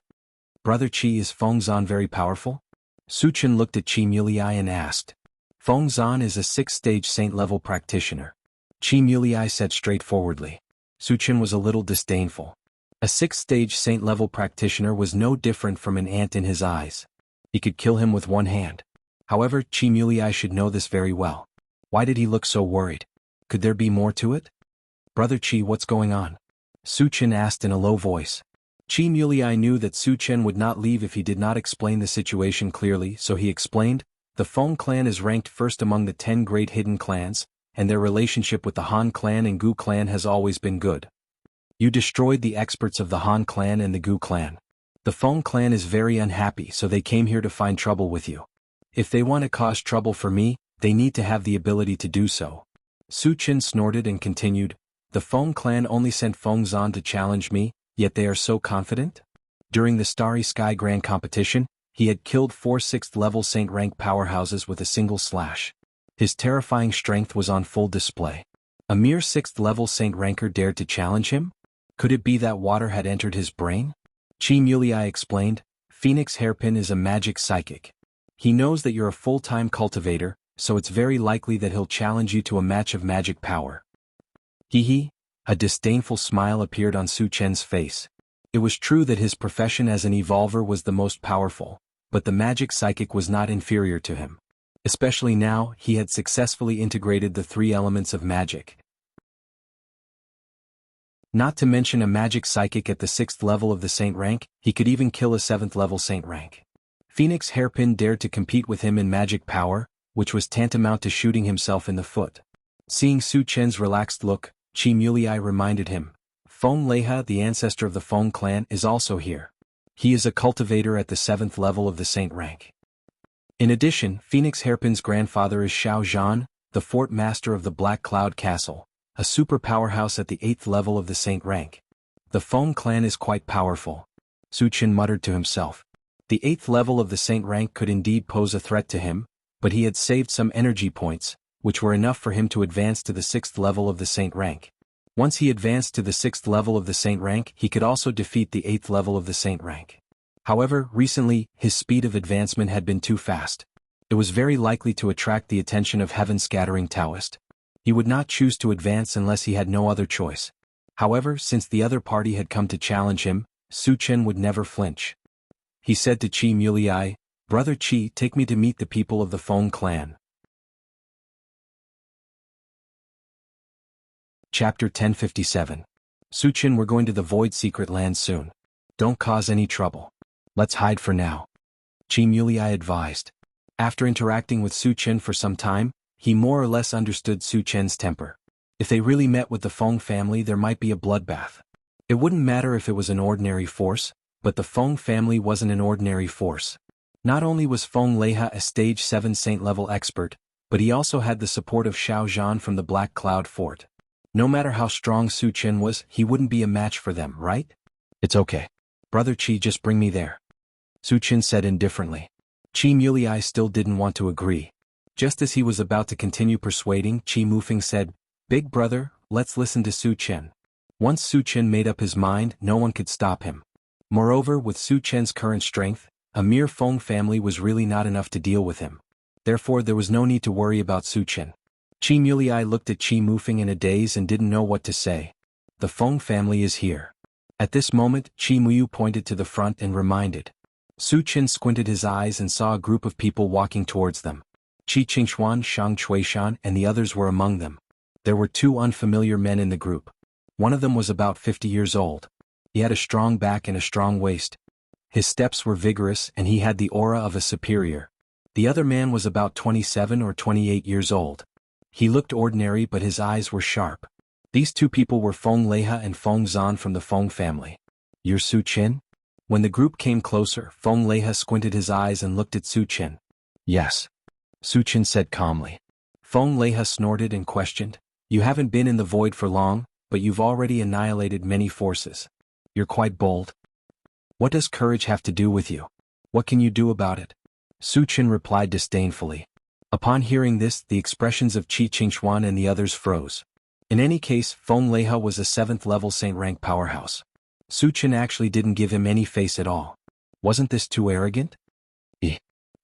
S1: Brother Qi, is Feng Zan very powerful? Su Chen looked at Qi Muliai and asked. Feng Zan is a 6th-stage saint-level practitioner. Qi Muliai said straightforwardly. Su Chen was a little disdainful. A 6th-stage saint-level practitioner was no different from an ant in his eyes. He could kill him with one hand. However, Qi Muliai should know this very well. Why did he look so worried? Could there be more to it? Brother Qi, what's going on? Su Chen asked in a low voice. Qi Muliai knew that Su Chen would not leave if he did not explain the situation clearly, so he explained, the Feng clan is ranked first among the 10 great hidden clans, and their relationship with the Han clan and Gu clan has always been good. You destroyed the experts of the Han clan and the Gu clan. The Feng clan is very unhappy, so they came here to find trouble with you. If they want to cause trouble for me, they need to have the ability to do so. Su Chen snorted and continued, the Feng clan only sent Feng Zan to challenge me, yet they are so confident? During the Starry Sky Grand Competition, he had killed 4 6th-level Saint rank powerhouses with a single slash. His terrifying strength was on full display. A mere 6th-level Saint ranker dared to challenge him? Could it be that water had entered his brain? Qi Muliai explained, Phoenix Hairpin is a magic psychic. He knows that you're a full-time cultivator, so it's very likely that he'll challenge you to a match of magic power. Hee hee. A disdainful smile appeared on Su Chen's face. It was true that his profession as an evolver was the most powerful, but the magic psychic was not inferior to him. Especially now, he had successfully integrated the 3 elements of magic. Not to mention a magic psychic at the 6th level of the Saint rank, he could even kill a 7th level Saint rank. Phoenix Hairpin dared to compete with him in magic power, which was tantamount to shooting himself in the foot. Seeing Su Chen's relaxed look, Qi Muliai reminded him, Feng Leha, the ancestor of the Feng clan, is also here. He is a cultivator at the 7th level of the Saint rank. In addition, Phoenix Hairpin's grandfather is Xiao Zhan, the fort master of the Black Cloud Castle, a super powerhouse at the 8th level of the Saint rank. The Feng clan is quite powerful. Su Chen muttered to himself. The 8th level of the Saint rank could indeed pose a threat to him, but he had saved some energy points, which were enough for him to advance to the 6th level of the Saint rank. Once he advanced to the 6th level of the Saint rank, he could also defeat the 8th level of the Saint rank. However, recently, his speed of advancement had been too fast. It was very likely to attract the attention of heaven-scattering Taoist. He would not choose to advance unless he had no other choice. However, since the other party had come to challenge him, Su Chen would never flinch. He said to Qi Muliai, Brother Qi, take me to meet the people of the Feng clan. Chapter 1057. Su Chen, we're going to the Void Secret Land soon. Don't cause any trouble. Let's hide for now. Qi Muliai advised. After interacting with Su Chen for some time, he more or less understood Su Chen's temper. If they really met with the Feng family, there might be a bloodbath. It wouldn't matter if it was an ordinary force, but the Feng family wasn't an ordinary force. Not only was Feng Leha a stage 7 saint-level expert, but he also had the support of Xiao Zhan from the Black Cloud Fort. No matter how strong Su Chen was, he wouldn't be a match for them, right? It's okay. Brother Qi, just bring me there. Su Chen said indifferently. Qi Muliai still didn't want to agree. Just as he was about to continue persuading, Qi Mufeng said, Big brother, let's listen to Su Chen. Once Su Chen made up his mind, no one could stop him. Moreover, with Su Chen's current strength, a mere Feng family was really not enough to deal with him. Therefore, there was no need to worry about Su Chen. Qi Muliai looked at Qi Mufeng in a daze and didn't know what to say. The Feng family is here. At this moment, Qi Muyu pointed to the front and reminded. Su Chen squinted his eyes and saw a group of people walking towards them. Qi Qingxuan, Shang Chuishan, and the others were among them. There were 2 unfamiliar men in the group. One of them was about 50 years old. He had a strong back and a strong waist. His steps were vigorous and he had the aura of a superior. The other man was about 27 or 28 years old. He looked ordinary, but his eyes were sharp. These 2 people were Feng Leha and Feng Zan from the Feng family. You're Su Chen? When the group came closer, Feng Leha squinted his eyes and looked at Su Chen. Yes. Su Chen said calmly. Feng Leha snorted and questioned, You haven't been in the void for long, but you've already annihilated many forces. You're quite bold. What does courage have to do with you? What can you do about it? Su Chen replied disdainfully. Upon hearing this, the expressions of Qi Qingxuan and the others froze. In any case, Feng Leha was a 7th level Saint rank powerhouse. Su Chen actually didn't give him any face at all. Wasn't this too arrogant?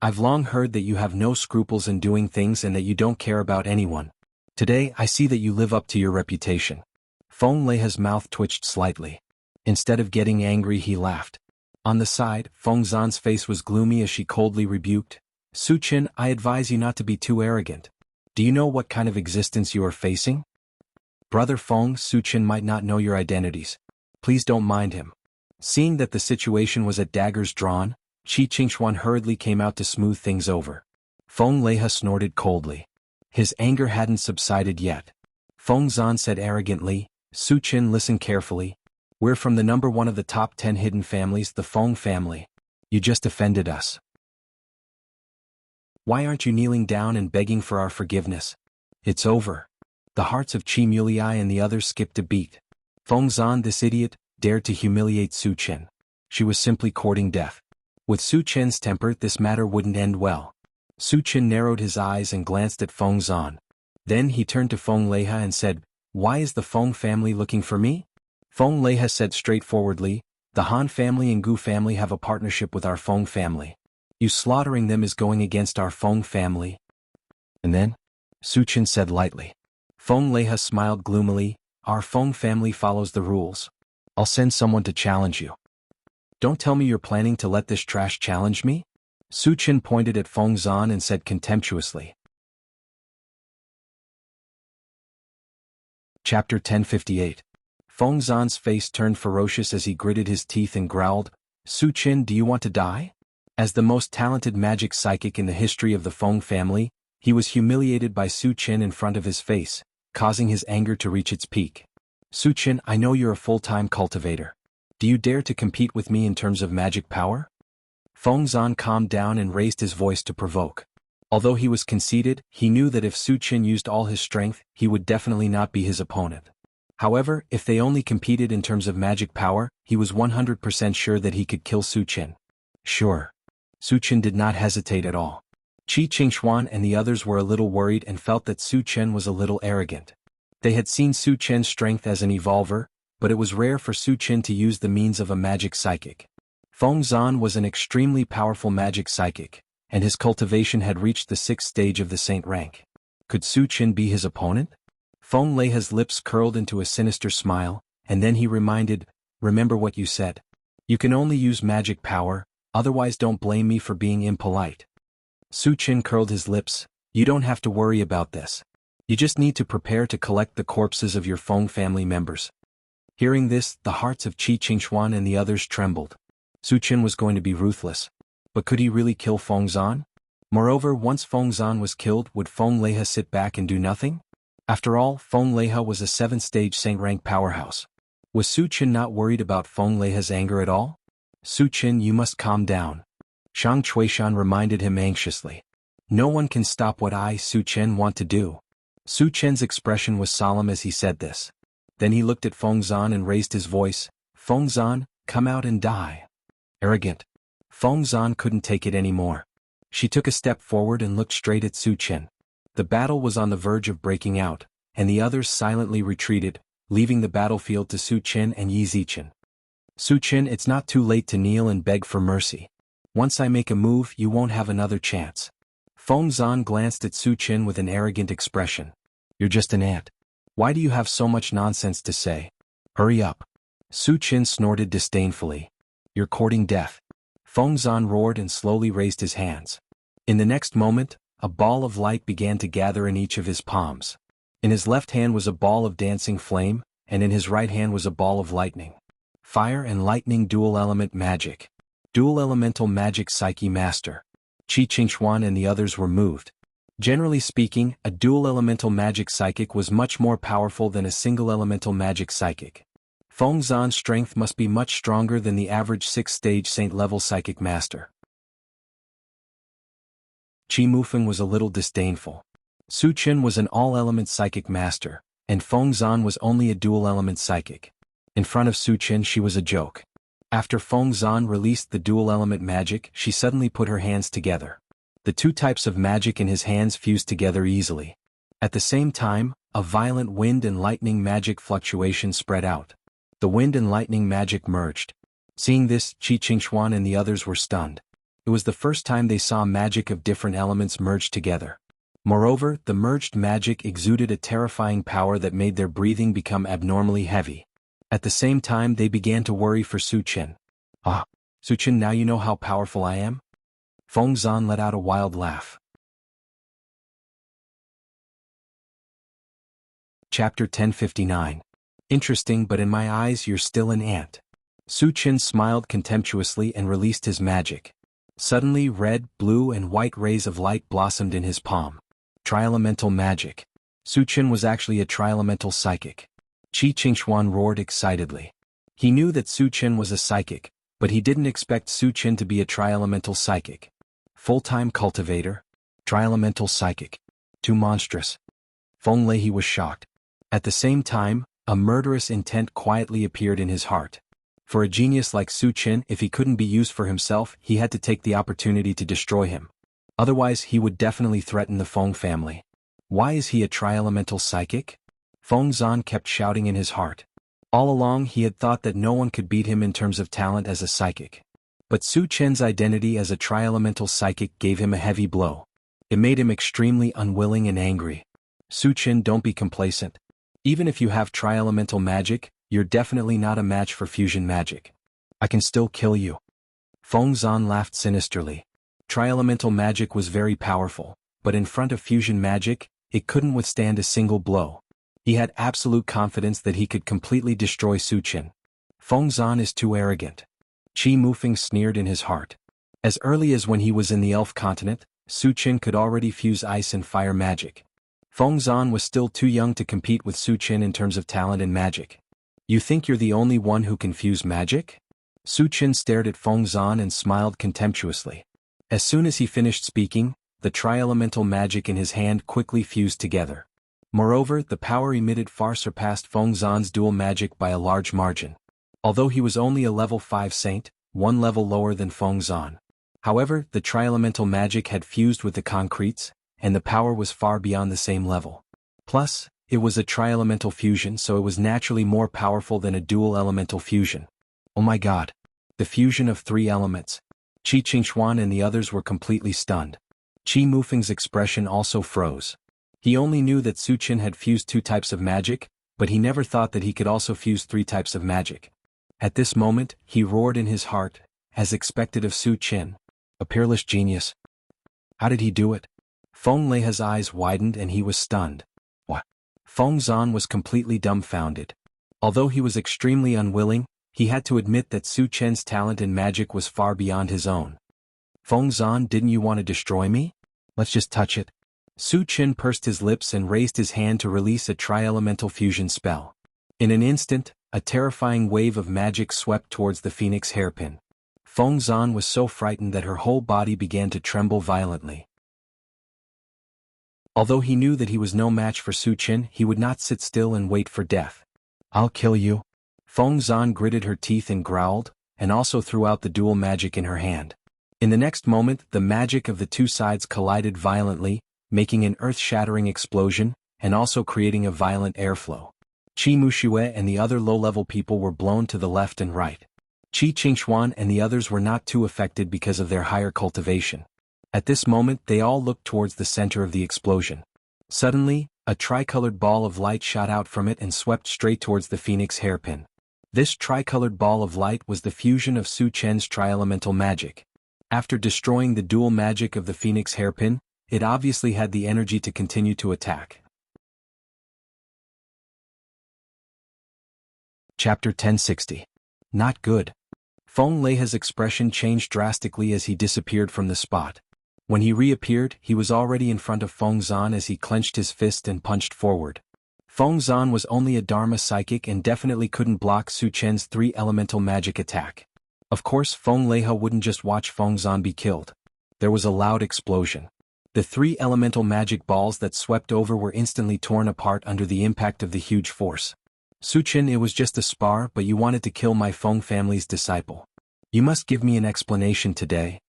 S1: I've long heard that you have no scruples in doing things and that you don't care about anyone. Today I see that you live up to your reputation. Feng Leha's mouth twitched slightly. Instead of getting angry, he laughed. On the side, Feng Zan's face was gloomy as she coldly rebuked, Su Chen, I advise you not to be too arrogant. Do you know what kind of existence you are facing? Brother Feng, Su Chen might not know your identities. Please don't mind him. Seeing that the situation was at daggers drawn, Qi Qingxuan hurriedly came out to smooth things over. Feng Leha snorted coldly. His anger hadn't subsided yet. Feng Zan said arrogantly, Su Chen, listen carefully. We're from the number 1 of the top 10 hidden families, the Feng family. You just offended us. Why aren't you kneeling down and begging for our forgiveness? It's over. The hearts of Qi Mulei and the others skipped a beat. Feng Zan, this idiot, dared to humiliate Su Chen. She was simply courting death. With Su Chen's temper, this matter wouldn't end well. Su Chen narrowed his eyes and glanced at Feng Zan. Then he turned to Feng Leha and said, Why is the Feng family looking for me? Feng Leha said straightforwardly, The Han family and Gu family have a partnership with our Feng family. You slaughtering them is going against our Feng family. And then? Su Chen said lightly. Feng Leha smiled gloomily, Our Feng family follows the rules. I'll send someone to challenge you. Don't tell me you're planning to let this trash challenge me? Su Chen pointed at Feng Zan and said contemptuously. Chapter 1058. Feng Zan's face turned ferocious as he gritted his teeth and growled, Su Chen, do you want to die? As the most talented magic psychic in the history of the Feng family, he was humiliated by Su Chen in front of his face, causing his anger to reach its peak. Su Chen, I know you're a full-time cultivator. Do you dare to compete with me in terms of magic power? Feng Zan calmed down and raised his voice to provoke. Although he was conceited, he knew that if Su Chen used all his strength, he would definitely not be his opponent. However, if they only competed in terms of magic power, he was 100% sure that he could kill Su Chen. Sure. Su Chen did not hesitate at all. Qi Qingxuan and the others were a little worried and felt that Su Chen was a little arrogant. They had seen Su Chen's strength as an evolver, but it was rare for Su Chen to use the means of a magic psychic. Feng Zan was an extremely powerful magic psychic, and his cultivation had reached the 6th stage of the Saint rank. Could Su Chen be his opponent? Feng Leha's lips curled into a sinister smile, and then he reminded, Remember what you said. You can only use magic power, otherwise don't blame me for being impolite. Su Chen curled his lips, You don't have to worry about this. You just need to prepare to collect the corpses of your Feng family members. Hearing this, the hearts of Qi Qingxuan and the others trembled. Su Chen was going to be ruthless. But could he really kill Feng Zan? Moreover, once Feng Zan was killed, would Feng Leha sit back and do nothing? After all, Feng Leha was a 7th-stage Saint rank powerhouse. Was Su Chen not worried about Feng Leha's anger at all? Su Chen, you must calm down. Shang Chuishan reminded him anxiously. No one can stop what I, Su Chen, want to do. Su Chen's expression was solemn as he said this. Then he looked at Feng Zan and raised his voice, Feng Zan, come out and die. Arrogant. Feng Zan couldn't take it anymore. She took a step forward and looked straight at Su Chen. The battle was on the verge of breaking out, and the others silently retreated, leaving the battlefield to Su Chen and Yi Zichen. Su Chen, it's not too late to kneel and beg for mercy. Once I make a move, you won't have another chance. Feng Zan glanced at Su Chen with an arrogant expression. You're just an ant. Why do you have so much nonsense to say? Hurry up. Su Chen snorted disdainfully. You're courting death. Feng Zan roared and slowly raised his hands. In the next moment, a ball of light began to gather in each of his palms. In his left hand was a ball of dancing flame, and in his right hand was a ball of lightning. Fire and lightning dual-element magic. Dual-elemental magic psyche master. Qi Qingxuan and the others were moved. Generally speaking, a dual-elemental magic psychic was much more powerful than a single-elemental magic psychic. Feng Zan's strength must be much stronger than the average 6th-stage Saint-level psychic master. Qi Mufeng was a little disdainful. Su Chen was an all-element psychic master, and Feng Zan was only a dual-element psychic. In front of Su Qin she was a joke. After Feng Zan released the dual-element magic, she suddenly put her hands together. The two types of magic in his hands fused together easily. At the same time, a violent wind and lightning magic fluctuation spread out. The wind and lightning magic merged. Seeing this, Qi Qingxuan and the others were stunned. It was the first time they saw magic of different elements merged together. Moreover, the merged magic exuded a terrifying power that made their breathing become abnormally heavy. At the same time they began to worry for Su Qin. Ah, Su Qin, now you know how powerful I am? Feng Zan let out a wild laugh. Chapter 1059. Interesting, but in my eyes you're still an ant. Su Qin smiled contemptuously and released his magic. Suddenly red, blue and white rays of light blossomed in his palm. Tri-elemental magic. Su Qin was actually a tri-elemental psychic. Qi Qingxuan roared excitedly. He knew that Su Qin was a psychic, but he didn't expect Su Qin to be a tri-elemental psychic. Full-time cultivator? Tri-elemental psychic. Too monstrous. Feng Leihe was shocked. At the same time, a murderous intent quietly appeared in his heart. For a genius like Su Qin, if he couldn't be used for himself, he had to take the opportunity to destroy him. Otherwise he would definitely threaten the Feng family. Why is he a tri-elemental psychic? Feng Zan kept shouting in his heart. All along he had thought that no one could beat him in terms of talent as a psychic. But Su Qin's identity as a tri-elemental psychic gave him a heavy blow. It made him extremely unwilling and angry. Su Qin, don't be complacent. Even if you have tri-elemental magic, you're definitely not a match for fusion magic. I can still kill you. Feng Zan laughed sinisterly. Tri-elemental magic was very powerful, but in front of fusion magic, it couldn't withstand a single blow. He had absolute confidence that he could completely destroy Su Qin. Feng Zan is too arrogant. Qi Mufeng sneered in his heart. As early as when he was in the Elf continent, Su Qin could already fuse ice and fire magic. Feng Zan was still too young to compete with Su Qin in terms of talent and magic. You think you're the only one who can fuse magic? Su Qin stared at Feng Zan and smiled contemptuously. As soon as he finished speaking, the tri-elemental magic in his hand quickly fused together. Moreover, the power emitted far surpassed Feng Zan's dual magic by a large margin. Although he was only a level 5 saint, one level lower than Feng Zan. However, the tri-elemental magic had fused with the concretes, and the power was far beyond the same level. Plus, it was a tri-elemental fusion, so it was naturally more powerful than a dual-elemental fusion. Oh my god. The fusion of 3 elements. Qi Qingxuan and the others were completely stunned. Qi Mufeng's expression also froze. He only knew that Su Qin had fused 2 types of magic, but he never thought that he could also fuse 3 types of magic. At this moment, he roared in his heart, as expected of Su Qin. A peerless genius. How did he do it? Feng Leihe's eyes widened and he was stunned. What? Feng Zan was completely dumbfounded. Although he was extremely unwilling, he had to admit that Su Qin's talent in magic was far beyond his own. Feng Zan, didn't you want to destroy me? Let's just touch it. Su Qin pursed his lips and raised his hand to release a tri-elemental fusion spell. In an instant, a terrifying wave of magic swept towards the phoenix hairpin. Feng Zan was so frightened that her whole body began to tremble violently. Although he knew that he was no match for Su Qin, he would not sit still and wait for death. I'll kill you. Feng Zan gritted her teeth and growled, and also threw out the dual magic in her hand. In the next moment, the magic of the 2 sides collided violently, making an earth-shattering explosion, and also creating a violent airflow. Qi Muxue and the other low-level people were blown to the left and right. Qi Qingxuan and the others were not too affected because of their higher cultivation. At this moment they all looked towards the center of the explosion. Suddenly, a tricolored ball of light shot out from it and swept straight towards the phoenix hairpin. This tricolored ball of light was the fusion of Su Qin's tri-elemental magic. After destroying the dual magic of the phoenix hairpin, it obviously had the energy to continue to attack. Chapter 1060. Not good. Feng Leihe's expression changed drastically as he disappeared from the spot. When he reappeared, he was already in front of Feng Zan as he clenched his fist and punched forward. Feng Zan was only a Dharma psychic and definitely couldn't block Su Qin's 3 elemental magic attack. Of course, Feng Leihe wouldn't just watch Feng Zan be killed. There was a loud explosion. The 3 elemental magic balls that swept over were instantly torn apart under the impact of the huge force. Suchin, it was just a spar, but you wanted to kill my Feng family's disciple. You must give me an explanation today.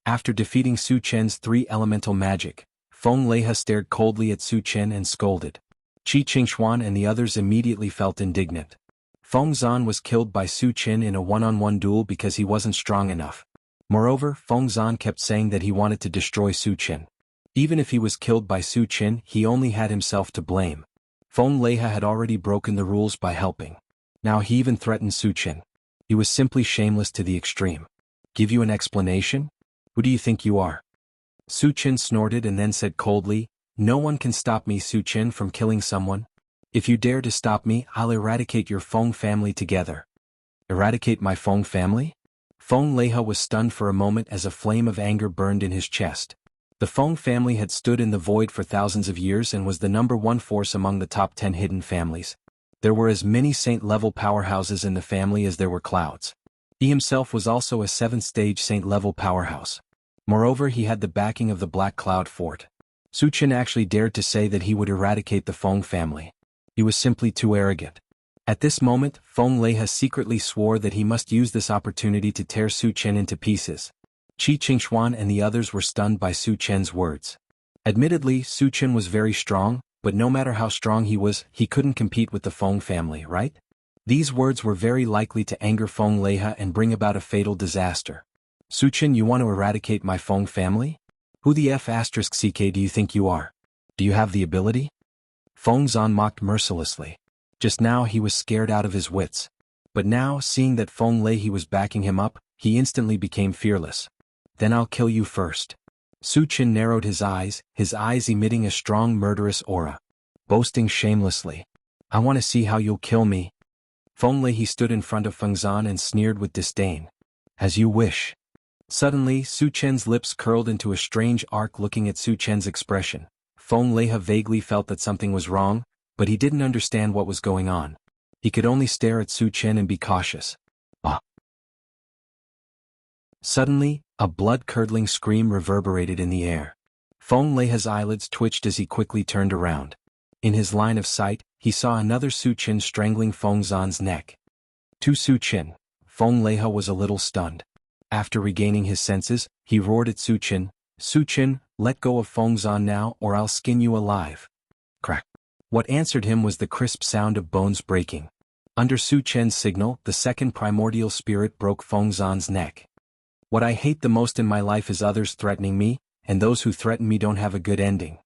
S1: After defeating Su Chen's 3 elemental magic, Feng Leiha stared coldly at Su Chen and scolded. Qi Qingxuan and the others immediately felt indignant. Feng Zan was killed by Su Chen in a one-on-one duel because he wasn't strong enough. Moreover, Feng Zan kept saying that he wanted to destroy Su Chen. Even if he was killed by Su Chen, he only had himself to blame. Feng Leiha had already broken the rules by helping. Now he even threatened Su Chen. He was simply shameless to the extreme. Give you an explanation? Who do you think you are? Su Chen snorted and then said coldly, no one can stop me, Su Chen, from killing someone. If you dare to stop me, I'll eradicate your Feng family together. Eradicate my Feng family? Feng Leiha was stunned for a moment as a flame of anger burned in his chest. The Feng family had stood in the void for thousands of years and was the #1 force among the top 10 hidden families. There were as many saint-level powerhouses in the family as there were clouds. He himself was also a 7th-stage saint-level powerhouse. Moreover, he had the backing of the Black Cloud Fort. Su Chen actually dared to say that he would eradicate the Feng family. He was simply too arrogant. At this moment, Feng Leiha secretly swore that he must use this opportunity to tear Su Chen into pieces. Qi Qingxuan and the others were stunned by Su Chen's words. Admittedly, Su Chen was very strong, but no matter how strong he was, he couldn't compete with the Feng family, right? These words were very likely to anger Feng Leiha and bring about a fatal disaster. Su Chen, you want to eradicate my Feng family? Who the F***ck do you think you are? Do you have the ability? Feng Zan mocked mercilessly. Just now he was scared out of his wits. But now, seeing that Feng Leiha was backing him up, he instantly became fearless. Then I'll kill you first. Su Chen narrowed his eyes emitting a strong murderous aura. Boasting shamelessly. I want to see how you'll kill me. Feng Leiha stood in front of Feng Zan and sneered with disdain. As you wish. Suddenly, Su Chen's lips curled into a strange arc. Looking at Su Chen's expression, Feng Leiha vaguely felt that something was wrong, but he didn't understand what was going on. He could only stare at Su Chen and be cautious. Ah! Suddenly, a blood-curdling scream reverberated in the air. Feng Leiha's eyelids twitched as he quickly turned around. In his line of sight, he saw another Su Chen strangling Feng Zan's neck. To Su Chen, Feng Leiha was a little stunned. After regaining his senses, he roared at Su Chen, Su Chen, let go of Feng Zan now or I'll skin you alive. Crack. What answered him was the crisp sound of bones breaking. Under Su Chen's signal, the second primordial spirit broke Feng Zan's neck. What I hate the most in my life is others threatening me, and those who threaten me don't have a good ending.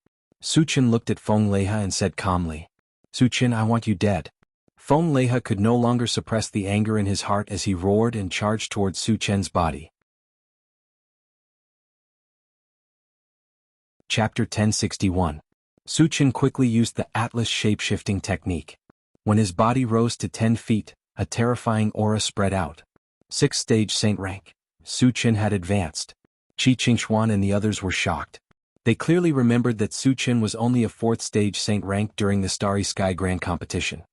S1: Su Chen looked at Feng Leiha and said calmly, Su Chen, I want you dead. Feng Leiha could no longer suppress the anger in his heart as he roared and charged towards Su Chen's body. Chapter 1061. Su Chen quickly used the Atlas shape-shifting technique. When his body rose to 10 feet, a terrifying aura spread out. 6th stage saint rank. Su Chen had advanced. Qi Qingxuan and the others were shocked. They clearly remembered that Su Chen was only a 4th stage saint rank during the Starry Sky Grand Competition.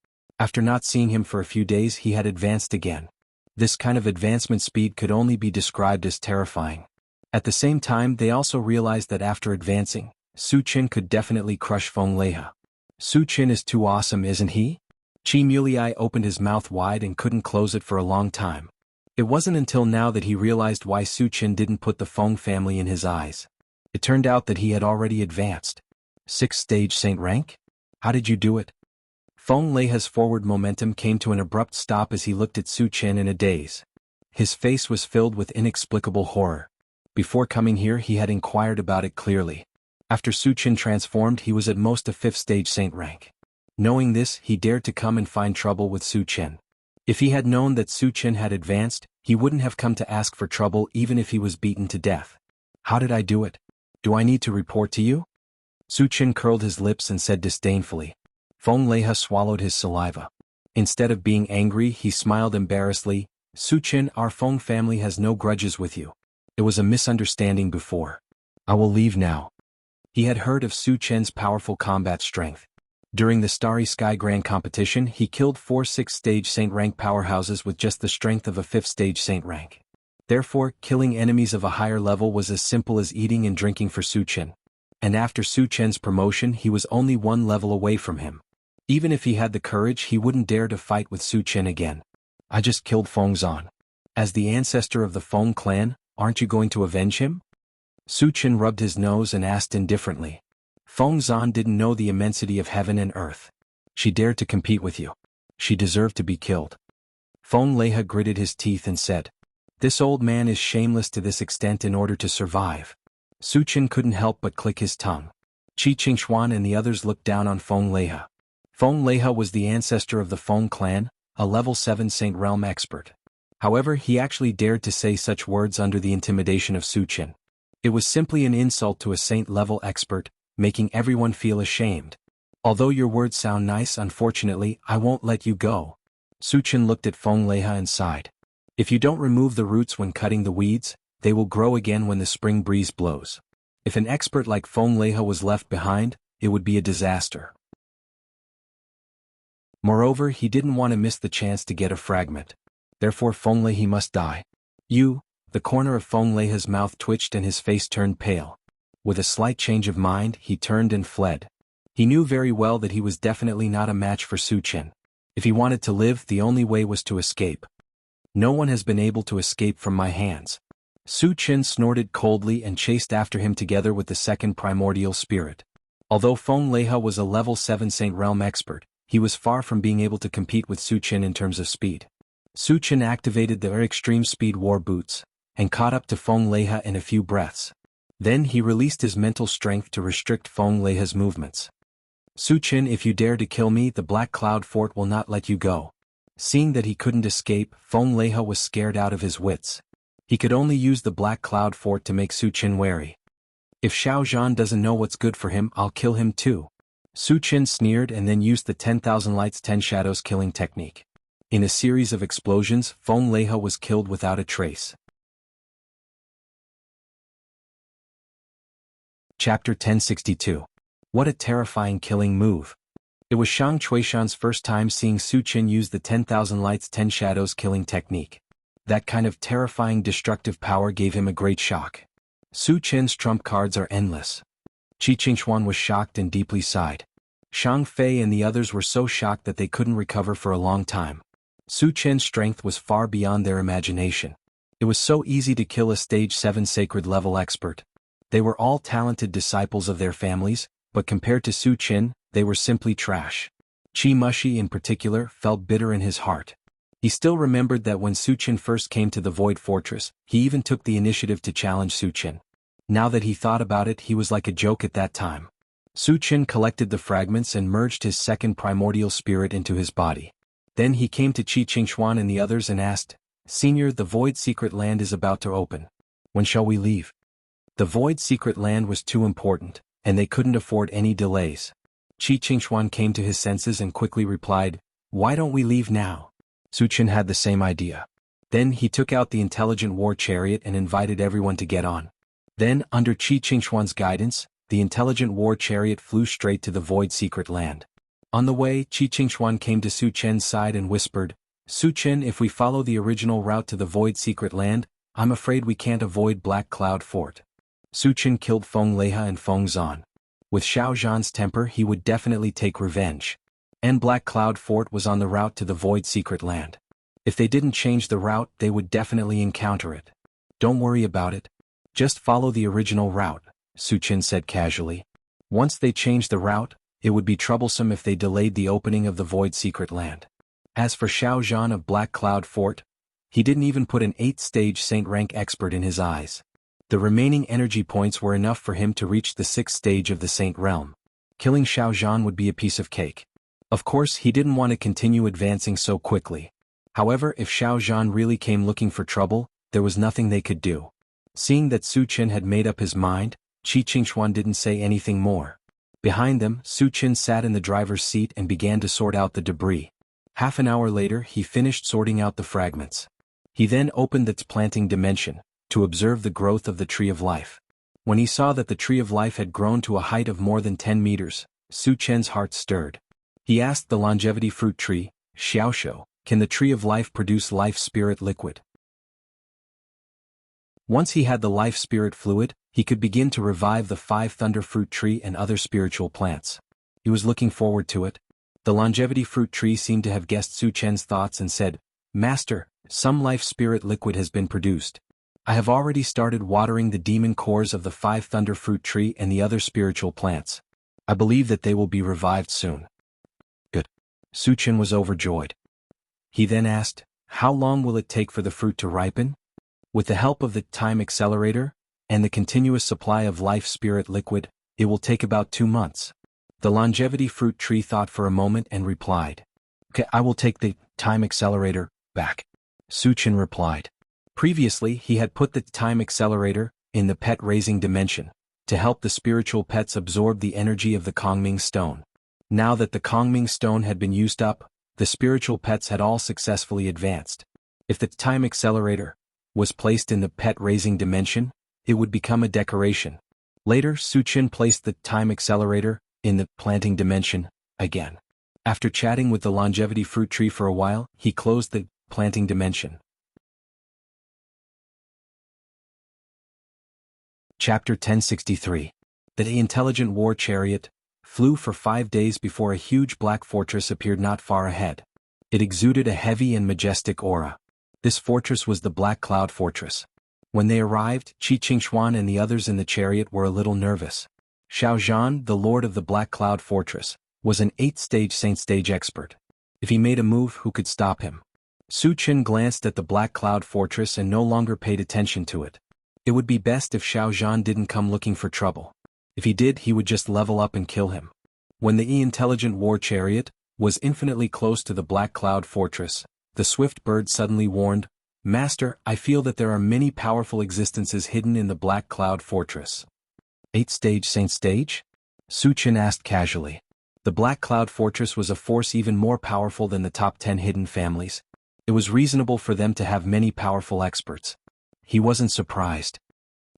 S1: After not seeing him for a few days, he had advanced again. This kind of advancement speed could only be described as terrifying. At the same time, they also realized that after advancing, Su Chen could definitely crush Feng Leiha. Su Chen is too awesome, isn't he? Qi Mulei opened his mouth wide and couldn't close it for a long time. It wasn't until now that he realized why Su Chen didn't put the Feng family in his eyes. It turned out that he had already advanced. 6th stage saint rank? How did you do it? Feng Leiha's forward momentum came to an abrupt stop as he looked at Su Chen in a daze. His face was filled with inexplicable horror. Before coming here, he had inquired about it clearly. After Su Chen transformed, he was at most a 5th stage saint rank. Knowing this, he dared to come and find trouble with Su Chen. If he had known that Su Chen had advanced, he wouldn't have come to ask for trouble even if he was beaten to death. How did I do it? Do I need to report to you? Su Chen curled his lips and said disdainfully. Feng Leiha swallowed his saliva. Instead of being angry, he smiled embarrassedly. Su Chen, our Feng family has no grudges with you. It was a misunderstanding before. I will leave now. He had heard of Su Chen's powerful combat strength. During the Starry Sky Grand Competition, he killed 4 6th stage saint rank powerhouses with just the strength of a 5th stage saint rank. Therefore, killing enemies of a higher level was as simple as eating and drinking for Su Chen. And after Su Chen's promotion he was only one level away from him. Even if he had the courage he wouldn't dare to fight with Su Chen again. I just killed Feng Zan. As the ancestor of the Feng clan, aren't you going to avenge him? Su Chen rubbed his nose and asked indifferently. Feng Zan didn't know the immensity of heaven and earth. She dared to compete with you. She deserved to be killed. Feng Leha gritted his teeth and said, "This old man is shameless to this extent in order to survive." Su Chen couldn't help but click his tongue. Qi Qingxuan and the others looked down on Feng Leha. Feng Leha was the ancestor of the Feng clan, a level 7 Saint Realm expert. However, he actually dared to say such words under the intimidation of Su Chen. It was simply an insult to a saint-level expert, making everyone feel ashamed. Although your words sound nice, unfortunately, I won't let you go. Su Chen looked at Feng Leha and sighed. If you don't remove the roots when cutting the weeds, they will grow again when the spring breeze blows. If an expert like Feng Leha was left behind, it would be a disaster. Moreover, he didn't want to miss the chance to get a fragment. Therefore Feng Leha must die. The corner of Feng Leha's mouth twitched and his face turned pale. With a slight change of mind, he turned and fled. He knew very well that he was definitely not a match for Su Chen. If he wanted to live, the only way was to escape. No one has been able to escape from my hands. Su Chen snorted coldly and chased after him together with the second primordial spirit. Although Feng Leha was a level 7 Saint Realm expert, he was far from being able to compete with Su Chen in terms of speed. Su Chen activated their extreme speed war boots, and caught up to Feng Leha in a few breaths. Then he released his mental strength to restrict Feng Leha's movements. Su Chen, if you dare to kill me, the Black Cloud Fort will not let you go. Seeing that he couldn't escape, Feng Leha was scared out of his wits. He could only use the Black Cloud Fort to make Su Chen wary. If Xiao Zhan doesn't know what's good for him, I'll kill him too. Su Chen sneered and then used the 10,000 lights 10 shadows killing technique. In a series of explosions, Feng Leha was killed without a trace. Chapter 1062. What a terrifying killing move. It was Shang Chuishan's first time seeing Su Chen use the 10,000 lights 10 shadows killing technique. That kind of terrifying destructive power gave him a great shock. Su Chen's trump cards are endless. Qi Qingxuan was shocked and deeply sighed. Shang Fei and the others were so shocked that they couldn't recover for a long time. Su Chen's strength was far beyond their imagination. It was so easy to kill a stage 7 sacred level expert. They were all talented disciples of their families, but compared to Su Chen, they were simply trash. Qi Mushi in particular felt bitter in his heart. He still remembered that when Su Chen first came to the Void Fortress, he even took the initiative to challenge Su Chen. Now that he thought about it, he was like a joke at that time. Su Chen collected the fragments and merged his second primordial spirit into his body. Then he came to Qi Qingxuan and the others and asked, "Senior, the Void Secret Land is about to open. When shall we leave?" The Void Secret Land was too important, and they couldn't afford any delays. Qi Qingxuan came to his senses and quickly replied, "Why don't we leave now?" Su Chen had the same idea. Then he took out the intelligent war chariot and invited everyone to get on. Then, under Qi Qingxuan's guidance, the intelligent war chariot flew straight to the Void Secret Land. On the way, Qi Qingxuan came to Su Chen's side and whispered, "Su Chen, if we follow the original route to the Void Secret Land, I'm afraid we can't avoid Black Cloud Fort." Su Chen killed Feng Leha and Feng Zan. With Xiao Zhan's temper, he would definitely take revenge. And Black Cloud Fort was on the route to the Void Secret Land. If they didn't change the route, they would definitely encounter it. "Don't worry about it. Just follow the original route," Su Chen said casually. Once they changed the route, it would be troublesome if they delayed the opening of the Void Secret Land. As for Xiao Zhan of Black Cloud Fort, he didn't even put an 8th-stage Saint rank expert in his eyes. The remaining energy points were enough for him to reach the 6th stage of the Saint realm. Killing Xiao Zhan would be a piece of cake. Of course, he didn't want to continue advancing so quickly. However, if Xiao Zhan really came looking for trouble, there was nothing they could do. Seeing that Su Chen had made up his mind, Qi Qingxuan didn't say anything more. Behind them, Su Chen sat in the driver's seat and began to sort out the debris. Half an hour later, he finished sorting out the fragments. He then opened its planting dimension, to observe the growth of the Tree of Life. When he saw that the Tree of Life had grown to a height of more than 10 meters, Su Chen's heart stirred. He asked the longevity fruit tree, Xiaoshou, "Can the Tree of Life produce life spirit liquid?" Once he had the life spirit fluid, he could begin to revive the 5 thunder fruit tree and other spiritual plants. He was looking forward to it. The longevity fruit tree seemed to have guessed Su Chen's thoughts and said, "Master, some life spirit liquid has been produced. I have already started watering the demon cores of the 5 thunder fruit tree and the other spiritual plants. I believe that they will be revived soon." Good. Su Chen was overjoyed. He then asked, "How long will it take for the fruit to ripen?" "With the help of the time accelerator and the continuous supply of life spirit liquid, it will take about 2 months. The longevity fruit tree thought for a moment and replied, "Okay, I will take the time accelerator back." Su Chen replied. Previously he had put the time accelerator in the pet-raising dimension to help the spiritual pets absorb the energy of the Kongming stone. Now that the Kongming stone had been used up, the spiritual pets had all successfully advanced. If the time accelerator was placed in the pet-raising dimension, it would become a decoration. Later, Su Chen placed the time accelerator in the planting dimension again. After chatting with the longevity fruit tree for a while, he closed the planting dimension. Chapter 1063. The intelligent war chariot flew for 5 days before a huge black fortress appeared not far ahead. It exuded a heavy and majestic aura. This fortress was the Black Cloud Fortress. When they arrived, Qi Qingxuan and the others in the chariot were a little nervous. Xiao Zhan, the lord of the Black Cloud Fortress, was an 8-stage saint stage expert. If he made a move, who could stop him? Su Chen glanced at the Black Cloud Fortress and no longer paid attention to it. It would be best if Xiao Zhan didn't come looking for trouble. If he did, he would just level up and kill him. When the intelligent war chariot was infinitely close to the Black Cloud Fortress, the swift bird suddenly warned, "Master, I feel that there are many powerful existences hidden in the Black Cloud Fortress." 8-stage saint stage? Su Chen asked casually. The Black Cloud Fortress was a force even more powerful than the top 10 hidden families. It was reasonable for them to have many powerful experts. He wasn't surprised.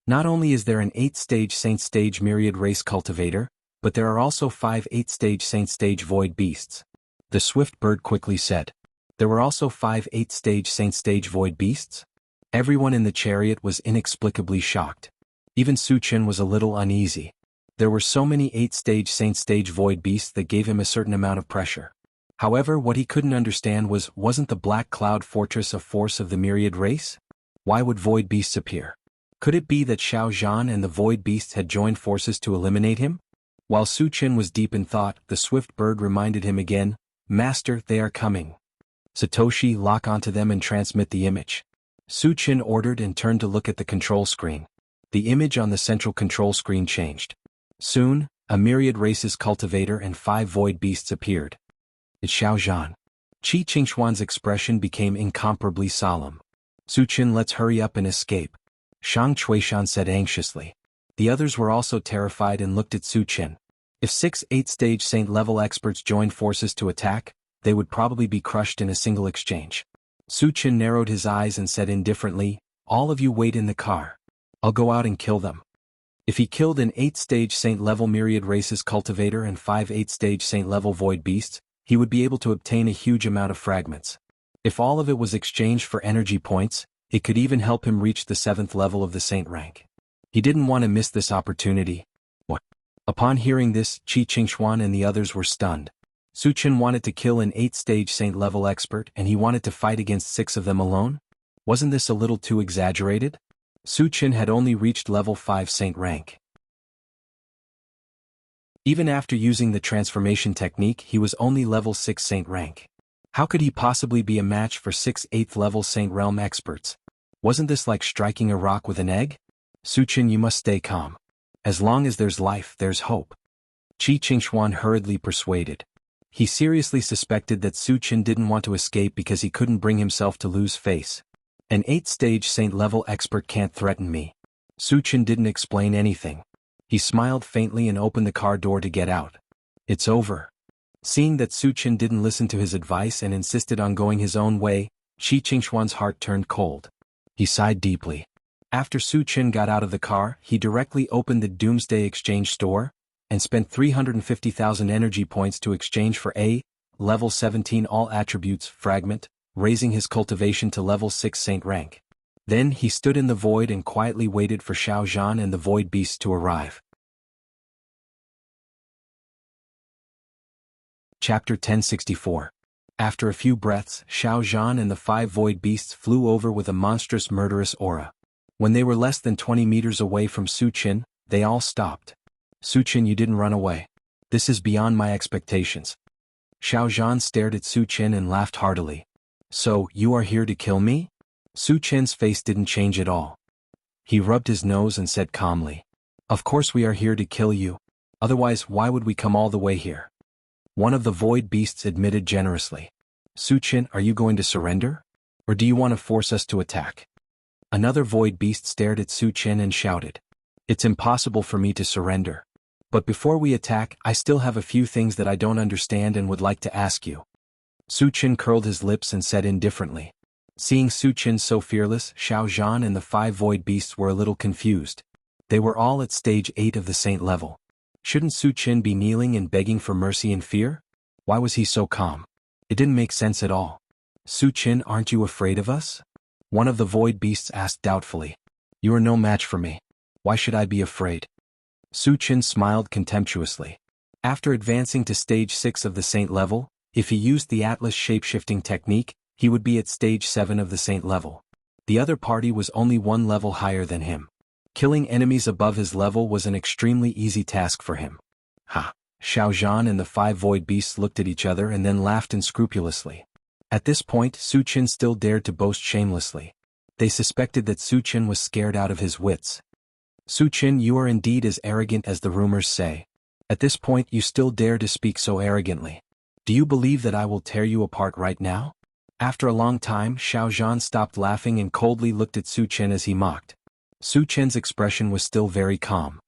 S1: Not only is there an 8-stage saint stage myriad race cultivator, but there are also 5 8-stage saint stage void beasts. The swift bird quickly said. There were also 5 8-stage saint stage void beasts? Everyone in the chariot was inexplicably shocked. Even Su Chen was a little uneasy. There were so many 8-stage saint stage void beasts that gave him a certain amount of pressure. However, what he couldn't understand wasn't the Black Cloud Fortress a force of the myriad race? Why would void beasts appear? Could it be that Xiao Zhan and the void beasts had joined forces to eliminate him? While Su Chen was deep in thought, the swift bird reminded him again, "Master, they are coming. Satoshi, lock onto them and transmit the image." Su Chen ordered and turned to look at the control screen. The image on the central control screen changed. Soon, a myriad races cultivator and 5 void beasts appeared. It's Xiao Zhan. Qi Qingxuan's expression became incomparably solemn. "Su Chen, let's hurry up and escape," Shang Chuishan said anxiously. The others were also terrified and looked at Su Chen. If 6 8-stage saint-level experts joined forces to attack, they would probably be crushed in a single exchange. Su Chen narrowed his eyes and said indifferently, "All of you wait in the car. I'll go out and kill them." If he killed an 8-stage saint-level myriad races cultivator and 5 8-stage saint-level void beasts, he would be able to obtain a huge amount of fragments. If all of it was exchanged for energy points, it could even help him reach the 7th level of the saint rank. He didn't want to miss this opportunity. What? Upon hearing this, Qi Qingxuan and the others were stunned. Su Chen wanted to kill an 8-stage saint-level expert and he wanted to fight against 6 of them alone? Wasn't this a little too exaggerated? Su Chen had only reached level 5 saint rank. Even after using the transformation technique, he was only level 6 saint rank. How could he possibly be a match for 6 8th level saint realm experts? Wasn't this like striking a rock with an egg? Su Chen, you must stay calm. As long as there's life, there's hope. Qi Qingxuan hurriedly persuaded. He seriously suspected that Su Chen didn't want to escape because he couldn't bring himself to lose face. An 8-stage saint-level expert can't threaten me. Su Chen didn't explain anything. He smiled faintly and opened the car door to get out. It's over. Seeing that Su Chen didn't listen to his advice and insisted on going his own way, Qi Qingxuan's heart turned cold. He sighed deeply. After Su Chen got out of the car, he directly opened the Doomsday Exchange store and spent 350,000 energy points to exchange for a level 17 all attributes fragment, raising his cultivation to level 6 saint rank. Then he stood in the void and quietly waited for Xiao Zhan and the void beasts to arrive. Chapter 1064. After a few breaths, Xiao Zhan and the 5 void beasts flew over with a monstrous murderous aura. When they were less than 20 meters away from Su Qin, they all stopped. Su Qin, you didn't run away. This is beyond my expectations. Xiao Zhan stared at Su Qin and laughed heartily. So, you are here to kill me? Su Qin's face didn't change at all. He rubbed his nose and said calmly. Of course we are here to kill you. Otherwise, why would we come all the way here? One of the void beasts admitted generously. Su Qin, are you going to surrender? Or do you want to force us to attack? Another void beast stared at Su Qin and shouted. It's impossible for me to surrender. But before we attack, I still have a few things that I don't understand and would like to ask you. Su Qin curled his lips and said indifferently. Seeing Su Qin so fearless, Xiao Zhan and the 5 void beasts were a little confused. They were all at stage 8 of the saint level. Shouldn't Su Qin be kneeling and begging for mercy and fear? Why was he so calm? It didn't make sense at all. Su Qin, aren't you afraid of us? One of the void beasts asked doubtfully. You are no match for me. Why should I be afraid? Su Qin smiled contemptuously. After advancing to stage 6 of the saint level, if he used the Atlas shape-shifting technique, he would be at stage 7 of the saint level. The other party was only one level higher than him. Killing enemies above his level was an extremely easy task for him. Ha! Xiao Zhan and the 5 void beasts looked at each other and then laughed unscrupulously. At this point, Su Qin still dared to boast shamelessly. They suspected that Su Qin was scared out of his wits. Su Qin, you are indeed as arrogant as the rumors say. At this point you still dare to speak so arrogantly. Do you believe that I will tear you apart right now? After a long time, Xiao Zhan stopped laughing and coldly looked at Su Qin as he mocked. Su Qin's expression was still very calm.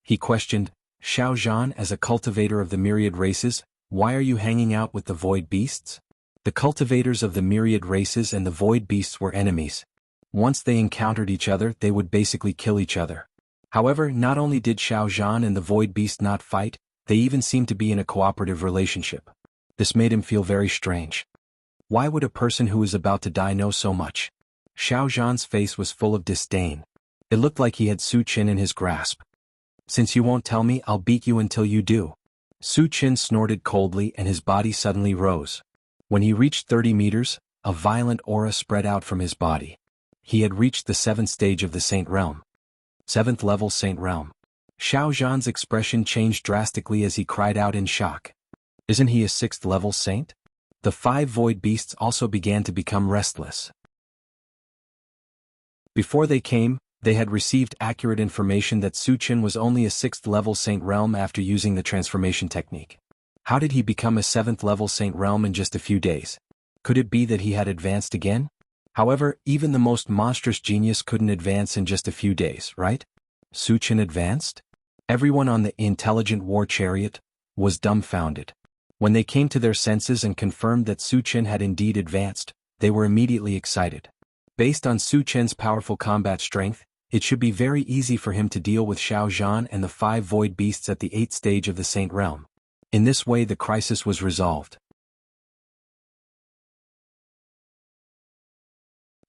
S1: He questioned, Xiao Zhan, as a cultivator of the myriad races, why are you hanging out with the void beasts? The cultivators of the myriad races and the void beasts were enemies. Once they encountered each other, they would basically kill each other. However, not only did Xiao Zhan and the void beast not fight, they even seemed to be in a cooperative relationship. This made him feel very strange. Why would a person who is about to die know so much? Xiao Zhan's face was full of disdain. It looked like he had Su Qin in his grasp. Since you won't tell me, I'll beat you until you do. Su Qin snorted coldly and his body suddenly rose. When he reached 30 meters, a violent aura spread out from his body. He had reached the 7th stage of the Saint Realm. 7th level Saint Realm. Xiao Zhan's expression changed drastically as he cried out in shock. Isn't he a 6th level saint? The 5 void beasts also began to become restless. Before they came, they had received accurate information that Su Qin was only a 6th level Saint Realm after using the transformation technique. How did he become a 7th level Saint Realm in just a few days? Could it be that he had advanced again? However, even the most monstrous genius couldn't advance in just a few days, right? Su Qin advanced? Everyone on the intelligent war chariot was dumbfounded. When they came to their senses and confirmed that Su Qin had indeed advanced, they were immediately excited. Based on Su Qin's powerful combat strength, it should be very easy for him to deal with Xiao Zhan and the 5 void beasts at the 8th stage of the Saint Realm. In this way the crisis was resolved.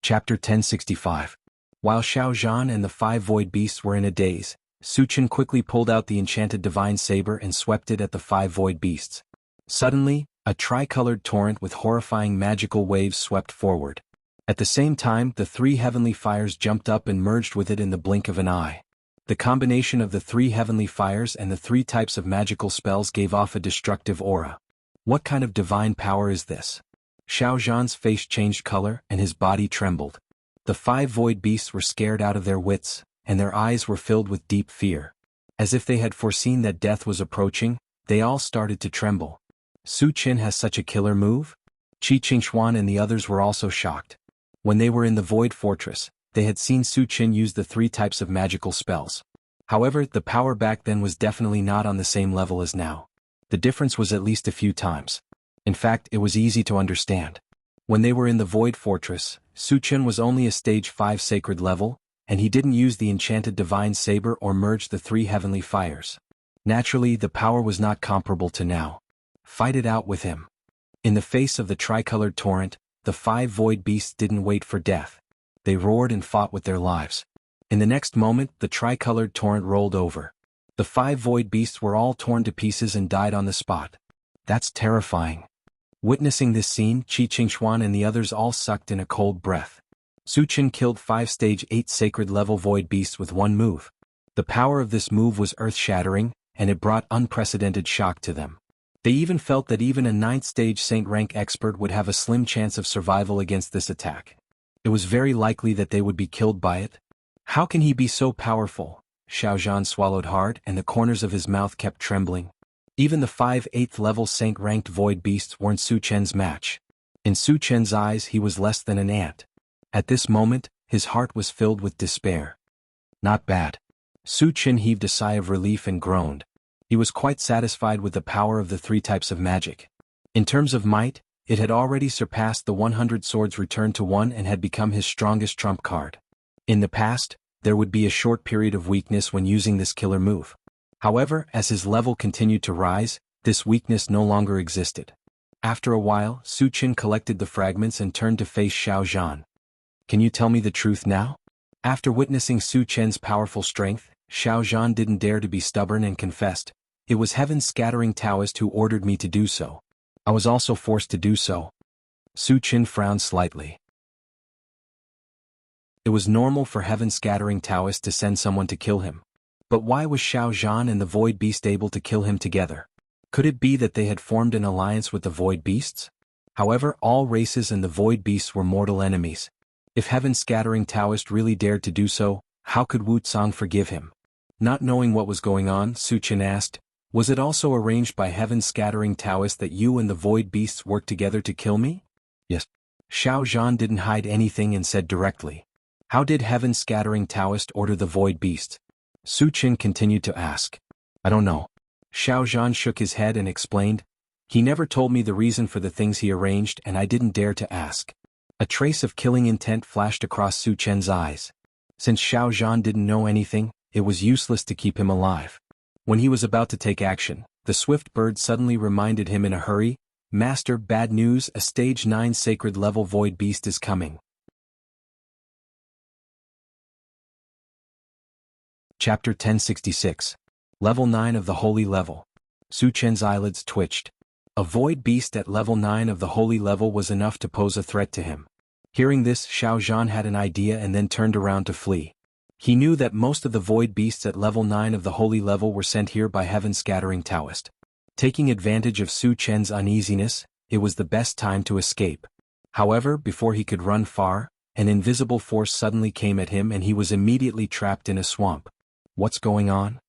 S1: Chapter 1065. While Xiao Zhan and the 5 void beasts were in a daze, Su Qin quickly pulled out the enchanted divine saber and swept it at the 5 void beasts. Suddenly, a tricolored torrent with horrifying magical waves swept forward. At the same time, the 3 heavenly fires jumped up and merged with it in the blink of an eye. The combination of the 3 heavenly fires and the 3 types of magical spells gave off a destructive aura. What kind of divine power is this? Xiao Zhan's face changed color and his body trembled. The 5 void beasts were scared out of their wits, and their eyes were filled with deep fear. As if they had foreseen that death was approaching, they all started to tremble. Su Qin has such a killer move? Qi Qingxuan and the others were also shocked. When they were in the Void Fortress, they had seen Su Qin use the 3 types of magical spells. However, the power back then was definitely not on the same level as now. The difference was at least a few times. In fact, it was easy to understand. When they were in the Void Fortress, Su Qin was only a stage 5 sacred level, and he didn't use the enchanted divine saber or merge the 3 heavenly fires. Naturally, the power was not comparable to now. Fight it out with him. In the face of the tricolored torrent, the 5 void beasts didn't wait for death. They roared and fought with their lives. In the next moment, the tricolored torrent rolled over. The 5 void beasts were all torn to pieces and died on the spot. That's terrifying. Witnessing this scene, Qi Qingshuan and the others all sucked in a cold breath. Su Qian killed 5 stage 8 sacred level void beasts with one move. The power of this move was earth-shattering, and it brought unprecedented shock to them. They even felt that even a 9th stage saint rank expert would have a slim chance of survival against this attack. It was very likely that they would be killed by it. How can he be so powerful? Xiao Zhan swallowed hard and the corners of his mouth kept trembling. Even the 5 8th level saint-ranked void beasts weren't Su Qian's match. In Su Qian's eyes he was less than an ant. At this moment, his heart was filled with despair. Not bad. Su Qian heaved a sigh of relief and groaned. He was quite satisfied with the power of the 3 types of magic. In terms of might, it had already surpassed the 100 swords returned to 1 and had become his strongest trump card. In the past, there would be a short period of weakness when using this killer move. However, as his level continued to rise, this weakness no longer existed. After a while, Su Qian collected the fragments and turned to face Xiao Zhan. Can you tell me the truth now? After witnessing Su Qian's powerful strength, Xiao Zhan didn't dare to be stubborn and confessed, "It was Heaven's scattering Taoist who ordered me to do so. I was also forced to do so." Su Qian frowned slightly. It was normal for Heaven's scattering Taoist to send someone to kill him. But why was Xiao Zhan and the Void Beast able to kill him together? Could it be that they had formed an alliance with the Void Beasts? However, all races and the Void Beasts were mortal enemies. If Heaven's scattering Taoist really dared to do so, how could Wu Tsang forgive him? Not knowing what was going on, Su Qian asked, "Was it also arranged by Heaven's scattering Taoist that you and the Void Beasts worked together to kill me?" "Yes." Xiao Zhan didn't hide anything and said directly. "How did Heaven's scattering Taoist order the Void Beasts?" Su Qian continued to ask. "I don't know." Xiao Zhan shook his head and explained, "He never told me the reason for the things he arranged and I didn't dare to ask." A trace of killing intent flashed across Su Qian's eyes. Since Xiao Zhan didn't know anything, it was useless to keep him alive. When he was about to take action, the swift bird suddenly reminded him in a hurry, "Master, bad news, a stage 9 sacred level void beast is coming." Chapter 1066. Level 9 of the Holy Level. Su Qian's eyelids twitched. A void beast at level 9 of the Holy Level was enough to pose a threat to him. Hearing this, Xiao Zhan had an idea and then turned around to flee. He knew that most of the void beasts at level 9 of the Holy Level were sent here by Heaven's scattering Taoist. Taking advantage of Su Qian's uneasiness, it was the best time to escape. However, before he could run far, an invisible force suddenly came at him and he was immediately trapped in a swamp. What's going on?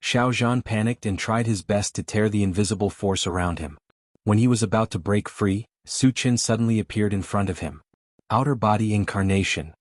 S1: Xiao Zhan panicked and tried his best to tear the invisible force around him. When he was about to break free, Su Qian suddenly appeared in front of him. Outer body incarnation.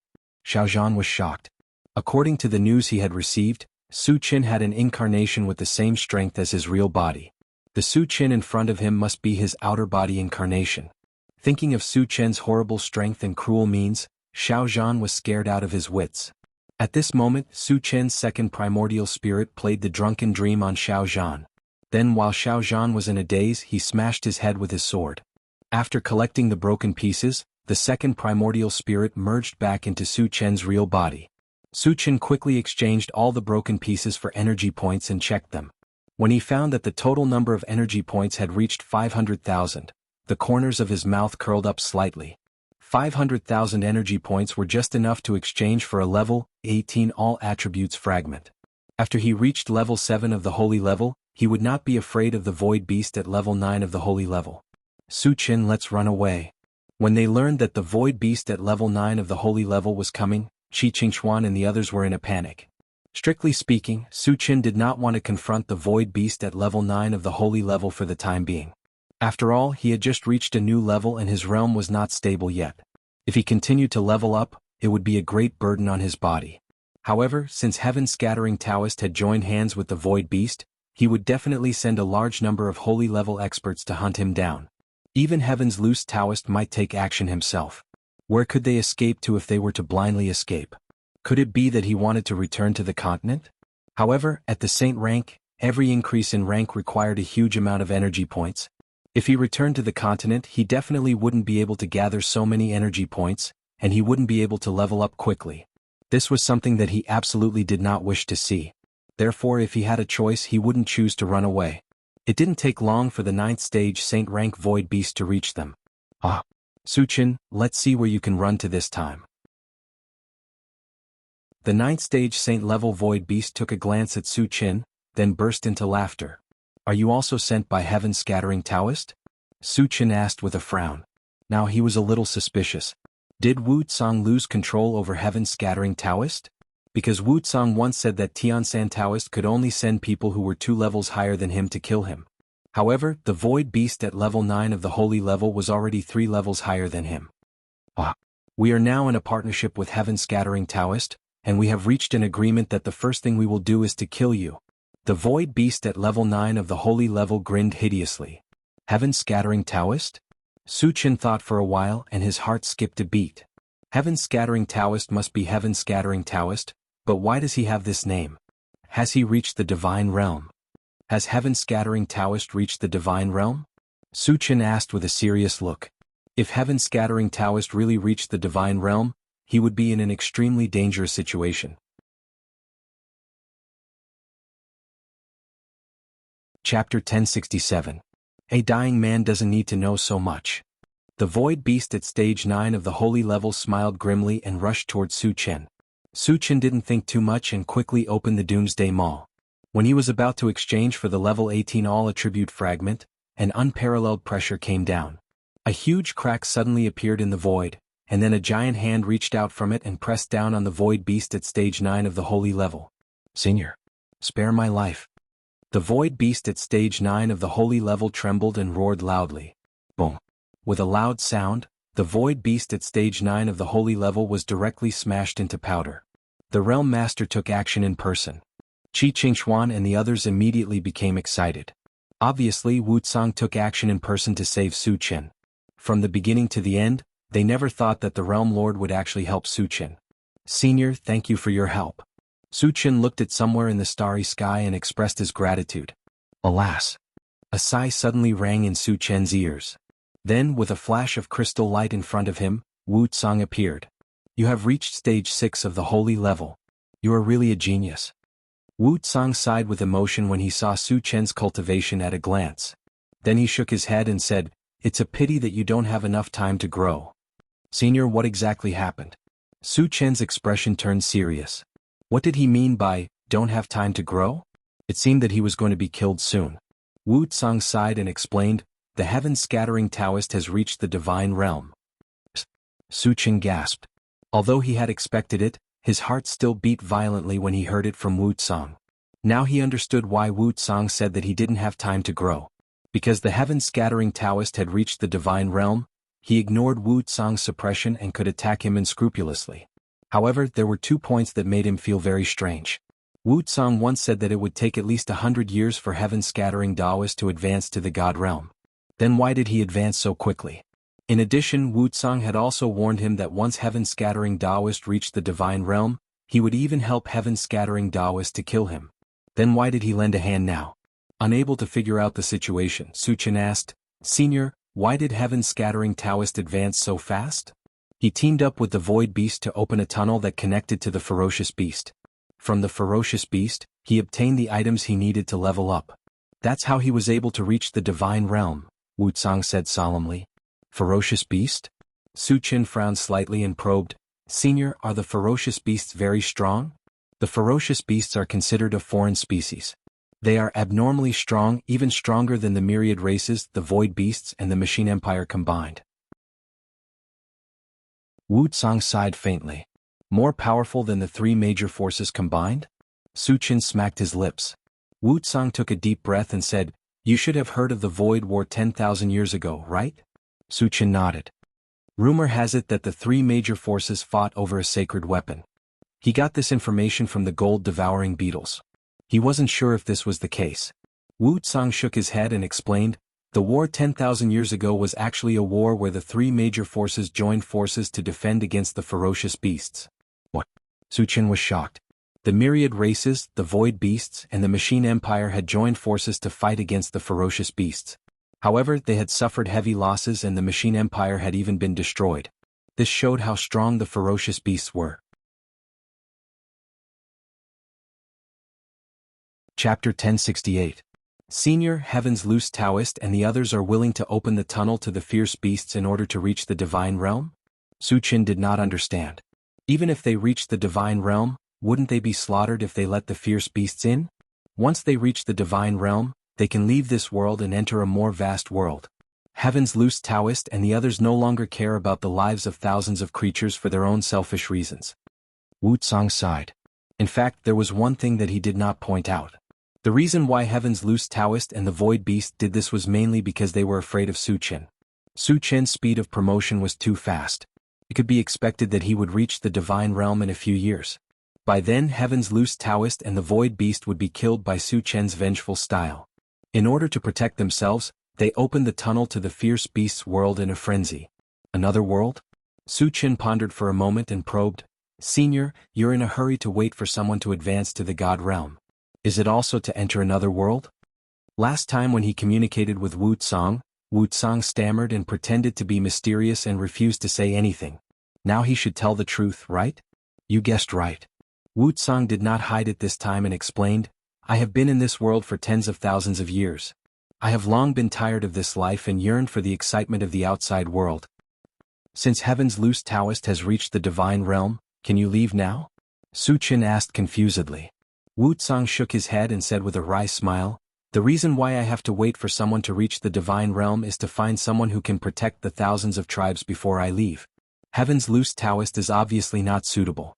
S1: Xiao Zhan was shocked. According to the news he had received, Su Qian had an incarnation with the same strength as his real body. The Su Qian in front of him must be his outer body incarnation. Thinking of Su Qian's horrible strength and cruel means, Xiao Zhan was scared out of his wits. At this moment, Su Qian's second primordial spirit played the drunken dream on Xiao Zhan. Then while Xiao Zhan was in a daze, he smashed his head with his sword. After collecting the broken pieces, the second primordial spirit merged back into Su Qian's real body. Su Qian quickly exchanged all the broken pieces for energy points and checked them. When he found that the total number of energy points had reached 500,000, the corners of his mouth curled up slightly. 500,000 energy points were just enough to exchange for a level 18 all attributes fragment. After he reached level 7 of the Holy Level, he would not be afraid of the Void Beast at level 9 of the Holy Level. "Su Qian, let's run away." When they learned that the Void Beast at level 9 of the Holy Level was coming, Qi Qingshuan and the others were in a panic. Strictly speaking, Su Qian did not want to confront the Void Beast at level 9 of the Holy Level for the time being. After all, he had just reached a new level and his realm was not stable yet. If he continued to level up, it would be a great burden on his body. However, since Heaven's scattering Taoist had joined hands with the Void Beast, he would definitely send a large number of Holy Level experts to hunt him down. Even Heaven's loose Taoist might take action himself. Where could they escape to if they were to blindly escape? Could it be that he wanted to return to the continent? However, at the Saint rank, every increase in rank required a huge amount of energy points. If he returned to the continent, he definitely wouldn't be able to gather so many energy points, and he wouldn't be able to level up quickly. This was something that he absolutely did not wish to see. Therefore, if he had a choice, he wouldn't choose to run away. It didn't take long for the 9th stage Saint rank Void Beast to reach them. Ah, Suchin, let's see where you can run to this time. The 9th stage Saint level Void Beast took a glance at Suchin, then burst into laughter. Are you also sent by Heaven Scattering Taoist? Suchin asked with a frown. Now he was a little suspicious. Did Wu Tsang lose control over Heaven Scattering Taoist? Because Wu Tsang once said that Tiansan Taoist could only send people who were 2 levels higher than him to kill him. However, the Void Beast at level 9 of the Holy level was already 3 levels higher than him. Ah. We are now in a partnership with Heaven Scattering Taoist, and we have reached an agreement that the first thing we will do is to kill you. The Void Beast at level 9 of the Holy level grinned hideously. Heaven Scattering Taoist? Suchin thought for a while and his heart skipped a beat. Heaven Scattering Taoist must be Heaven Scattering Taoist, but why does he have this name? Has he reached the divine realm? Has Heaven Scattering Taoist reached the divine realm? Suchin asked with a serious look. If Heaven Scattering Taoist really reached the divine realm, he would be in an extremely dangerous situation. Chapter 1067. A dying man doesn't need to know so much. The Void Beast at stage 9 of the Holy level smiled grimly and rushed toward Suchin. Suchin didn't think too much and quickly opened the Doomsday Maul. When he was about to exchange for the level 18 all-attribute fragment, an unparalleled pressure came down. A huge crack suddenly appeared in the void, and then a giant hand reached out from it and pressed down on the Void Beast at stage 9 of the Holy level. Senior, spare my life. The Void Beast at stage 9 of the Holy level trembled and roared loudly. Boom. With a loud sound, the Void Beast at stage 9 of the Holy level was directly smashed into powder. The Realm Master took action in person. Qi Qingxuan and the others immediately became excited. Obviously, Wu Tsang took action in person to save Suchin. From the beginning to the end, they never thought that the Realm Lord would actually help Suchin. Senior, thank you for your help. Suchin looked at somewhere in the starry sky and expressed his gratitude. Alas! A sigh suddenly rang in Suchin's ears. Then, with a flash of crystal light in front of him, Wu Tsang appeared. You have reached stage 6 of the Holy level. You are really a genius. Wu Tsang sighed with emotion when he saw Suchin's cultivation at a glance. Then he shook his head and said, It's a pity that you don't have enough time to grow. Senior, what exactly happened? Suchin's expression turned serious. What did he mean by, don't have time to grow? It seemed that he was going to be killed soon. Wu Tsang sighed and explained, the Heaven Scattering Taoist has reached the divine realm. Suchin gasped. Although he had expected it, his heart still beat violently when he heard it from Wu Tsang. Now he understood why Wu Tsang said that he didn't have time to grow. Because the Heaven Scattering Taoist had reached the divine realm, he ignored Wu Tsang's suppression and could attack him unscrupulously. However, there were 2 points that made him feel very strange. Wu Tsang once said that it would take at least 100 years for Heaven Scattering Taoist to advance to the God realm. Then why did he advance so quickly? In addition, Wu Tsang had also warned him that once Heaven Scattering Taoist reached the divine realm, he would even help Heaven Scattering Taoist to kill him. Then why did he lend a hand now? Unable to figure out the situation, Suchin asked, Senior, why did Heaven Scattering Taoist advance so fast? He teamed up with the Void Beast to open a tunnel that connected to the Ferocious Beast. From the Ferocious Beast, he obtained the items he needed to level up. That's how he was able to reach the divine realm, Wu Tsang said solemnly. Ferocious Beast? Suchin frowned slightly and probed, Senior, are the Ferocious Beasts very strong? The Ferocious Beasts are considered a foreign species. They are abnormally strong, even stronger than the myriad races, the Void Beasts and the Machine Empire combined. Wu Tsang sighed faintly. More powerful than the 3 major forces combined? Suchin smacked his lips. Wu Tsang took a deep breath and said, You should have heard of the Void War 10,000 years ago, right? Suchin nodded. Rumor has it that the 3 major forces fought over a sacred weapon. He got this information from the gold-devouring beetles. He wasn't sure if this was the case. Wu Tsang shook his head and explained, The war 10,000 years ago was actually a war where the 3 major forces joined forces to defend against the ferocious beasts. What? Suchin was shocked. The myriad races, the Void Beasts, and the Machine Empire had joined forces to fight against the ferocious beasts. However, they had suffered heavy losses and the Machine Empire had even been destroyed. This showed how strong the ferocious beasts were. Chapter 1068. Senior, Heaven's Loose Taoist and the others are willing to open the tunnel to the fierce beasts in order to reach the divine realm? Su Qin did not understand. Even if they reached the divine realm, wouldn't they be slaughtered if they let the fierce beasts in? Once they reach the divine realm, they can leave this world and enter a more vast world. Heaven's Loose Taoist and the others no longer care about the lives of thousands of creatures for their own selfish reasons. Wu Tsang sighed. In fact, there was one thing that he did not point out. The reason why Heaven's Loose Taoist and the Void Beast did this was mainly because they were afraid of Su Qin. Su Qin's speed of promotion was too fast. It could be expected that he would reach the divine realm in a few years. By then Heaven's Loose Taoist and the Void Beast would be killed by Su Qin's vengeful style. In order to protect themselves, they opened the tunnel to the fierce beast's world in a frenzy. Another world? Su Qin pondered for a moment and probed, "Senior, you're in a hurry to wait for someone to advance to the God realm. Is it also to enter another world?" Last time when he communicated with Wu Tsang stammered and pretended to be mysterious and refused to say anything. Now he should tell the truth, right? You guessed right. Wu Tsang did not hide it this time and explained, "I have been in this world for tens of thousands of years. I have long been tired of this life and yearned for the excitement of the outside world. Since Heaven's Loose Taoist has reached the divine realm, can you leave now?" Su Qin asked confusedly. Wu Tsang shook his head and said with a wry smile, "The reason why I have to wait for someone to reach the divine realm is to find someone who can protect the thousands of tribes before I leave. Heaven's Loose Taoist is obviously not suitable."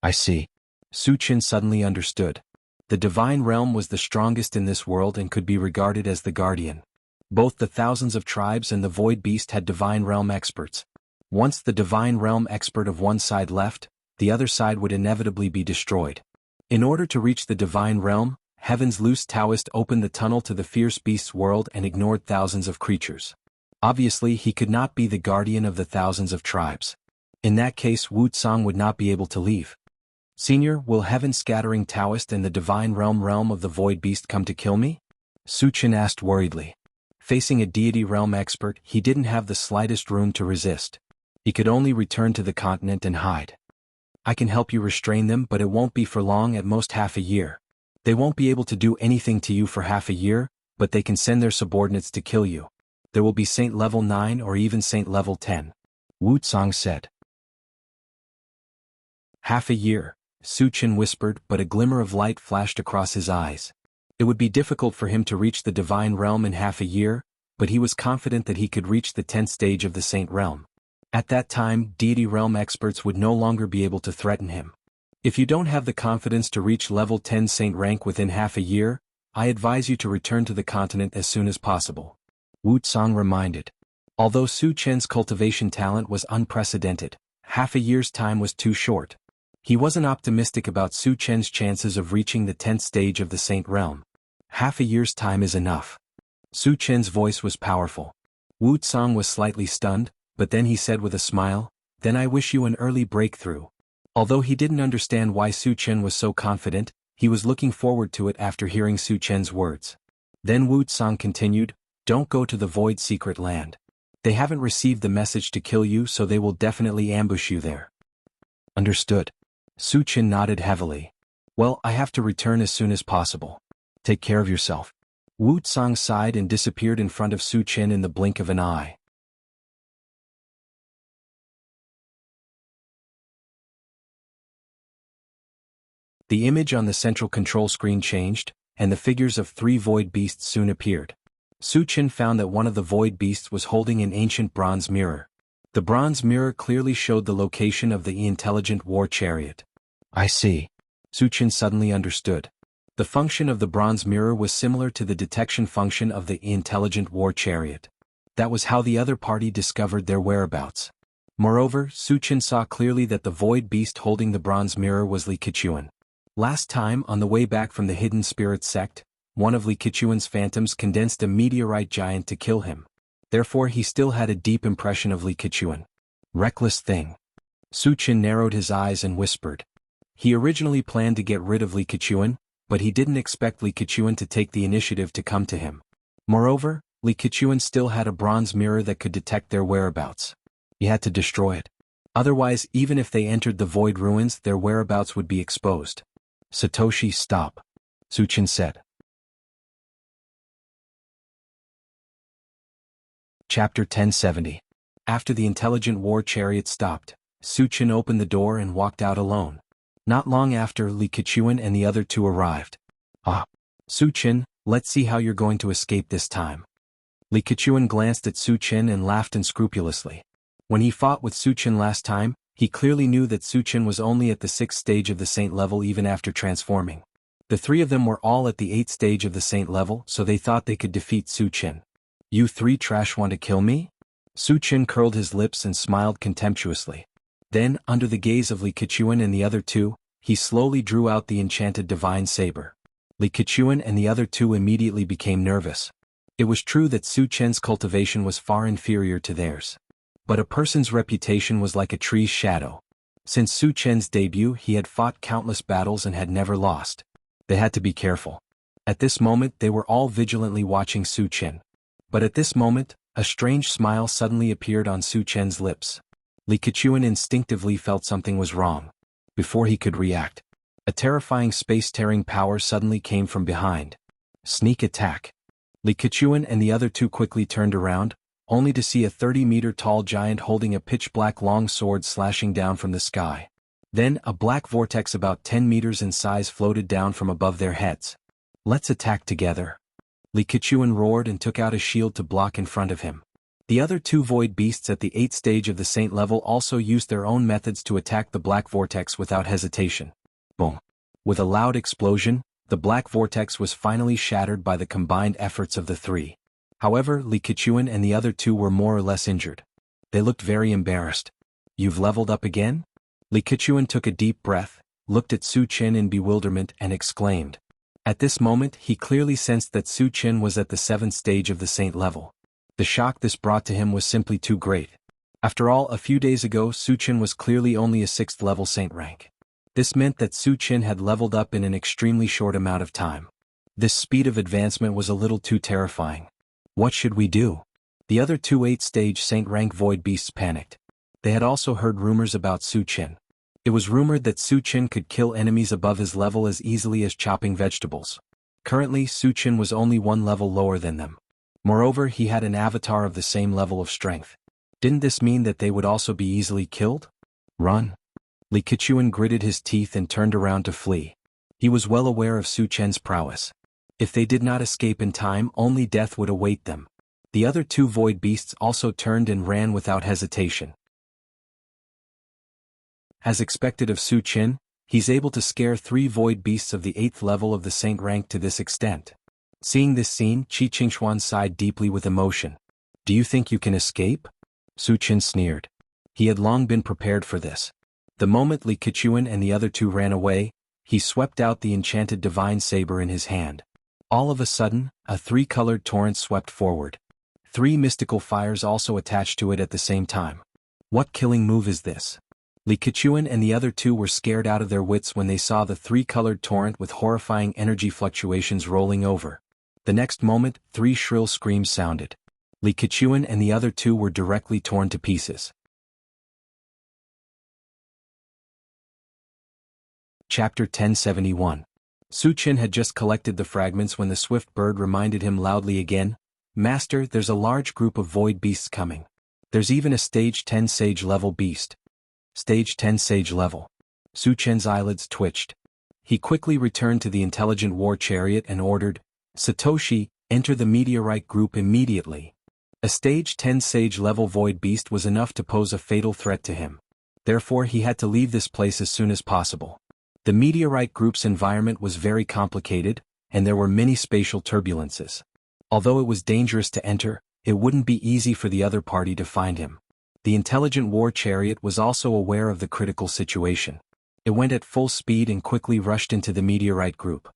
S1: "I see." Su Qin suddenly understood. The divine realm was the strongest in this world and could be regarded as the guardian. Both the thousands of tribes and the Void Beast had divine realm experts. Once the divine realm expert of one side left, the other side would inevitably be destroyed. In order to reach the divine realm, Heaven's Loose Taoist opened the tunnel to the fierce beast's world and ignored thousands of creatures. Obviously he could not be the guardian of the thousands of tribes. In that case Wu Tsang would not be able to leave. "Senior, will Heaven Scattering Taoist and the divine realm of the Void Beast come to kill me?" Su Qin asked worriedly. Facing a deity realm expert, he didn't have the slightest room to resist. He could only return to the continent and hide. "I can help you restrain them, but it won't be for long, at most half a year. They won't be able to do anything to you for half a year, but they can send their subordinates to kill you. There will be Saint level 9 or even Saint level 10. Wu Tsang said. "Half a year," Su Qin whispered, but a glimmer of light flashed across his eyes. It would be difficult for him to reach the divine realm in half a year, but he was confident that he could reach the 10th stage of the Saint realm. At that time, deity realm experts would no longer be able to threaten him. If you don't have the confidence to reach level 10 Saint rank within half a year, I advise you to return to the continent as soon as possible. Wu Tsang reminded. Although Su Qin's cultivation talent was unprecedented, half a year's time was too short. He wasn't optimistic about Su Qin's chances of reaching the 10th stage of the Saint realm. Half a year's time is enough. Su Qin's voice was powerful. Wu Tsang was slightly stunned, but then he said with a smile, "Then I wish you an early breakthrough." Although he didn't understand why Su Qin was so confident, he was looking forward to it after hearing Su Qin's words. Then Wu Tsang continued, "Don't go to the Void Secret Land. They haven't received the message to kill you, so they will definitely ambush you there." "Understood." Su Qin nodded heavily. "Well, I have to return as soon as possible. Take care of yourself." Wu Tsang sighed and disappeared in front of Su Qin in the blink of an eye. The image on the central control screen changed, and the figures of 3 void beasts soon appeared. Su Qin found that one of the void beasts was holding an ancient bronze mirror. The bronze mirror clearly showed the location of the intelligent war chariot. "I see." Su Qin suddenly understood. The function of the bronze mirror was similar to the detection function of the intelligent war chariot. That was how the other party discovered their whereabouts. Moreover, Su Qin saw clearly that the void beast holding the bronze mirror was Li Keqiuan. Last time, on the way back from the Hidden Spirit sect, one of Li Keqiuan's phantoms condensed a meteorite giant to kill him. Therefore he still had a deep impression of Li Keqiuan. Reckless thing. Su Qin narrowed his eyes and whispered. He originally planned to get rid of Li Keqiuan, but he didn't expect Li Keqiuan to take the initiative to come to him. Moreover, Li Keqiuan still had a bronze mirror that could detect their whereabouts. You had to destroy it. Otherwise, even if they entered the void ruins, their whereabouts would be exposed. Satoshi, stop. Suchin said. Chapter 1070. After the intelligent war chariot stopped, Suchin opened the door and walked out alone. Not long after, Li Keqiang and the other two arrived. Ah. Suchin, let's see how you're going to escape this time. Li Keqiang glanced at Suchin and laughed unscrupulously. When he fought with Suchin last time, he clearly knew that Suchin was only at the 6th stage of the saint level even after transforming. The three of them were all at the 8th stage of the saint level, so they thought they could defeat Suchin. You three trash want to kill me? Suchin curled his lips and smiled contemptuously. Then, under the gaze of Li Keqiang and the other two, he slowly drew out the enchanted divine saber. Li Keqiang and the other two immediately became nervous. It was true that Suchin's cultivation was far inferior to theirs. But a person's reputation was like a tree's shadow. Since Suchin's debut, he had fought countless battles and had never lost. They had to be careful. At this moment, they were all vigilantly watching Suchin. But at this moment, a strange smile suddenly appeared on Suchin's lips. Li Keqiang instinctively felt something was wrong. Before he could react, a terrifying space-tearing power suddenly came from behind. Sneak attack. Li Keqiang and the other two quickly turned around, only to see a 30-meter-tall giant holding a pitch-black long sword slashing down from the sky. Then, a black vortex about 10 meters in size floated down from above their heads. Let's attack together. Li Keqiang roared and took out a shield to block in front of him. The other two void beasts at the 8th stage of the saint level also used their own methods to attack the black vortex without hesitation. Boom. With a loud explosion, the black vortex was finally shattered by the combined efforts of the three. However, Li Keqiang and the other two were more or less injured. They looked very embarrassed. You've leveled up again? Li Keqiang took a deep breath, looked at Suchin in bewilderment and exclaimed. At this moment, he clearly sensed that Suchin was at the 7th stage of the saint level. The shock this brought to him was simply too great. After all, a few days ago, Suchin was clearly only a 6th level saint rank. This meant that Suchin had leveled up in an extremely short amount of time. This speed of advancement was a little too terrifying. What should we do? The other two 8th stage saint rank void beasts panicked. They had also heard rumors about Suchin. It was rumored that Suchin could kill enemies above his level as easily as chopping vegetables. Currently, Suchin was only one level lower than them. Moreover, he had an avatar of the same level of strength. Didn't this mean that they would also be easily killed? Run. Li Keqiang gritted his teeth and turned around to flee. He was well aware of Suchin's prowess. If they did not escape in time, only death would await them. The other two void beasts also turned and ran without hesitation. As expected of Suchin, he's able to scare three void beasts of the 8th level of the saint rank to this extent. Seeing this scene, Qi Qingxuan sighed deeply with emotion. Do you think you can escape? Suchin sneered. He had long been prepared for this. The moment Li Keqiang and the other two ran away, he swept out the enchanted divine saber in his hand. All of a sudden, a 3-colored torrent swept forward. 3 mystical fires also attached to it at the same time. What killing move is this? Li Keqiang and the other two were scared out of their wits when they saw the 3-colored torrent with horrifying energy fluctuations rolling over. The next moment, 3 shrill screams sounded. Li Keqiang and the other two were directly torn to pieces. Chapter 1071. Suchin had just collected the fragments when the swift bird reminded him loudly again, Master, there's a large group of void beasts coming. There's even a stage 10 sage level beast. Stage 10 sage level. Suchin's eyelids twitched. He quickly returned to the intelligent war chariot and ordered, Satoshi, enter the meteorite group immediately. A stage 10 sage level void beast was enough to pose a fatal threat to him. Therefore he had to leave this place as soon as possible. The meteorite group's environment was very complicated, and there were many spatial turbulences. Although it was dangerous to enter, it wouldn't be easy for the other party to find him. The intelligent war chariot was also aware of the critical situation. It went at full speed and quickly rushed into the meteorite group.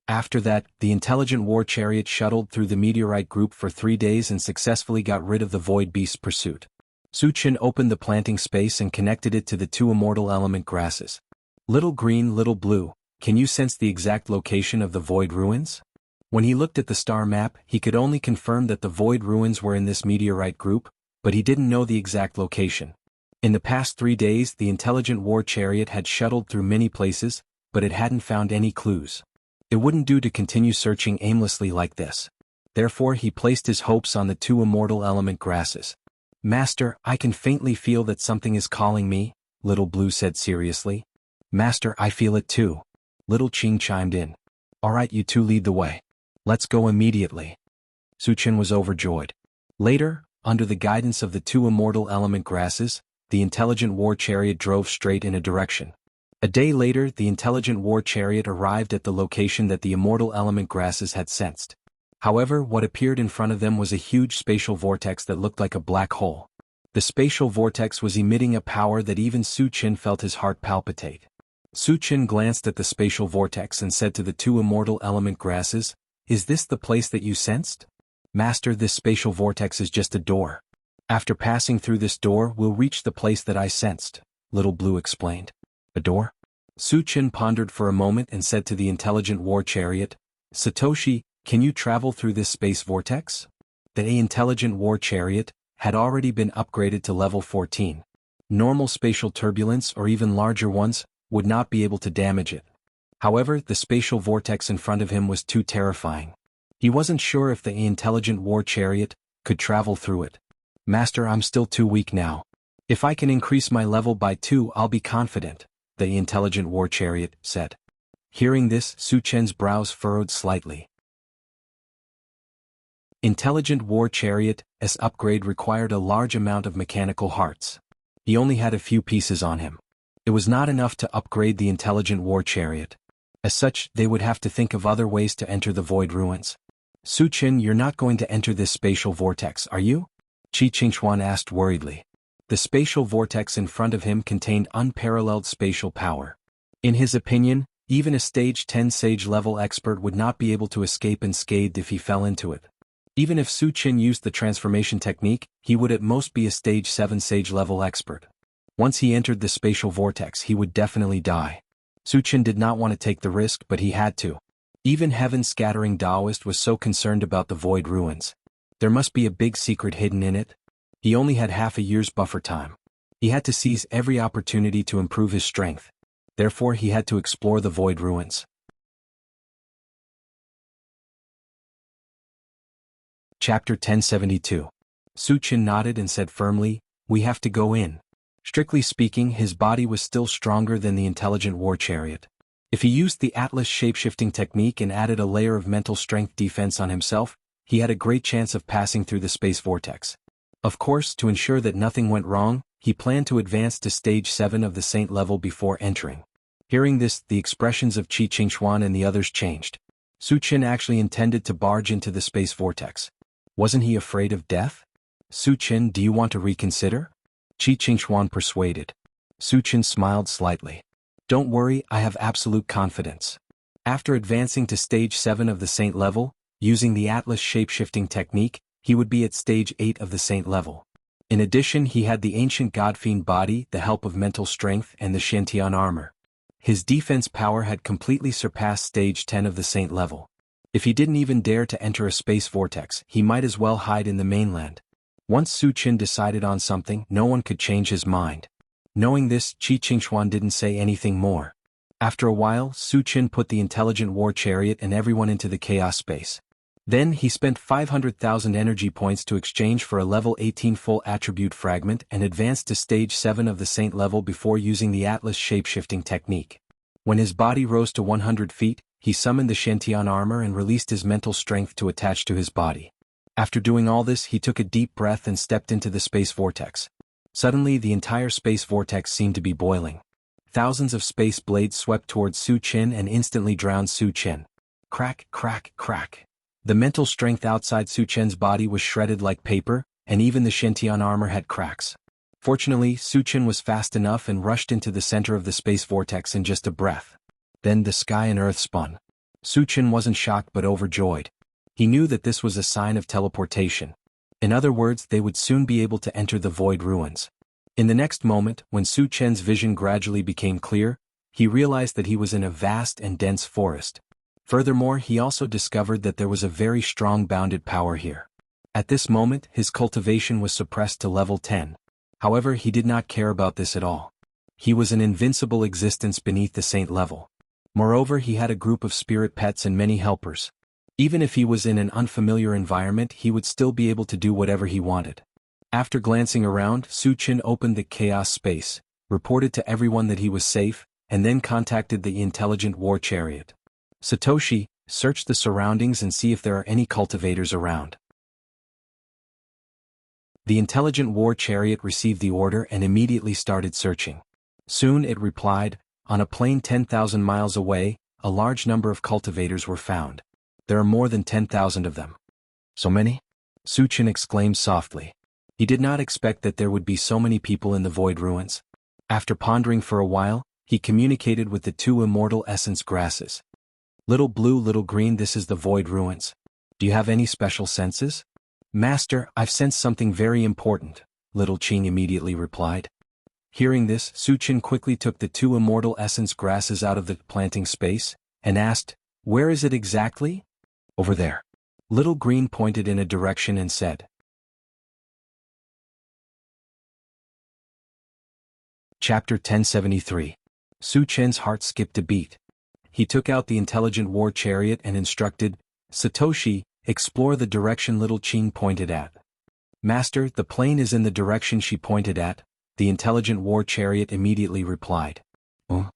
S1: After that, the intelligent war chariot shuttled through the meteorite group for 3 days and successfully got rid of the void beast's pursuit. Suchin opened the planting space and connected it to the 2 immortal element grasses. Little green, little blue, can you sense the exact location of the void ruins? When he looked at the star map, he could only confirm that the void ruins were in this meteorite group, but he didn't know the exact location. In the past 3 days the intelligent war chariot had shuttled through many places, but it hadn't found any clues. It wouldn't do to continue searching aimlessly like this. Therefore he placed his hopes on the 2 immortal element grasses. "Master, I can faintly feel that something is calling me," Little Blue said seriously. "Master, I feel it too," Little Ching chimed in. "Alright, you two lead the way. Let's go immediately." Su Chen was overjoyed. Later, under the guidance of the 2 immortal element grasses, the intelligent war chariot drove straight in a direction. A day later the intelligent war chariot arrived at the location that the immortal element grasses had sensed. However, what appeared in front of them was a huge spatial vortex that looked like a black hole. The spatial vortex was emitting a power that even Su Chen felt his heart palpitate. Su Chen glanced at the spatial vortex and said to the 2 immortal element grasses, "Is this the place that you sensed?" "Master, this spatial vortex is just a door. After passing through this door we'll reach the place that I sensed," Little Blue explained. "A door?" Su Chen pondered for a moment and said to the intelligent war chariot, "Satoshi, can you travel through this space vortex?" The intelligent war chariot had already been upgraded to level 14. Normal spatial turbulence or even larger ones would not be able to damage it. However, the spatial vortex in front of him was too terrifying. He wasn't sure if the intelligent war chariot could travel through it. "Master, I'm still too weak now. If I can increase my level by 2 I'll be confident," the intelligent war chariot said. Hearing this, Su Chen's brows furrowed slightly. Intelligent war chariot's upgrade required a large amount of mechanical hearts. He only had a few pieces on him. It was not enough to upgrade the intelligent war chariot. As such, they would have to think of other ways to enter the void ruins. "Su Chen, you're not going to enter this spatial vortex, are you?" Qi Qingxuan asked worriedly. The spatial vortex in front of him contained unparalleled spatial power. In his opinion, even a stage 10 sage-level expert would not be able to escape unscathed if he fell into it. Even if Su Chen used the transformation technique, he would at most be a stage 7 sage-level expert. Once he entered the spatial vortex he would definitely die. Su Chen did not want to take the risk, but he had to. Even heaven-scattering Taoist was so concerned about the void ruins. There must be a big secret hidden in it. He only had half a year's buffer time. He had to seize every opportunity to improve his strength. Therefore he had to explore the void ruins. Chapter 1072. Su Chen nodded and said firmly, "We have to go in." Strictly speaking, his body was still stronger than the intelligent war chariot. If he used the Atlas shapeshifting technique and added a layer of mental strength defense on himself, he had a great chance of passing through the space vortex. Of course, to ensure that nothing went wrong, he planned to advance to stage 7 of the saint level before entering. Hearing this, the expressions of Qi Qingxuan and the others changed. Su Chen actually intended to barge into the space vortex. Wasn't he afraid of death? "Su Chen, do you want to reconsider?" Qi Qingxuan persuaded. Su Chen smiled slightly. "Don't worry, I have absolute confidence." After advancing to stage 7 of the saint level, using the Atlas shapeshifting technique, he would be at stage 8 of the saint level. In addition, he had the ancient godfiend body, the help of mental strength, and the Shantian armor. His defense power had completely surpassed stage 10 of the saint level. If he didn't even dare to enter a space vortex, he might as well hide in the mainland. Once Su Chen decided on something, no one could change his mind. Knowing this, Qi Qingxuan didn't say anything more. After a while, Su Chen put the intelligent war chariot and everyone into the chaos space. Then he spent 500,000 energy points to exchange for a level 18 full attribute fragment and advanced to stage 7 of the saint level before using the Atlas shapeshifting technique. When his body rose to 100 feet, he summoned the Shantian armor and released his mental strength to attach to his body. After doing all this, he took a deep breath and stepped into the space vortex. Suddenly, the entire space vortex seemed to be boiling. Thousands of space blades swept towards Su Chen and instantly drowned Su Chen. Crack, crack, crack. The mental strength outside Su Chen's body was shredded like paper, and even the Shantian armor had cracks. Fortunately, Su Chen was fast enough and rushed into the center of the space vortex in just a breath. Then the sky and earth spun. Su Chen wasn't shocked but overjoyed. He knew that this was a sign of teleportation. In other words, they would soon be able to enter the void ruins. In the next moment, when Su Chen's vision gradually became clear, he realized that he was in a vast and dense forest. Furthermore, he also discovered that there was a very strong bounded power here. At this moment, his cultivation was suppressed to level 10. However, he did not care about this at all. He was an invincible existence beneath the saint level. Moreover, he had a group of spirit pets and many helpers. Even if he was in an unfamiliar environment, he would still be able to do whatever he wanted. After glancing around, Su Qin opened the chaos space, reported to everyone that he was safe, and then contacted the intelligent war chariot. Satoshi, search the surroundings and see if there are any cultivators around. The intelligent war chariot received the order and immediately started searching. Soon it replied, on a plain 10,000 miles away, a large number of cultivators were found. There are more than 10,000 of them. So many? Su Qin exclaimed softly. He did not expect that there would be so many people in the void ruins. After pondering for a while, he communicated with the two immortal essence grasses. Little blue, little green, this is the void ruins. Do you have any special senses? Master, I've sensed something very important, Little Qing immediately replied. Hearing this, Su Qin quickly took the two immortal essence grasses out of the planting space, and asked, where is it exactly? Over there. Little Green pointed in a direction and said. Chapter 1073. Su Qin's heart skipped a beat. He took out the intelligent war chariot and instructed, Satoshi, explore the direction Little Qing pointed at. Master, the plane is in the direction she pointed at, the intelligent war chariot immediately replied. Oh?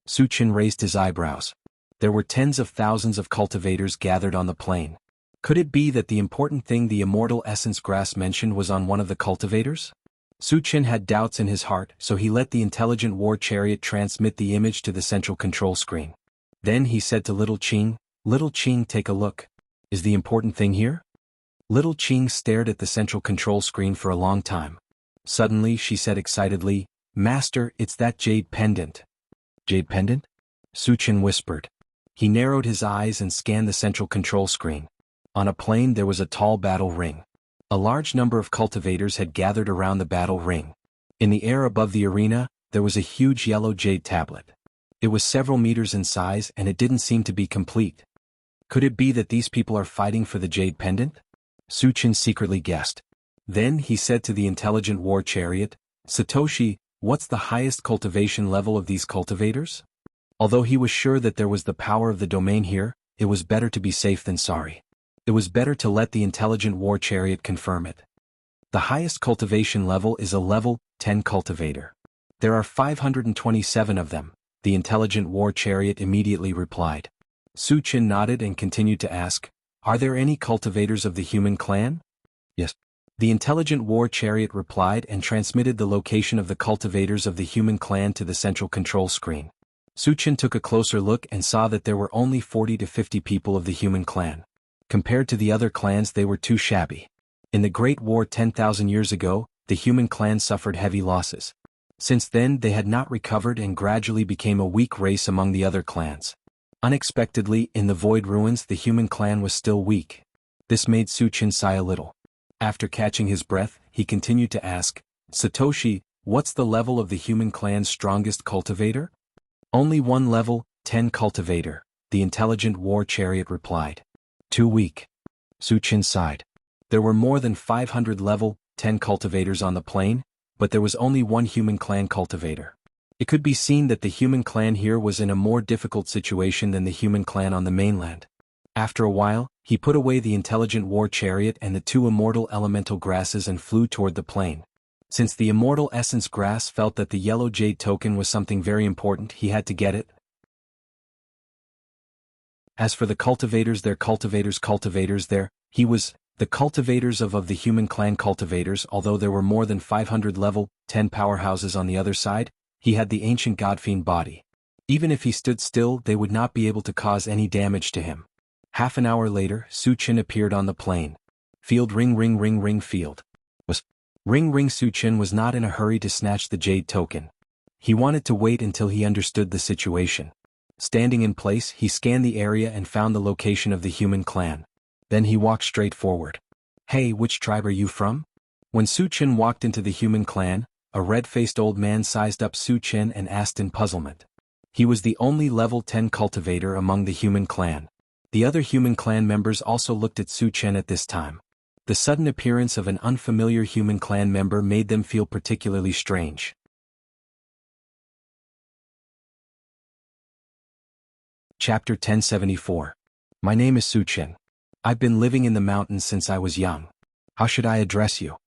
S1: Su Qin raised his eyebrows. There were tens of thousands of cultivators gathered on the plain. Could it be that the important thing the immortal essence grass mentioned was on one of the cultivators? Su Qin had doubts in his heart, so he let the intelligent war chariot transmit the image to the central control screen. Then he said to Little Qing, take a look. Is the important thing here? Little Qing stared at the central control screen for a long time. Suddenly she said excitedly, Master, it's that jade pendant. Jade pendant? Su Qin whispered. He narrowed his eyes and scanned the central control screen. On a plain there was a tall battle ring. A large number of cultivators had gathered around the battle ring. In the air above the arena, there was a huge yellow jade tablet. It was several meters in size and it didn't seem to be complete. Could it be that these people are fighting for the jade pendant? Su Qin secretly guessed. Then he said to the intelligent war chariot, Satoshi, what's the highest cultivation level of these cultivators? Although he was sure that there was the power of the domain here, it was better to be safe than sorry. It was better to let the intelligent war chariot confirm it. The highest cultivation level is a level 10 cultivator. There are 527 of them, the intelligent war chariot immediately replied. Su Qin nodded and continued to ask, are there any cultivators of the human clan? Yes. The intelligent war chariot replied and transmitted the location of the cultivators of the human clan to the central control screen. Su Qin took a closer look and saw that there were only 40 to 50 people of the human clan. Compared to the other clans, they were too shabby. In the Great War 10,000 years ago, the human clan suffered heavy losses. Since then, they had not recovered and gradually became a weak race among the other clans. Unexpectedly, in the void ruins, the human clan was still weak. This made Su Qin sigh a little. After catching his breath, he continued to ask, Satoshi, what's the level of the human clan's strongest cultivator? Only one level, 10 cultivator, the intelligent war chariot replied. Too weak. Su Qin sighed. There were more than 500 level 10 cultivators on the plain, but there was only one human clan cultivator. It could be seen that the human clan here was in a more difficult situation than the human clan on the mainland. After a while, he put away the intelligent war chariot and the two immortal elemental grasses and flew toward the plain. Since the immortal essence grass felt that the yellow jade token was something very important, he had to get it. As for the cultivators, the cultivators of the human clan cultivators, although there were more than 500 level 10 powerhouses on the other side, he had the ancient godfiend body. Even if he stood still, they would not be able to cause any damage to him. Half an hour later, Su Qin appeared on the plain. Field ring ring ring ring field. Ring ring. Su Qin was not in a hurry to snatch the jade token. He wanted to wait until he understood the situation. Standing in place, he scanned the area and found the location of the human clan. Then he walked straight forward. Hey, which tribe are you from? When Su Qin walked into the human clan, a red-faced old man sized up Su Qin and asked in puzzlement. He was the only level 10 cultivator among the human clan. The other human clan members also looked at Su Qin at this time. The sudden appearance of an unfamiliar human clan member made them feel particularly strange. Chapter 1074. My name is Suchin. I've been living in the mountains since I was young. How should I address you?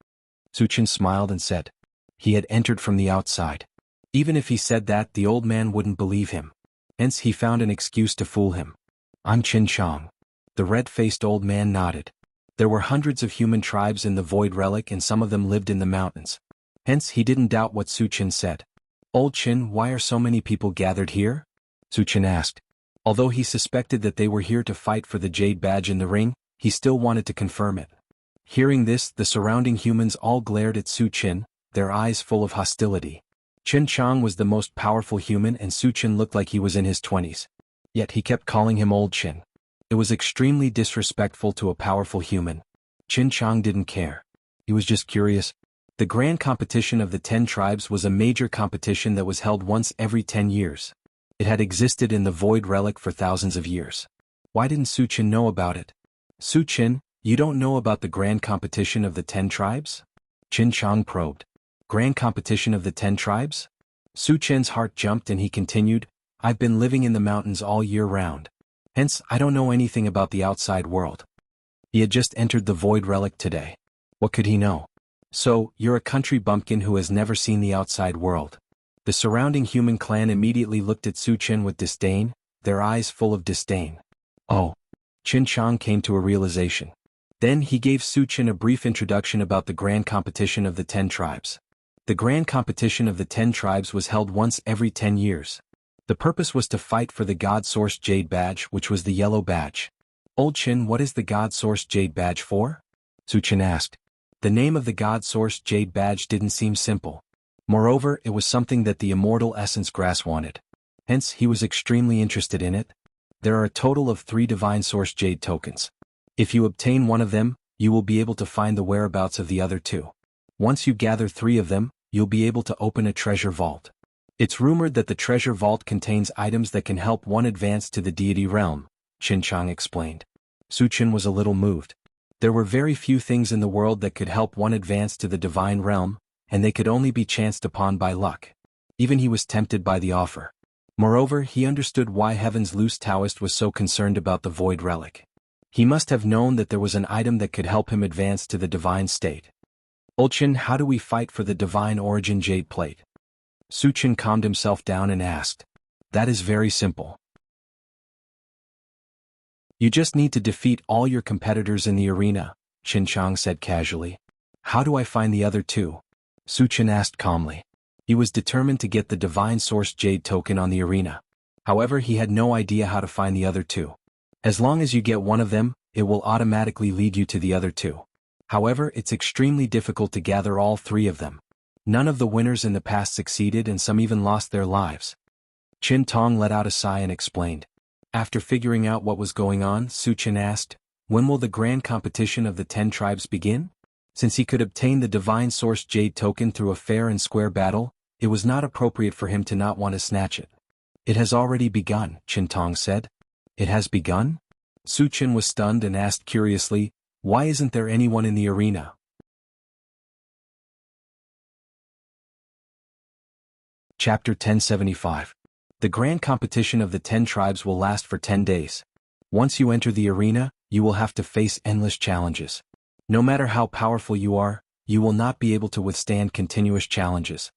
S1: Suchin smiled and said. He had entered from the outside. Even if he said that, the old man wouldn't believe him. Hence he found an excuse to fool him. I'm Qin Chang. The red-faced old man nodded. There were hundreds of human tribes in the Void Relic and some of them lived in the mountains. Hence he didn't doubt what Suchin said. Old Qin, why are so many people gathered here? Suchin asked. Although he suspected that they were here to fight for the Jade Badge in the ring, he still wanted to confirm it. Hearing this, the surrounding humans all glared at Suchin, their eyes full of hostility. Qin Chang was the most powerful human and Suchin looked like he was in his 20s. Yet he kept calling him Old Qin. It was extremely disrespectful to a powerful human. Qin Chang didn't care. He was just curious. The Grand Competition of the 10 Tribes was a major competition that was held once every 10 years. It had existed in the Void Relic for thousands of years. Why didn't Suchin know about it? Suchin, you don't know about the Grand Competition of the 10 Tribes? Qin Chang probed. Grand Competition of the 10 Tribes? Suchin's heart jumped and he continued, I've been living in the mountains all year round. Hence, I don't know anything about the outside world. He had just entered the Void Relic today. What could he know? So, you're a country bumpkin who has never seen the outside world. The surrounding human clan immediately looked at Suchin with disdain, their eyes full of disdain. Oh. Qin Chang came to a realization. Then he gave Suchin a brief introduction about the Grand Competition of the 10 Tribes. The Grand Competition of the 10 Tribes was held once every 10 years. The purpose was to fight for the God-sourced Jade Badge, which was the yellow badge. Old Qin, what is the God-sourced Jade Badge for? Suchin asked. The name of the God-sourced Jade Badge didn't seem simple. Moreover, it was something that the immortal essence grass wanted. Hence, he was extremely interested in it. There are a total of 3 divine source jade tokens. If you obtain one of them, you will be able to find the whereabouts of the other 2. Once you gather 3 of them, you'll be able to open a treasure vault. It's rumored that the treasure vault contains items that can help one advance to the deity realm, Qin Chang explained. Suchin was a little moved. There were very few things in the world that could help one advance to the divine realm, and they could only be chanced upon by luck. Even he was tempted by the offer. Moreover, he understood why Heaven's loose Taoist was so concerned about the Void Relic. He must have known that there was an item that could help him advance to the divine state. Old Qin, how do we fight for the divine origin jade plate? Suchin calmed himself down and asked. That is very simple. You just need to defeat all your competitors in the arena, Qin Chang said casually. How do I find the other 2? Suchin asked calmly. He was determined to get the divine source jade token on the arena. However, he had no idea how to find the other 2. As long as you get one of them, it will automatically lead you to the other 2. However, it's extremely difficult to gather all 3 of them. None of the winners in the past succeeded and some even lost their lives. Qin Tong let out a sigh and explained. After figuring out what was going on, Suchin asked, when will the grand competition of the 10 tribes begin? Since he could obtain the divine source jade token through a fair and square battle, it was not appropriate for him to not want to snatch it. It has already begun, Qin Tong said. It has begun? Suchin was stunned and asked curiously, why isn't there anyone in the arena? Chapter 1075. The grand competition of the 10 tribes will last for 10 days. Once you enter the arena, you will have to face endless challenges. No matter how powerful you are, you will not be able to withstand continuous challenges.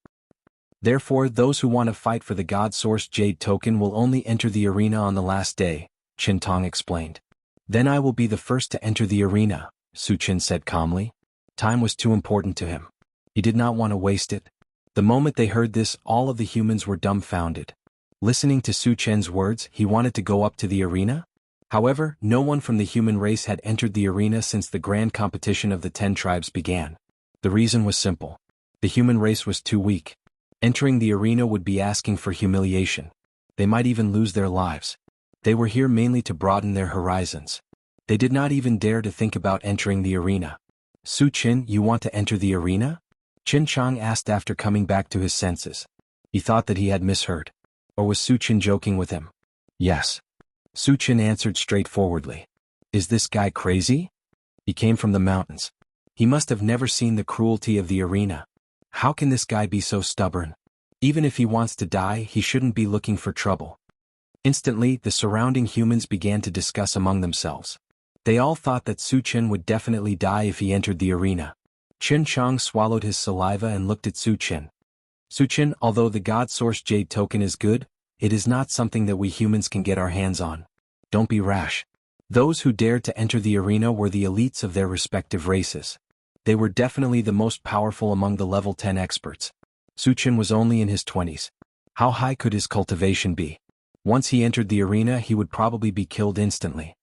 S1: Therefore, those who want to fight for the God-sourced jade token will only enter the arena on the last day, Qin Tong explained. Then I will be the first to enter the arena, Suchin said calmly. Time was too important to him. He did not want to waste it. The moment they heard this, all of the humans were dumbfounded. Listening to Suchin's words, he wanted to go up to the arena? However, no one from the human race had entered the arena since the grand competition of the 10 tribes began. The reason was simple. The human race was too weak. Entering the arena would be asking for humiliation. They might even lose their lives. They were here mainly to broaden their horizons. They did not even dare to think about entering the arena. Suchin, you want to enter the arena? Qin Chang asked after coming back to his senses. He thought that he had misheard. Or was Suchin joking with him? Yes. Suchin answered straightforwardly. Is this guy crazy? He came from the mountains. He must have never seen the cruelty of the arena. How can this guy be so stubborn? Even if he wants to die, he shouldn't be looking for trouble. Instantly, the surrounding humans began to discuss among themselves. They all thought that Su Chen would definitely die if he entered the arena. Chen Chang swallowed his saliva and looked at Su Chen. Su Chen, although the God Source Jade token is good, it is not something that we humans can get our hands on. Don't be rash. Those who dared to enter the arena were the elites of their respective races. They were definitely the most powerful among the level 10 experts. Su Chen was only in his 20s. How high could his cultivation be? Once he entered the arena, he would probably be killed instantly.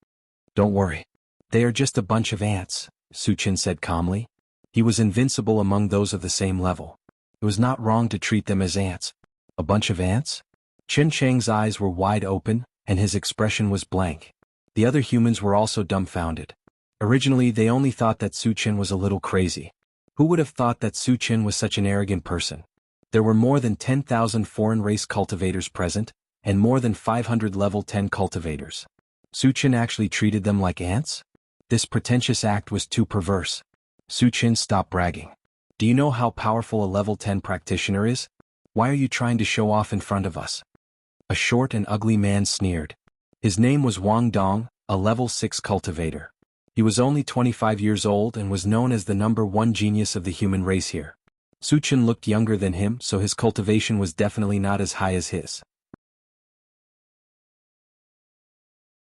S1: Don't worry. They are just a bunch of ants, Su Chen said calmly. He was invincible among those of the same level. It was not wrong to treat them as ants. A bunch of ants? Chen Chang's eyes were wide open, and his expression was blank. The other humans were also dumbfounded. Originally, they only thought that Su Chen was a little crazy. Who would have thought that Su Chen was such an arrogant person? There were more than 10,000 foreign race cultivators present, and more than 500 level 10 cultivators. Su Chen actually treated them like ants? This pretentious act was too perverse. Su Chen, stop bragging. Do you know how powerful a level 10 practitioner is? Why are you trying to show off in front of us? A short and ugly man sneered. His name was Wang Dong, a level 6 cultivator. He was only 25 years old and was known as the #1 genius of the human race here. Su Chen looked younger than him, so his cultivation was definitely not as high as his.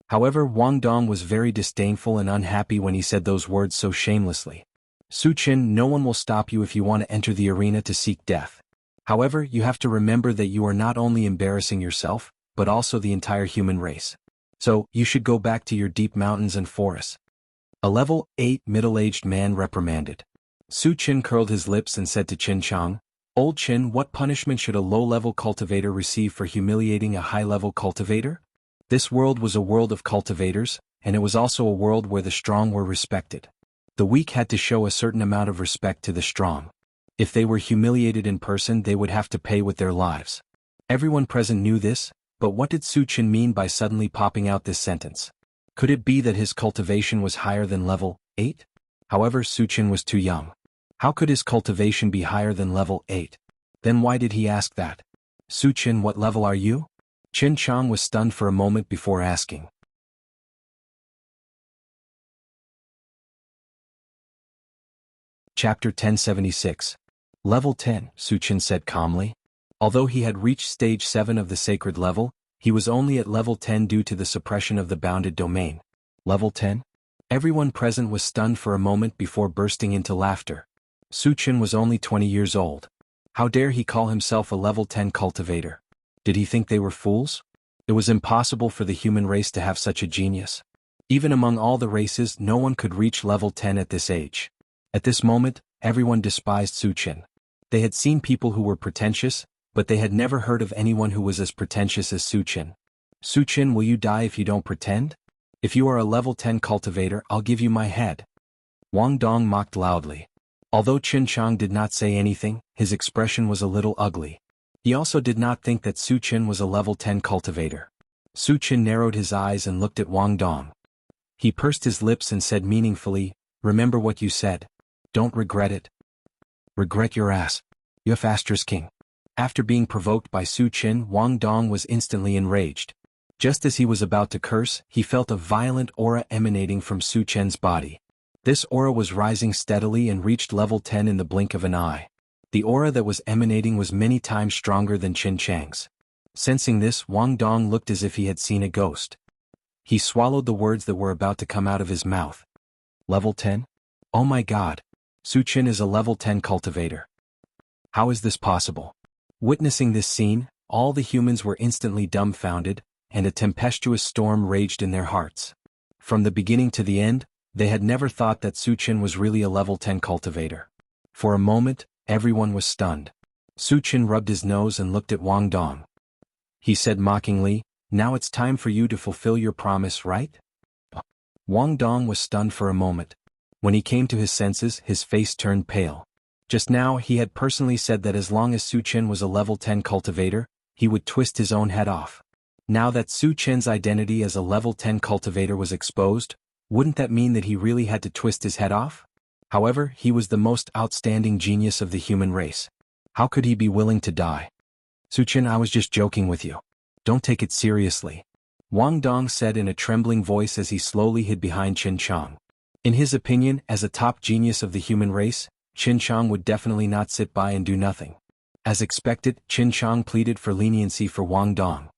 S1: However, Wang Dong was very disdainful and unhappy when he said those words so shamelessly. Su Chen, no one will stop you if you want to enter the arena to seek death. However, you have to remember that you are not only embarrassing yourself, but also the entire human race. So, you should go back to your deep mountains and forests. A level 8 middle-aged man reprimanded. Su Chen curled his lips and said to Chen Chang, "Old Chen, what punishment should a low-level cultivator receive for humiliating a high-level cultivator?" This world was a world of cultivators, and it was also a world where the strong were respected. The weak had to show a certain amount of respect to the strong. If they were humiliated in person, they would have to pay with their lives. Everyone present knew this, but what did Su Chen mean by suddenly popping out this sentence? Could it be that his cultivation was higher than level 8? However, Su Chen was too young. How could his cultivation be higher than level 8? Then why did he ask that? Su Chen, what level are you? Chen Chang was stunned for a moment before asking. Chapter 1076. Level 10, Su Chen said calmly. Although he had reached stage 7 of the sacred level, he was only at level 10 due to the suppression of the bounded domain. Level 10? Everyone present was stunned for a moment before bursting into laughter. Su Chen was only 20 years old. How dare he call himself a level 10 cultivator? Did he think they were fools? It was impossible for the human race to have such a genius. Even among all the races, no one could reach level 10 at this age. At this moment, everyone despised Su Chen. They had seen people who were pretentious, but they had never heard of anyone who was as pretentious as Su Chen. Su Chen, will you die if you don't pretend? If you are a level 10 cultivator, I'll give you my head. Wang Dong mocked loudly. Although Chen Chang did not say anything, his expression was a little ugly. He also did not think that Su Chen was a level 10 cultivator. Su Chen narrowed his eyes and looked at Wang Dong. He pursed his lips and said meaningfully, "Remember what you said. Don't regret it." Regret your ass. You have asterisk king. After being provoked by Su Chen, Wang Dong was instantly enraged. Just as he was about to curse, he felt a violent aura emanating from Su Chen's body. This aura was rising steadily and reached level 10 in the blink of an eye. The aura that was emanating was many times stronger than Chen Chang's. Sensing this, Wang Dong looked as if he had seen a ghost. He swallowed the words that were about to come out of his mouth. Level 10? Oh my god. Su Chen is a level 10 cultivator. How is this possible? Witnessing this scene, all the humans were instantly dumbfounded, and a tempestuous storm raged in their hearts. From the beginning to the end, they had never thought that Su Chen was really a level 10 cultivator. For a moment, everyone was stunned. Su Chen rubbed his nose and looked at Wang Dong. He said mockingly, "Now it's time for you to fulfill your promise, right?" Wang Dong was stunned for a moment. When he came to his senses, his face turned pale. Just now, he had personally said that as long as Su Chen was a level 10 cultivator, he would twist his own head off. Now that Su Chen's identity as a level 10 cultivator was exposed, Wouldn't that mean that he really had to twist his head off? However, he was the most outstanding genius of the human race. How could he be willing to die? Suchin, I was just joking with you. Don't take it seriously. Wang Dong said in a trembling voice as he slowly hid behind Qin Chang. In his opinion, as a top genius of the human race, Qin Chang would definitely not sit by and do nothing. As expected, Qin Chang pleaded for leniency for Wang Dong.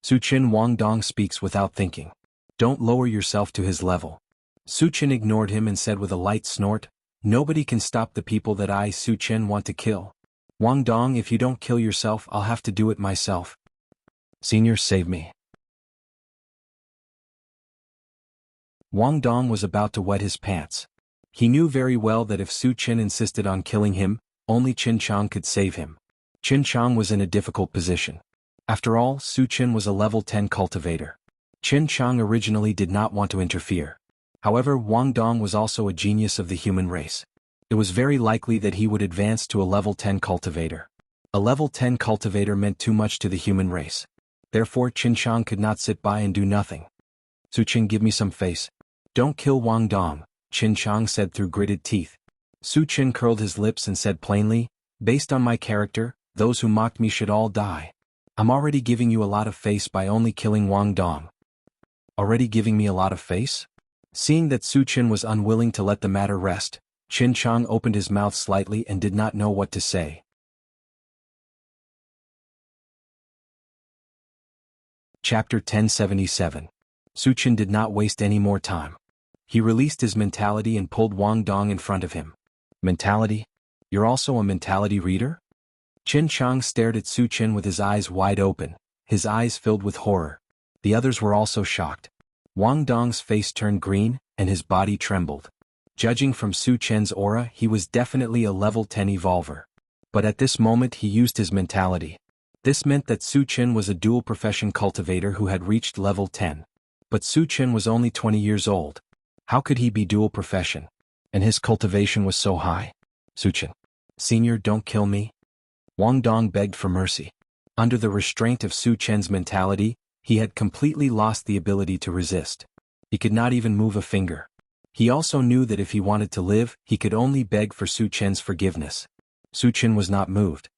S1: Suchin, Wang Dong speaks without thinking. Don't lower yourself to his level. Suchin ignored him and said with a light snort, nobody can stop the people that I, Suchin, want to kill. Wang Dong, if you don't kill yourself, I'll have to do it myself. Senior, save me. Wang Dong was about to wet his pants. He knew very well that if Suchin insisted on killing him, only Qin Chang could save him. Qin Chang was in a difficult position. After all, Suchin was a level 10 cultivator. Qin Chang originally did not want to interfere. However, Wang Dong was also a genius of the human race. It was very likely that he would advance to a level 10 cultivator. A level 10 cultivator meant too much to the human race. Therefore, Qin Chang could not sit by and do nothing. Suchin, give me some face. Don't kill Wang Dong, Qin Chang said through gritted teeth. Suchin curled his lips and said plainly, based on my character, those who mocked me should all die. I'm already giving you a lot of face by only killing Wang Dong. Already giving me a lot of face? Seeing that Suchin was unwilling to let the matter rest, Qin Chang opened his mouth slightly and did not know what to say. Chapter 1077. Suchin did not waste any more time. He released his mentality and pulled Wang Dong in front of him. Mentality? You're also a mentality reader? Qin Chang stared at Suchin with his eyes wide open, his eyes filled with horror. The others were also shocked. Wang Dong's face turned green, and his body trembled. Judging from Suchin's aura, he was definitely a level 10 evolver. But at this moment he used his mentality. This meant that Suchin was a dual profession cultivator who had reached level 10. But Suchin was only 20 years old. How could he be dual profession? And his cultivation was so high? Suchin. Senior, don't kill me. Wang Dong begged for mercy. Under the restraint of Suchin's mentality, he had completely lost the ability to resist. He could not even move a finger. He also knew that if he wanted to live, he could only beg for Suchin's forgiveness. Suchin was not moved.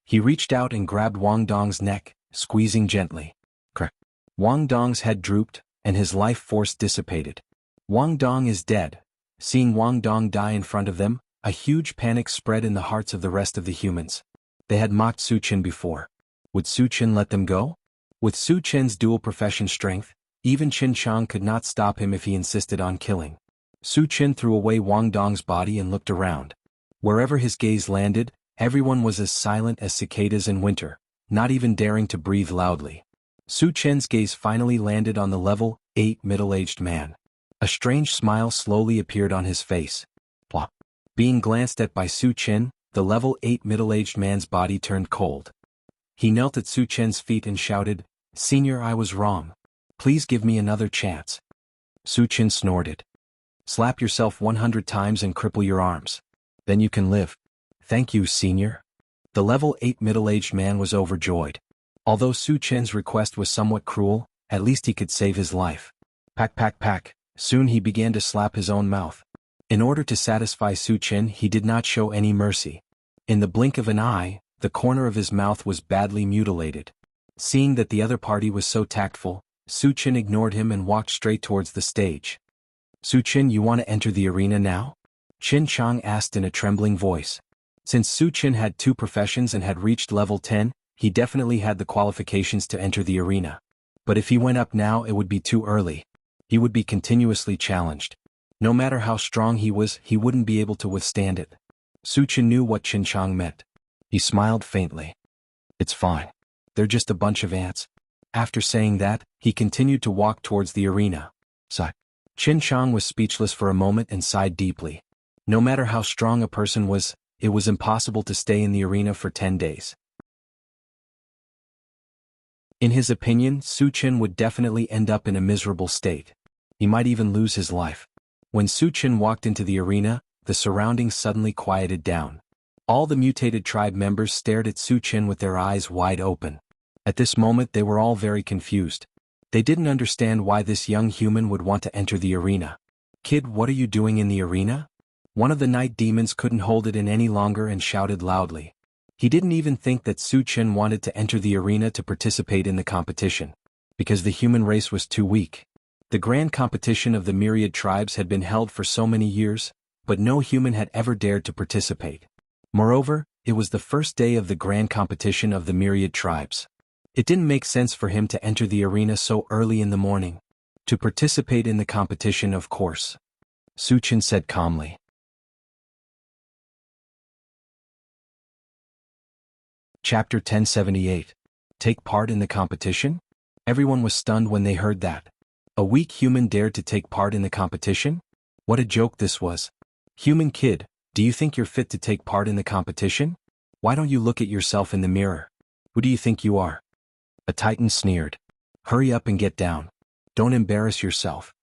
S1: He reached out and grabbed Wang Dong's neck, squeezing gently. Crack. Wang Dong's head drooped, and his life force dissipated. Wang Dong is dead. Seeing Wang Dong die in front of them, a huge panic spread in the hearts of the rest of the humans. They had mocked Suchin before. Would Suchin let them go? With Suchin's dual profession strength, even Qin Chang could not stop him if he insisted on killing. Suchin threw away Wang Dong's body and looked around. Wherever his gaze landed, everyone was as silent as cicadas in winter, not even daring to breathe loudly. Suchin's gaze finally landed on the level 8 middle-aged man. A strange smile slowly appeared on his face. Plop. Being glanced at by Suchin, the level 8 middle-aged man's body turned cold. He knelt at Suchin's feet and shouted, Senior, I was wrong. Please give me another chance. Suchin snorted. Slap yourself 100 times and cripple your arms. Then you can live. Thank you, Senior. The level 8 middle-aged man was overjoyed. Although Suchin's request was somewhat cruel, at least he could save his life. Pack, pack, pack. Soon he began to slap his own mouth. In order to satisfy Suchin, he did not show any mercy. In the blink of an eye, the corner of his mouth was badly mutilated. Seeing that the other party was so tactful, Suchin ignored him and walked straight towards the stage. Suchin, you want to enter the arena now? Qin Chang asked in a trembling voice. Since Suchin had 2 professions and had reached level 10, he definitely had the qualifications to enter the arena. But if he went up now, it would be too early. He would be continuously challenged. No matter how strong he was, he wouldn't be able to withstand it. Suchin knew what Qin Chang meant. He smiled faintly. It's fine. They're just a bunch of ants. After saying that, he continued to walk towards the arena. Sigh. Qin Chang was speechless for a moment and sighed deeply. No matter how strong a person was, it was impossible to stay in the arena for 10 days. In his opinion, Suchin would definitely end up in a miserable state. He might even lose his life. When Suchin walked into the arena, the surroundings suddenly quieted down. All the mutated tribe members stared at Suchin with their eyes wide open. At this moment they were all very confused. They didn't understand why this young human would want to enter the arena. "Kid, what are you doing in the arena?" One of the night demons couldn't hold it in any longer and shouted loudly. He didn't even think that Su Chen wanted to enter the arena to participate in the competition, because the human race was too weak. The grand competition of the myriad tribes had been held for so many years, but no human had ever dared to participate. Moreover, it was the first day of the grand competition of the myriad tribes. It didn't make sense for him to enter the arena so early in the morning. To participate in the competition, of course. Su Chen said calmly. Chapter 1078. Take part in the competition? Everyone was stunned when they heard that. A weak human dared to take part in the competition? What a joke this was. Human kid, do you think you're fit to take part in the competition? Why don't you look at yourself in the mirror? Who do you think you are? A titan sneered. Hurry up and get down. Don't embarrass yourself.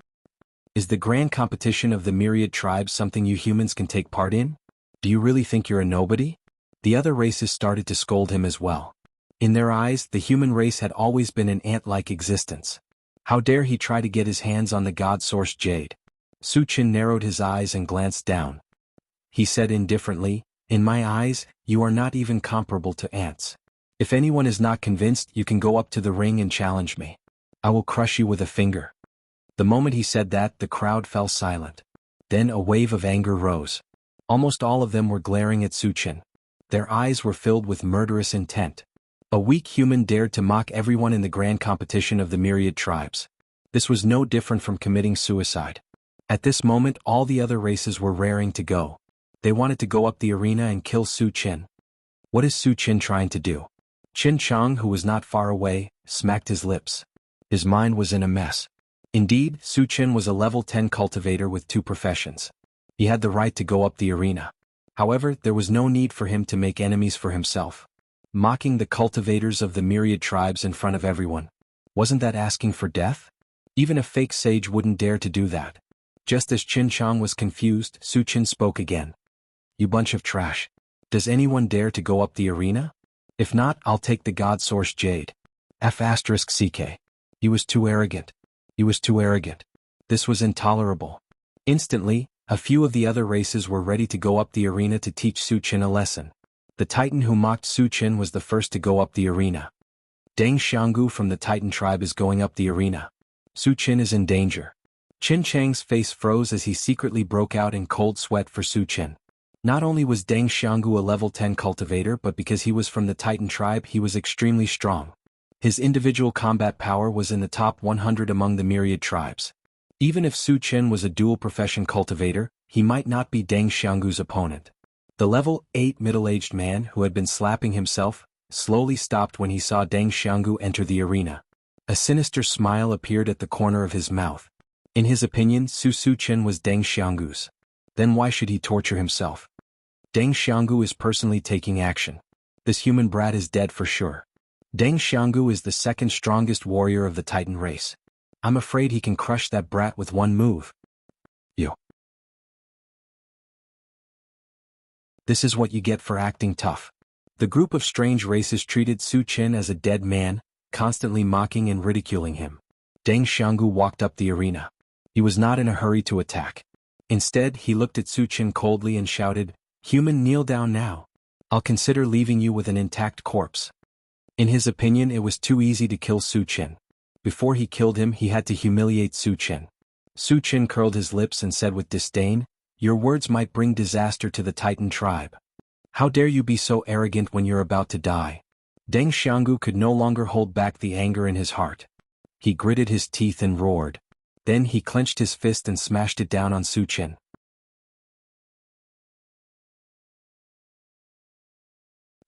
S1: Is the grand competition of the myriad tribes something you humans can take part in? Do you really think you're a nobody? The other races started to scold him as well. In their eyes, the human race had always been an ant-like existence. How dare he try to get his hands on the god-sourced jade? Su Chen narrowed his eyes and glanced down. He said indifferently, "In my eyes, you are not even comparable to ants. If anyone is not convinced, you can go up to the ring and challenge me. I will crush you with a finger." The moment he said that, the crowd fell silent. Then a wave of anger rose. Almost all of them were glaring at Su Chen. Their eyes were filled with murderous intent. A weak human dared to mock everyone in the grand competition of the myriad tribes. This was no different from committing suicide. At this moment, all the other races were raring to go. They wanted to go up the arena and kill Su Chen. What is Su Chen trying to do? Qin Chang, who was not far away, smacked his lips. His mind was in a mess. Indeed, Su Chen was a level 10 cultivator with 2 professions. He had the right to go up the arena. However, there was no need for him to make enemies for himself. Mocking the cultivators of the myriad tribes in front of everyone. Wasn't that asking for death? Even a fake sage wouldn't dare to do that. Just as Qin Chang was confused, Su Chen spoke again. You bunch of trash. Does anyone dare to go up the arena? If not, I'll take the god-sourced jade. F***ck. He was too arrogant. He was too arrogant. This was intolerable. Instantly, a few of the other races were ready to go up the arena to teach Su Chen a lesson. The Titan who mocked Su Chen was the first to go up the arena. Deng Xianggu from the Titan tribe is going up the arena. Su Chen is in danger. Qin Chang's face froze as he secretly broke out in cold sweat for Su Chen. Not only was Deng Xianggu a level 10 cultivator, but because he was from the Titan tribe, he was extremely strong. His individual combat power was in the top 100 among the myriad tribes. Even if Su Chen was a dual-profession cultivator, he might not be Deng Xianggu's opponent. The level 8 middle-aged man who had been slapping himself slowly stopped when he saw Deng Xianggu enter the arena. A sinister smile appeared at the corner of his mouth. In his opinion, Su Chen was Deng Xianggu's. Then why should he torture himself? Deng Xianggu is personally taking action. This human brat is dead for sure. Deng Xianggu is the second strongest warrior of the Titan race. I'm afraid he can crush that brat with one move. You. This is what you get for acting tough. The group of strange races treated Su Chen as a dead man, constantly mocking and ridiculing him. Deng Xianggu walked up the arena. He was not in a hurry to attack. Instead, he looked at Su Chen coldly and shouted, "Human, kneel down now. I'll consider leaving you with an intact corpse." In his opinion, it was too easy to kill Su Chen. Before he killed him, he had to humiliate Su Chen. Su Chen curled his lips and said with disdain, "Your words might bring disaster to the Titan tribe. How dare you be so arrogant when you're about to die?" Deng Xianggu could no longer hold back the anger in his heart. He gritted his teeth and roared. Then he clenched his fist and smashed it down on Su Chen.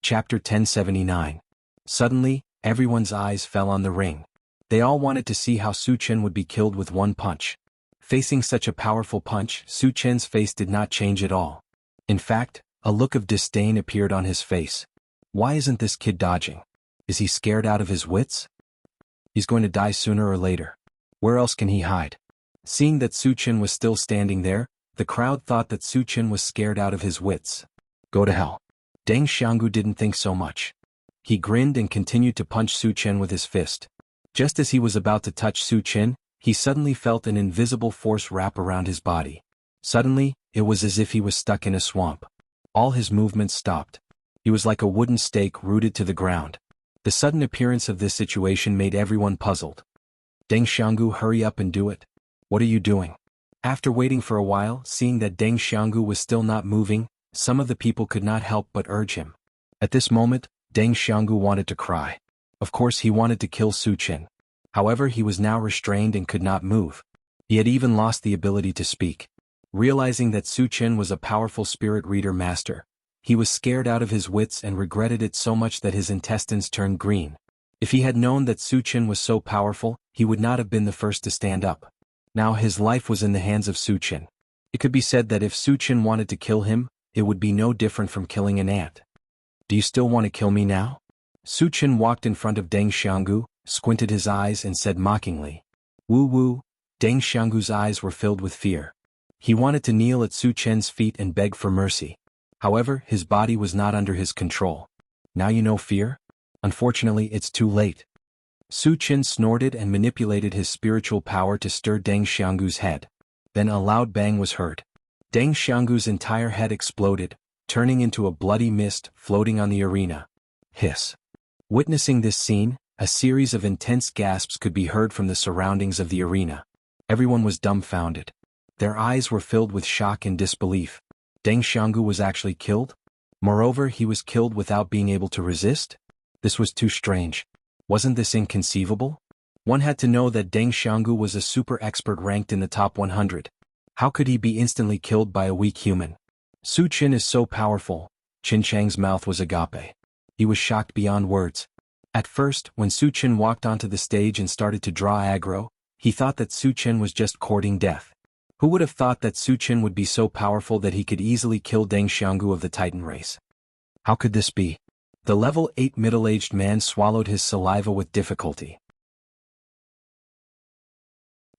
S1: Chapter 1079. Suddenly, everyone's eyes fell on the ring. They all wanted to see how Su Chen would be killed with one punch. Facing such a powerful punch, Su Chen's face did not change at all. In fact, a look of disdain appeared on his face. Why isn't this kid dodging? Is he scared out of his wits? He's going to die sooner or later. Where else can he hide? Seeing that Su Chen was still standing there, the crowd thought that Su Chen was scared out of his wits. Go to hell. Deng Xianggu didn't think so much. He grinned and continued to punch Su Chen with his fist. Just as he was about to touch Su Chen, he suddenly felt an invisible force wrap around his body. Suddenly, it was as if he was stuck in a swamp. All his movements stopped. He was like a wooden stake rooted to the ground. The sudden appearance of this situation made everyone puzzled. Deng Xianggu, hurry up and do it. What are you doing? After waiting for a while, seeing that Deng Xianggu was still not moving, some of the people could not help but urge him. At this moment, Deng Xianggu wanted to cry. Of course he wanted to kill Su Qin. However, he was now restrained and could not move. He had even lost the ability to speak. Realizing that Su Qin was a powerful spirit reader master, he was scared out of his wits and regretted it so much that his intestines turned green. If he had known that Su Qin was so powerful, he would not have been the first to stand up. Now his life was in the hands of Su Qin. It could be said that if Su Qin wanted to kill him, it would be no different from killing an ant. Do you still want to kill me now? Su Qin walked in front of Deng Xianggu, squinted his eyes and said mockingly. Woo woo. Deng Xianggu's eyes were filled with fear. He wanted to kneel at Su Qin's feet and beg for mercy. However, his body was not under his control. Now you know fear? Unfortunately, it's too late. Su Qin snorted and manipulated his spiritual power to stir Deng Xianggu's head. Then a loud bang was heard. Deng Xianggu's entire head exploded, turning into a bloody mist floating on the arena. Hiss. Witnessing this scene, a series of intense gasps could be heard from the surroundings of the arena. Everyone was dumbfounded. Their eyes were filled with shock and disbelief. Deng Xianggu was actually killed? Moreover, he was killed without being able to resist? This was too strange. Wasn't this inconceivable? One had to know that Deng Xianggu was a super expert ranked in the top 100. How could he be instantly killed by a weak human? Su Qin is so powerful. Qin Chang's mouth was agape. He was shocked beyond words. At first, when Su Qin walked onto the stage and started to draw aggro, he thought that Su Qin was just courting death. Who would have thought that Su Qin would be so powerful that he could easily kill Deng Xianggu of the Titan race? How could this be? The level 8 middle-aged man swallowed his saliva with difficulty.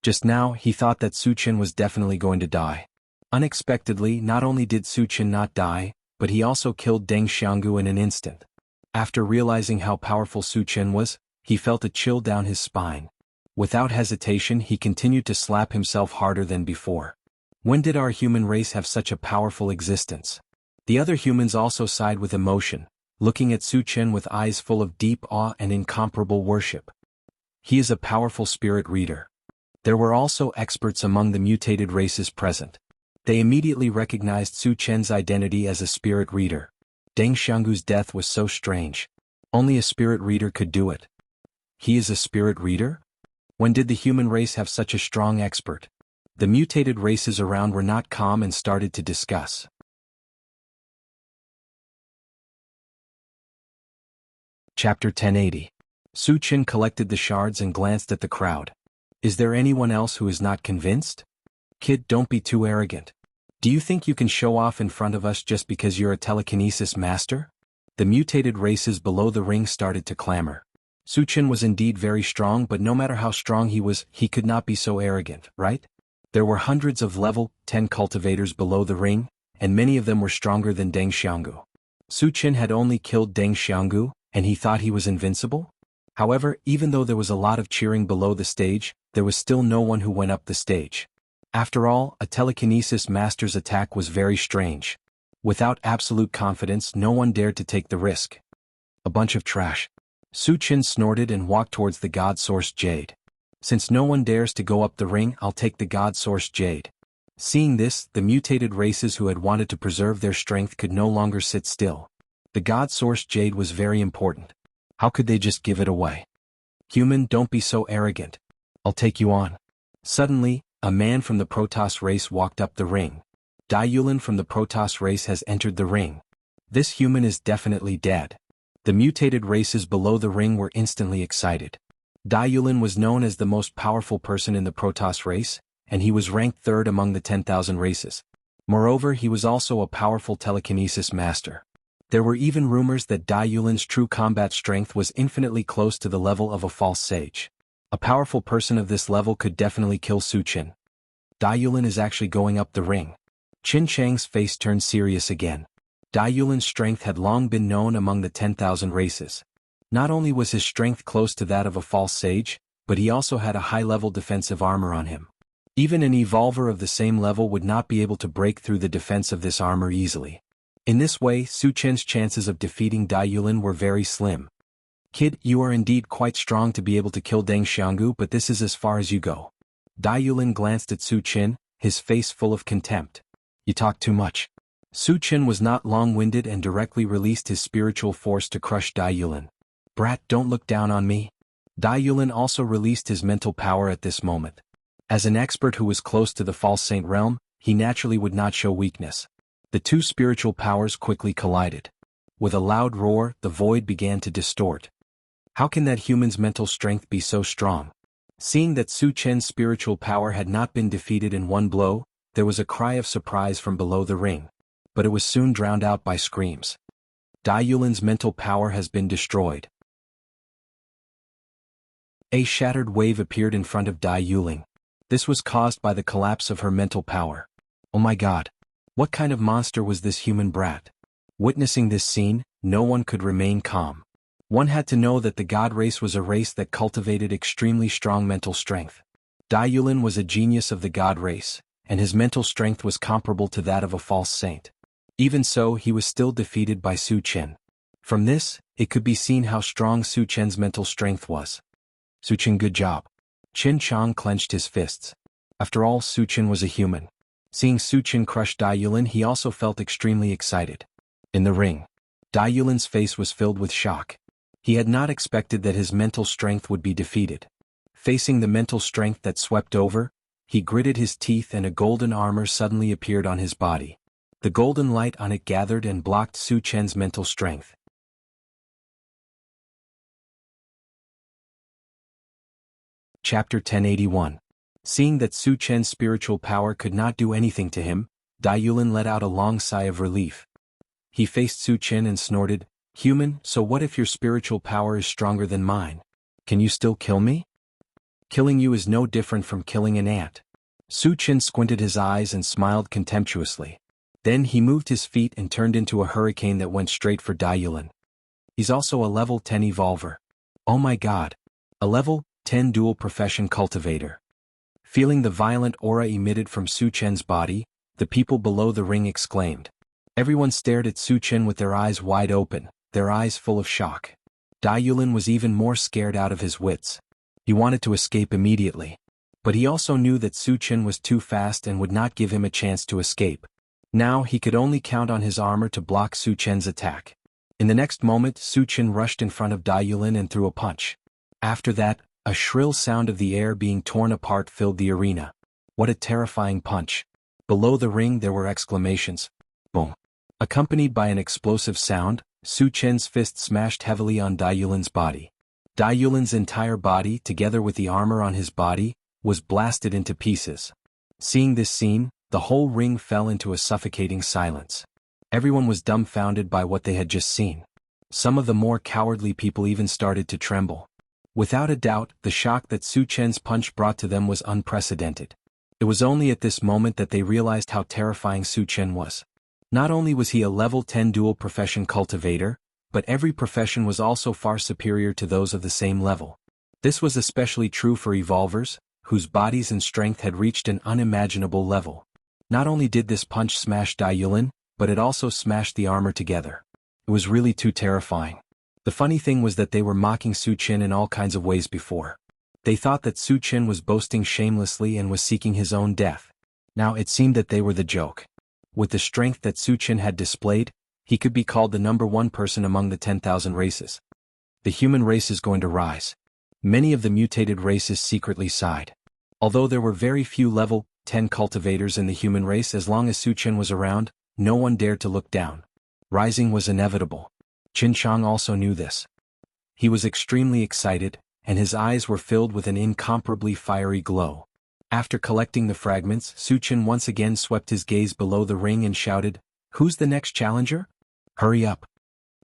S1: Just now, he thought that Su Qin was definitely going to die. Unexpectedly, not only did Su Qin not die, but he also killed Deng Xianggu in an instant. After realizing how powerful Su Qin was, he felt a chill down his spine. Without hesitation, he continued to slap himself harder than before. When did our human race have such a powerful existence? The other humans also sighed with emotion, looking at Su Qin with eyes full of deep awe and incomparable worship. He is a powerful spirit reader. There were also experts among the mutated races present. They immediately recognized Su Qin's identity as a spirit reader. Deng Xianggu's death was so strange. Only a spirit reader could do it. He is a spirit reader? When did the human race have such a strong expert? The mutated races around were not calm and started to discuss. Chapter 1080. Su Qin collected the shards and glanced at the crowd. Is there anyone else who is not convinced? Kid, don't be too arrogant. Do you think you can show off in front of us just because you're a telekinesis master? The mutated races below the ring started to clamor. Su Qin was indeed very strong, but no matter how strong he was, he could not be so arrogant, right? There were hundreds of level 10 cultivators below the ring, and many of them were stronger than Deng Xianggu. Su Qin had only killed Deng Xianggu, and he thought he was invincible? However, even though there was a lot of cheering below the stage, there was still no one who went up the stage. After all, a telekinesis master's attack was very strange. Without absolute confidence, no one dared to take the risk. A bunch of trash. Su Qin snorted and walked towards the God-Source Jade. Since no one dares to go up the ring, I'll take the God-Source Jade. Seeing this, the mutated races who had wanted to preserve their strength could no longer sit still. The God-Source Jade was very important. How could they just give it away? Human, don't be so arrogant. I'll take you on. Suddenly, a man from the Protoss race walked up the ring. Dai Yulin from the Protoss race has entered the ring. This human is definitely dead. The mutated races below the ring were instantly excited. Dai Yulin was known as the most powerful person in the Protoss race, and he was ranked 3rd among the 10,000 races. Moreover, he was also a powerful telekinesis master. There were even rumors that Dai Yulin's true combat strength was infinitely close to the level of a false sage. A powerful person of this level could definitely kill Su Qin. Dai Yulin is actually going up the ring. Qin Chang's face turned serious again. Dai Yulin's strength had long been known among the 10,000 races. Not only was his strength close to that of a false sage, but he also had a high-level defensive armor on him. Even an evolver of the same level would not be able to break through the defense of this armor easily. In this way, Su Chen's chances of defeating Dai Yulin were very slim. "Kid, you are indeed quite strong to be able to kill Deng Xianggu, but this is as far as you go." Dai Yulin glanced at Su Chen, his face full of contempt. "You talk too much." Su Chen was not long-winded and directly released his spiritual force to crush Dai Yulin. "Brat, don't look down on me." Dai Yulin also released his mental power at this moment. As an expert who was close to the false saint realm, he naturally would not show weakness. The two spiritual powers quickly collided. With a loud roar, the void began to distort. How can that human's mental strength be so strong? Seeing that Su Chen's spiritual power had not been defeated in one blow, there was a cry of surprise from below the ring. But it was soon drowned out by screams. Dai Yulin's mental power has been destroyed. A shattered wave appeared in front of Dai Yulin. This was caused by the collapse of her mental power. Oh my god! What kind of monster was this human brat? Witnessing this scene, no one could remain calm. One had to know that the god race was a race that cultivated extremely strong mental strength. Dai Yulin was a genius of the god race, and his mental strength was comparable to that of a false saint. Even so, he was still defeated by Su Chen. From this, it could be seen how strong Su Chen's mental strength was. "Su Chen, good job." Qin Chang clenched his fists. After all, Su Chen was a human. Seeing Su Chen crush Dai Yulin, he also felt extremely excited. In the ring, Dai Yulin's face was filled with shock. He had not expected that his mental strength would be defeated. Facing the mental strength that swept over, he gritted his teeth and a golden armor suddenly appeared on his body. The golden light on it gathered and blocked Su Chen's mental strength. Chapter 1081. Seeing that Su Chen's spiritual power could not do anything to him, Dai Yulin let out a long sigh of relief. He faced Su Chen and snorted, "Human, so what if your spiritual power is stronger than mine? Can you still kill me? Killing you is no different from killing an ant." Su Chen squinted his eyes and smiled contemptuously. Then he moved his feet and turned into a hurricane that went straight for Dai Yulin. He's also a level 10 evolver. Oh my god! A level 10 dual profession cultivator. Feeling the violent aura emitted from Su Chen's body, the people below the ring exclaimed. Everyone stared at Su Chen with their eyes wide open, their eyes full of shock. Dai Yulin was even more scared out of his wits. He wanted to escape immediately. But he also knew that Su Chen was too fast and would not give him a chance to escape. Now he could only count on his armor to block Su Chen's attack. In the next moment, Su Chen rushed in front of Dai Yulin and threw a punch. After that, a shrill sound of the air being torn apart filled the arena. What a terrifying punch. Below the ring there were exclamations. Boom. Accompanied by an explosive sound, Su Chen's fist smashed heavily on Dai Yulin's body. Dai Yulin's entire body, together with the armor on his body, was blasted into pieces. Seeing this scene, the whole ring fell into a suffocating silence. Everyone was dumbfounded by what they had just seen. Some of the more cowardly people even started to tremble. Without a doubt, the shock that Su Chen's punch brought to them was unprecedented. It was only at this moment that they realized how terrifying Su Chen was. Not only was he a level 10 dual profession cultivator, but every profession was also far superior to those of the same level. This was especially true for evolvers, whose bodies and strength had reached an unimaginable level. Not only did this punch smash Dai Yulin, but it also smashed the armor together. It was really too terrifying. The funny thing was that they were mocking Su Chen in all kinds of ways before. They thought that Su Chen was boasting shamelessly and was seeking his own death. Now it seemed that they were the joke. With the strength that Su Chen had displayed, he could be called the #1 person among the 10,000 races. The human race is going to rise. Many of the mutated races secretly sighed. Although there were very few level 10 cultivators in the human race, as long as Su Chen was around, no one dared to look down. Rising was inevitable. Qin Chang also knew this. He was extremely excited, and his eyes were filled with an incomparably fiery glow. After collecting the fragments, Su Chen once again swept his gaze below the ring and shouted, "Who's the next challenger? Hurry up."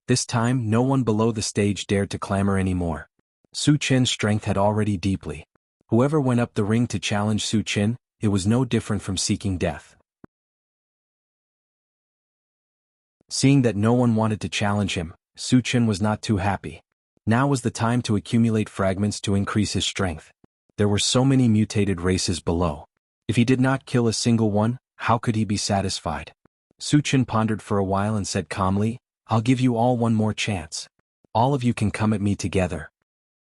S1: This time, no one below the stage dared to clamor anymore. Su Chen's strength had already deeply. Whoever went up the ring to challenge Su Chen, it was no different from seeking death. Seeing that no one wanted to challenge him, Su Chen was not too happy. Now was the time to accumulate fragments to increase his strength. There were so many mutated races below. If he did not kill a single one, how could he be satisfied? Su Chen pondered for a while and said calmly, "I'll give you all one more chance. All of you can come at me together."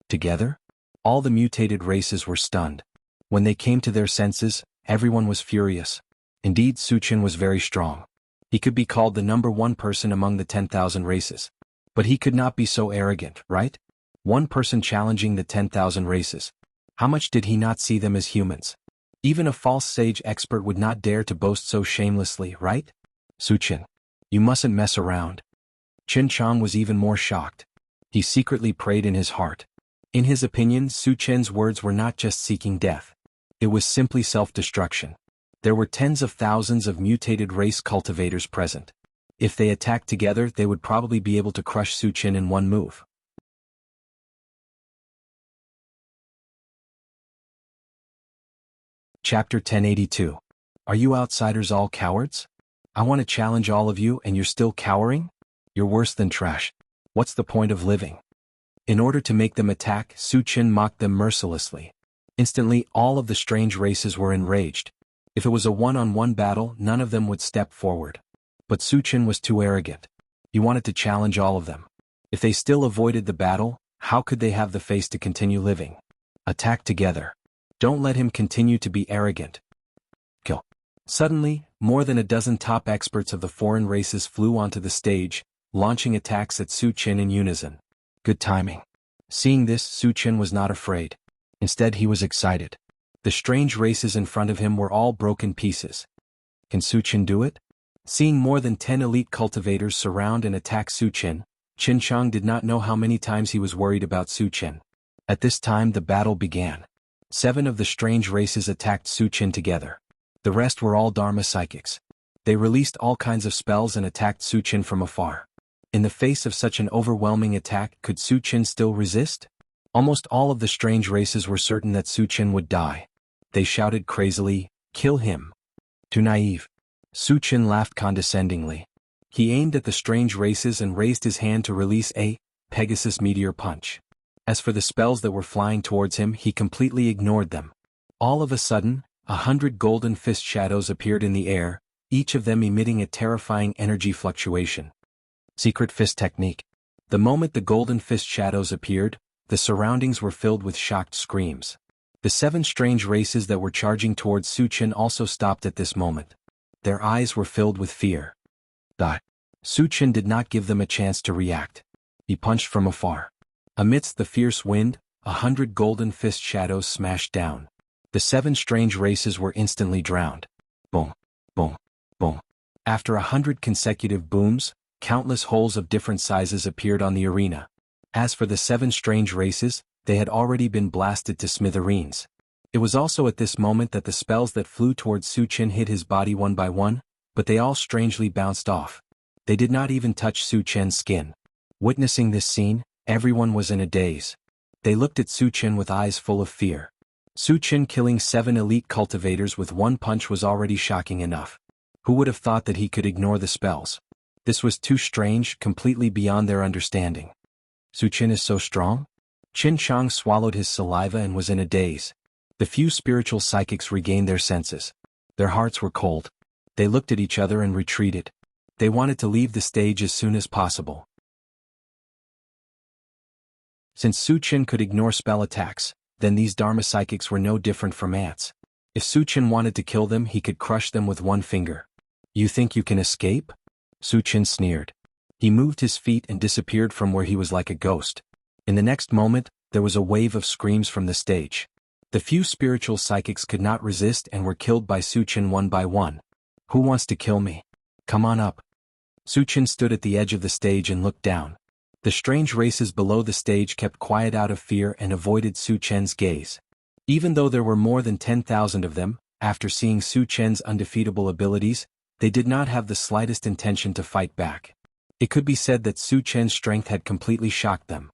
S1: Together? All the mutated races were stunned. When they came to their senses, everyone was furious. Indeed, Su Chen was very strong. He could be called the #1 person among the 10,000 races. But he could not be so arrogant, right? One person challenging the 10,000 races. How much did he not see them as humans? Even a false sage expert would not dare to boast so shamelessly, right? Su Chen, you mustn't mess around. Qin Chang was even more shocked. He secretly prayed in his heart. In his opinion, Su Chen's words were not just seeking death. It was simply self-destruction. There were tens of thousands of mutated race cultivators present. If they attacked together, they would probably be able to crush Su Chen in one move. Chapter 1082. Are you outsiders all cowards? I want to challenge all of you and you're still cowering? You're worse than trash. What's the point of living? In order to make them attack, Su Chen mocked them mercilessly. Instantly, all of the strange races were enraged. If it was a one-on-one battle, none of them would step forward. But Su Chen was too arrogant. He wanted to challenge all of them. If they still avoided the battle, how could they have the face to continue living? Attack together. Don't let him continue to be arrogant. Kill. Suddenly, more than a dozen top experts of the foreign races flew onto the stage, launching attacks at Su Chen in unison. Good timing. Seeing this, Su Chen was not afraid. Instead, he was excited. The strange races in front of him were all broken pieces. Can Su Chen do it? Seeing more than 10 elite cultivators surround and attack Su Chen, Qin Chang did not know how many times he was worried about Su Chen. At this time, the battle began. 7 of the strange races attacked Su Chen together. The rest were all Dharma psychics. They released all kinds of spells and attacked Su Chen from afar. In the face of such an overwhelming attack, could Su Chen still resist? Almost all of the strange races were certain that Su Chen would die. They shouted crazily, "Kill him!" Too naive. Su Chen laughed condescendingly. He aimed at the strange races and raised his hand to release a Pegasus meteor punch. As for the spells that were flying towards him, he completely ignored them. All of a sudden, 100 golden fist shadows appeared in the air, each of them emitting a terrifying energy fluctuation. Secret fist technique. The moment the golden fist shadows appeared, the surroundings were filled with shocked screams. The 7 strange races that were charging towards Su Chen also stopped at this moment. Their eyes were filled with fear. Su Chen did not give them a chance to react. He punched from afar. Amidst the fierce wind, 100 golden fist shadows smashed down. The 7 strange races were instantly drowned. Boom, boom, boom. After 100 consecutive booms, countless holes of different sizes appeared on the arena. As for the 7 strange races, they had already been blasted to smithereens. It was also at this moment that the spells that flew towards Su Chen hit his body one by one, but they all strangely bounced off. They did not even touch Su Chen's skin. Witnessing this scene, everyone was in a daze. They looked at Su Chen with eyes full of fear. Su Chen killing 7 elite cultivators with one punch was already shocking enough. Who would have thought that he could ignore the spells? This was too strange, completely beyond their understanding. Su Chen is so strong? Qin Chang swallowed his saliva and was in a daze. The few spiritual psychics regained their senses. Their hearts were cold. They looked at each other and retreated. They wanted to leave the stage as soon as possible. Since Su Chen could ignore spell attacks, then these Dharma psychics were no different from ants. If Su Chen wanted to kill them, he could crush them with one finger. You think you can escape? Su Chen sneered. He moved his feet and disappeared from where he was like a ghost. In the next moment, there was a wave of screams from the stage. The few spiritual psychics could not resist and were killed by Su Chen one by one. Who wants to kill me? Come on up. Su Chen stood at the edge of the stage and looked down. The strange races below the stage kept quiet out of fear and avoided Su Chen's gaze. Even though there were more than 10,000 of them, after seeing Su Chen's undefeatable abilities, they did not have the slightest intention to fight back. It could be said that Su Chen's strength had completely shocked them.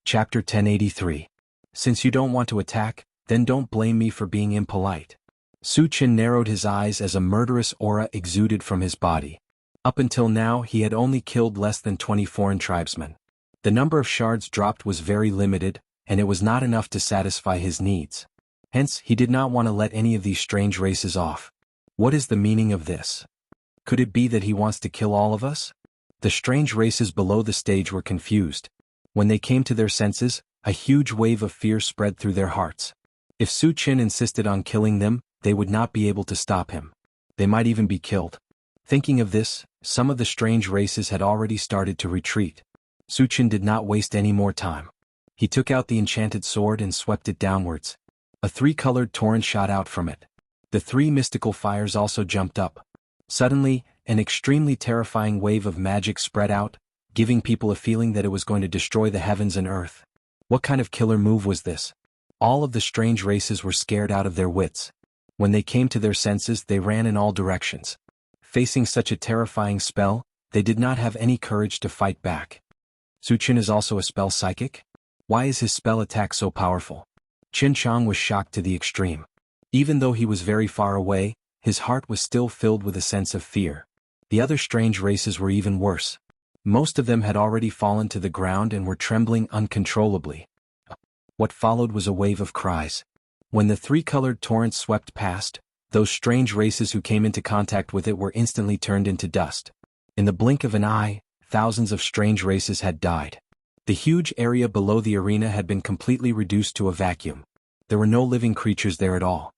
S1: Chapter 1083. Since you don't want to attack, then don't blame me for being impolite. Su Chen narrowed his eyes as a murderous aura exuded from his body. Up until now he had only killed less than 20 foreign tribesmen. The number of shards dropped was very limited, and it was not enough to satisfy his needs. Hence, he did not want to let any of these strange races off. What is the meaning of this? Could it be that he wants to kill all of us? The strange races below the stage were confused. When they came to their senses, a huge wave of fear spread through their hearts. If Su Qin insisted on killing them, they would not be able to stop him. They might even be killed. Thinking of this, some of the strange races had already started to retreat. Su Qin did not waste any more time. He took out the enchanted sword and swept it downwards. A three-colored torrent shot out from it. The three mystical fires also jumped up. Suddenly, an extremely terrifying wave of magic spread out, giving people a feeling that it was going to destroy the heavens and earth. What kind of killer move was this? All of the strange races were scared out of their wits. When they came to their senses, they ran in all directions. Facing such a terrifying spell, they did not have any courage to fight back. Su Qin is also a spell psychic? Why is his spell attack so powerful? Qin Chang was shocked to the extreme. Even though he was very far away, his heart was still filled with a sense of fear. The other strange races were even worse. Most of them had already fallen to the ground and were trembling uncontrollably. What followed was a wave of cries. When the three-colored torrent swept past, those strange races who came into contact with it were instantly turned into dust. In the blink of an eye, thousands of strange races had died. The huge area below the arena had been completely reduced to a vacuum. There were no living creatures there at all.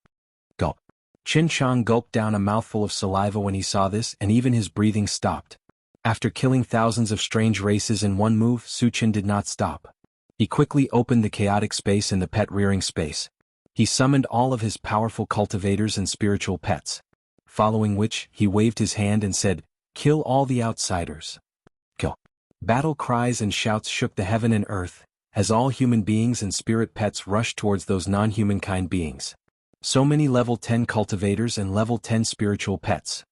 S1: Gulp. Qin Chang gulped down a mouthful of saliva when he saw this, and even his breathing stopped. After killing thousands of strange races in one move, Su Qin did not stop. He quickly opened the chaotic space and the pet rearing space. He summoned all of his powerful cultivators and spiritual pets. Following which, he waved his hand and said, "Kill all the outsiders." Kill. Battle cries and shouts shook the heaven and earth, as all human beings and spirit pets rushed towards those non-humankind beings. So many level 10 cultivators and level 10 spiritual pets.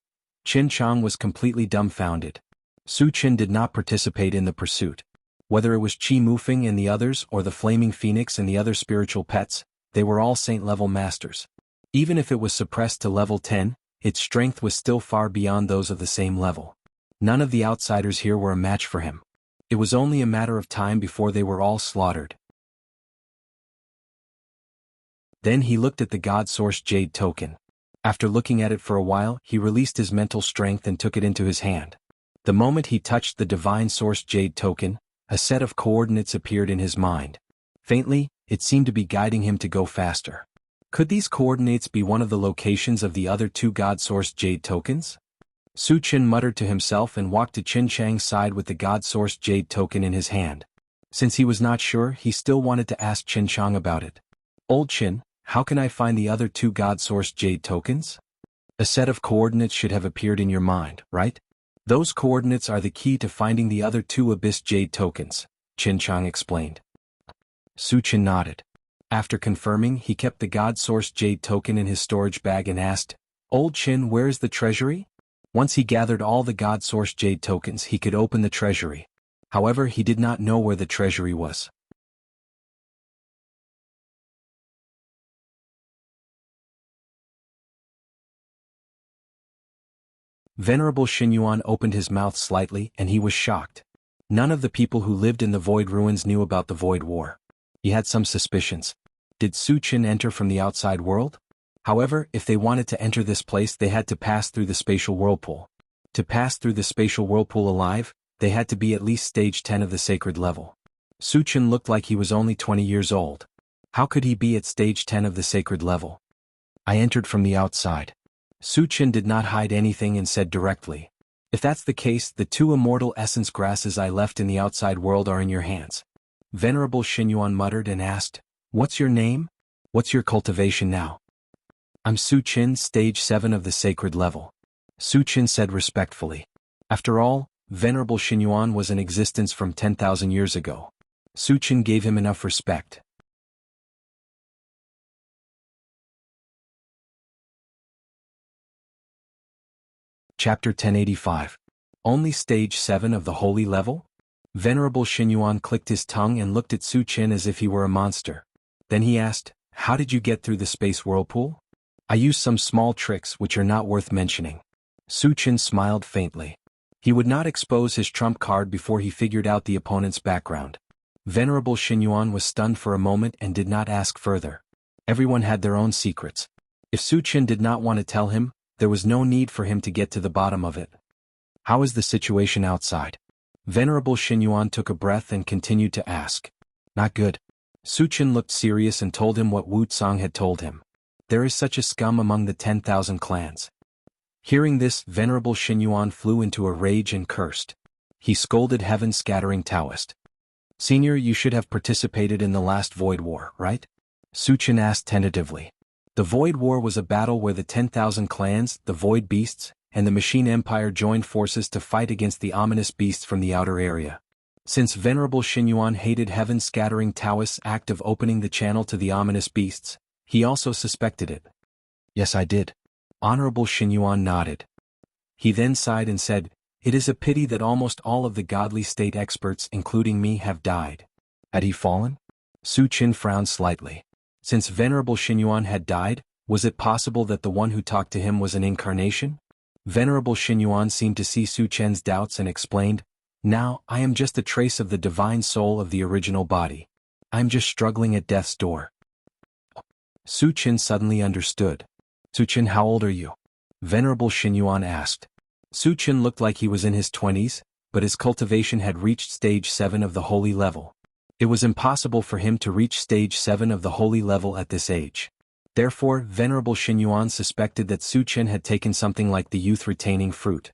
S1: Qin Chang was completely dumbfounded. Su Qin did not participate in the pursuit. Whether it was Qi Mufeng and the others or the Flaming Phoenix and the other spiritual pets, they were all saint-level masters. Even if it was suppressed to level 10, its strength was still far beyond those of the same level. None of the outsiders here were a match for him. It was only a matter of time before they were all slaughtered. Then he looked at the God-sourced jade token. After looking at it for a while, he released his mental strength and took it into his hand. The moment he touched the divine-sourced jade token, a set of coordinates appeared in his mind. Faintly, it seemed to be guiding him to go faster. Could these coordinates be one of the locations of the other two God-sourced jade tokens? Su Qin muttered to himself and walked to Qin Chang's side with the God-sourced jade token in his hand. Since he was not sure, he still wanted to ask Qin Chang about it. "Old Qin, how can I find the other two God-sourced jade tokens?" "A set of coordinates should have appeared in your mind, right? Those coordinates are the key to finding the other two Abyss jade tokens," Qin Chang explained. Su Qin nodded. After confirming, he kept the God-sourced jade token in his storage bag and asked, "Old Qin, where is the treasury?" Once he gathered all the God-sourced jade tokens, he could open the treasury. However, he did not know where the treasury was. Venerable Xinyuan opened his mouth slightly, and he was shocked. None of the people who lived in the Void Ruins knew about the Void War. He had some suspicions. Did Su Qin enter from the outside world? However, if they wanted to enter this place, they had to pass through the spatial whirlpool. To pass through the spatial whirlpool alive, they had to be at least stage 10 of the sacred level. Su Qin looked like he was only 20 years old. How could he be at stage 10 of the sacred level? "I entered from the outside." Su Qin did not hide anything and said directly, "If that's the case, the two immortal essence grasses I left in the outside world are in your hands." Venerable Xinyuan muttered and asked, "What's your name? What's your cultivation now?" "I'm Su Qin, stage 7 of the sacred level." Su Qin said respectfully. After all, Venerable Xinyuan was in existence from 10,000 years ago. Su Qin gave him enough respect. Chapter 1085. Only stage 7 of the holy level? Venerable Xinyuan clicked his tongue and looked at Su Qin as if he were a monster. Then he asked, "How did you get through the space whirlpool?" "I used some small tricks which are not worth mentioning." Su Qin smiled faintly. He would not expose his trump card before he figured out the opponent's background. Venerable Xinyuan was stunned for a moment and did not ask further. Everyone had their own secrets. If Su Qin did not want to tell him, there was no need for him to get to the bottom of it. How is the situation outside? Venerable Xinyuan took a breath and continued to ask. Not good. Su Qin looked serious and told him what Wu Tsang had told him. There is such a scum among the 10,000 clans. Hearing this, Venerable Xinyuan flew into a rage and cursed. He scolded heaven-scattering Taoist. Senior, you should have participated in the last Void War, right? Su Qin asked tentatively. The Void War was a battle where the 10,000 clans, the Void Beasts, and the Machine Empire joined forces to fight against the ominous beasts from the outer area. Since Venerable Xinyuan hated heaven-scattering Taoist's act of opening the channel to the ominous beasts, he also suspected it. Yes, I did. Honorable Xinyuan nodded. He then sighed and said, It is a pity that almost all of the godly state experts, including me, have died. Had he fallen? Su Qin frowned slightly. Since Venerable Xinyuan had died, was it possible that the one who talked to him was an incarnation? Venerable Xinyuan seemed to see Su Chen's doubts and explained, Now, I am just a trace of the divine soul of the original body. I am just struggling at death's door. Su Qin suddenly understood. Su Qin, how old are you? Venerable Xinyuan asked. Su Qin looked like he was in his 20s, but his cultivation had reached stage 7 of the holy level. It was impossible for him to reach stage 7 of the holy level at this age. Therefore, Venerable Xinyuan suspected that Su Qin had taken something like the youth-retaining fruit.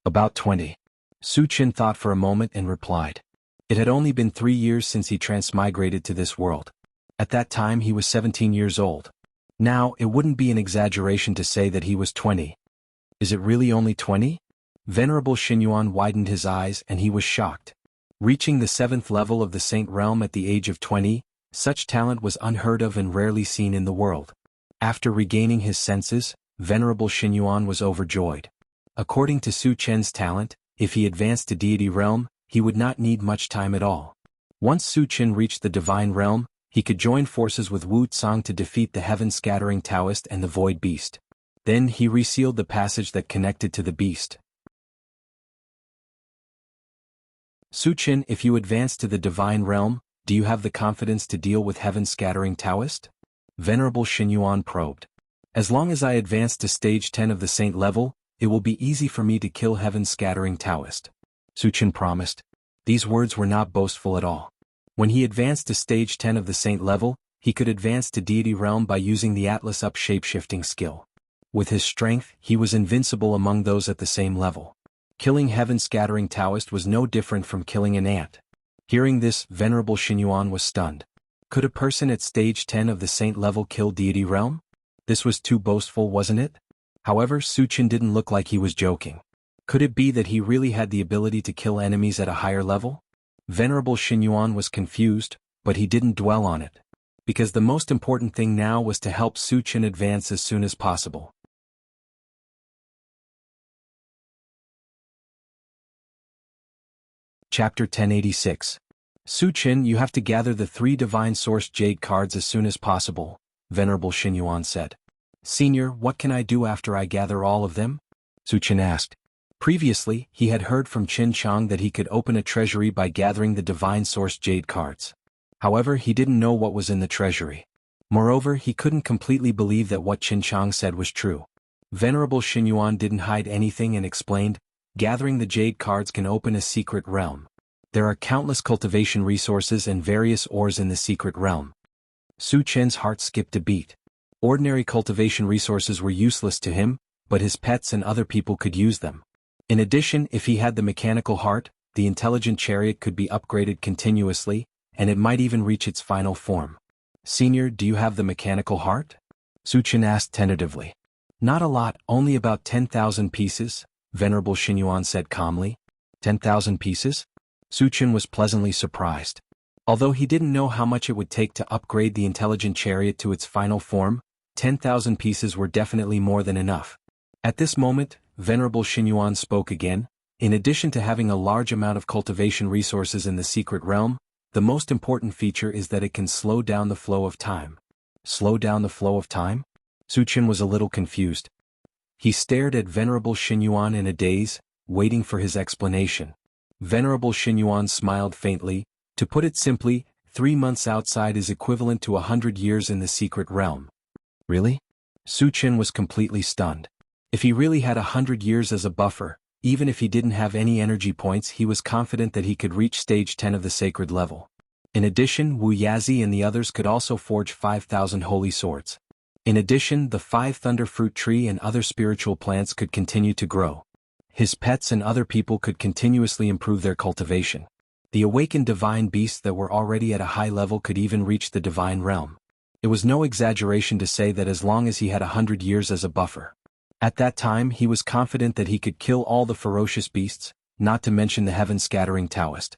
S1: About 20. Su Qin thought for a moment and replied. It had only been 3 years since he transmigrated to this world. At that time he was 17 years old. Now, it wouldn't be an exaggeration to say that he was 20. Is it really only 20? Venerable Xinyuan widened his eyes and he was shocked. Reaching the 7th level of the Saint Realm at the age of 20, such talent was unheard of and rarely seen in the world. After regaining his senses, Venerable Xinyuan was overjoyed. According to Su Chen's talent, if he advanced to deity realm, he would not need much time at all. Once Su Qin reached the divine realm, he could join forces with Wu Tsang to defeat the heaven-scattering Taoist and the Void Beast. Then he resealed the passage that connected to the beast. Su Qin, if you advance to the divine realm, do you have the confidence to deal with heaven-scattering Taoist? Venerable Xinyuan probed. As long as I advance to stage 10 of the saint level, it will be easy for me to kill heaven-scattering Taoist. Su Qin promised. These words were not boastful at all. When he advanced to stage 10 of the saint level, he could advance to deity realm by using the Atlas Up shape-shifting skill. With his strength, he was invincible among those at the same level. Killing heaven-scattering Taoist was no different from killing an ant. Hearing this, Venerable Xinyuan was stunned. Could a person at stage 10 of the saint level kill deity realm? This was too boastful, wasn't it? However, Su Qin didn't look like he was joking. Could it be that he really had the ability to kill enemies at a higher level? Venerable Xinyuan was confused, but he didn't dwell on it. Because the most important thing now was to help Su Qin advance as soon as possible. Chapter 1086. Su Qin, you have to gather the 3 Divine Source Jade cards as soon as possible, Venerable Xinyuan said. Senior, what can I do after I gather all of them? Su Qin asked. Previously, he had heard from Qin Chang that he could open a treasury by gathering the Divine Source Jade cards. However, he didn't know what was in the treasury. Moreover, he couldn't completely believe that what Qin Chang said was true. Venerable Xinyuan didn't hide anything and explained, gathering the jade cards can open a secret realm. There are countless cultivation resources and various ores in the secret realm. Su Chen's heart skipped a beat. Ordinary cultivation resources were useless to him, but his pets and other people could use them. In addition, if he had the mechanical heart, the intelligent chariot could be upgraded continuously, and it might even reach its final form. Senior, do you have the mechanical heart? Su Qin asked tentatively. Not a lot, only about 10,000 pieces, Venerable Xinyuan said calmly. 10,000 pieces? Su Qin was pleasantly surprised. Although he didn't know how much it would take to upgrade the intelligent chariot to its final form, 10,000 pieces were definitely more than enough. At this moment, Venerable Xinyuan spoke again. In addition to having a large amount of cultivation resources in the secret realm, the most important feature is that it can slow down the flow of time. Slow down the flow of time? Su Qin was a little confused. He stared at Venerable Xinyuan in a daze, waiting for his explanation. Venerable Xinyuan smiled faintly. To put it simply, 3 months outside is equivalent to 100 years in the secret realm. Really? Su Chen was completely stunned. If he really had 100 years as a buffer, even if he didn't have any energy points, he was confident that he could reach stage 10 of the sacred level. In addition, Wu Yazi and the others could also forge 5,000 holy swords. In addition, the 5 thunder fruit tree and other spiritual plants could continue to grow. His pets and other people could continuously improve their cultivation. The awakened divine beasts that were already at a high level could even reach the divine realm. It was no exaggeration to say that as long as he had 100 years as a buffer. At that time he was confident that he could kill all the ferocious beasts, not to mention the heaven-scattering Taoist.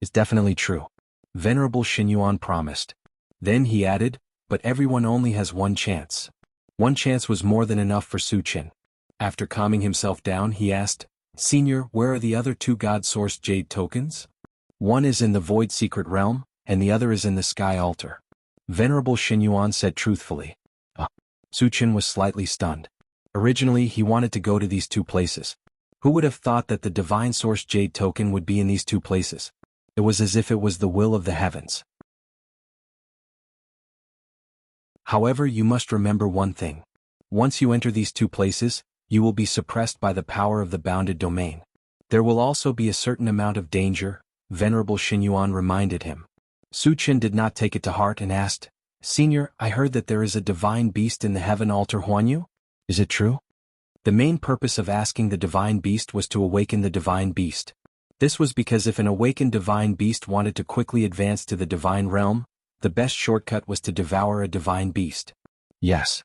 S1: It's definitely true. Venerable Xinyuan promised. Then he added, but everyone only has one chance. One chance was more than enough for Su Chen. After calming himself down he asked, Senior, where are the other 2 God-sourced jade tokens? One is in the void secret realm, and the other is in the sky altar. Venerable Xinyuan said truthfully. Su Chen was slightly stunned. Originally he wanted to go to these 2 places. Who would have thought that the divine source jade token would be in these 2 places? It was as if it was the will of the heavens. However, you must remember one thing. Once you enter these 2 places, you will be suppressed by the power of the bounded domain. There will also be a certain amount of danger, Venerable Xinyuan reminded him. Su Chen did not take it to heart and asked, Senior, I heard that there is a divine beast in the heaven altar Huanyu? Is it true? The main purpose of asking the divine beast was to awaken the divine beast. This was because if an awakened divine beast wanted to quickly advance to the divine realm, the best shortcut was to devour a divine beast. Yes.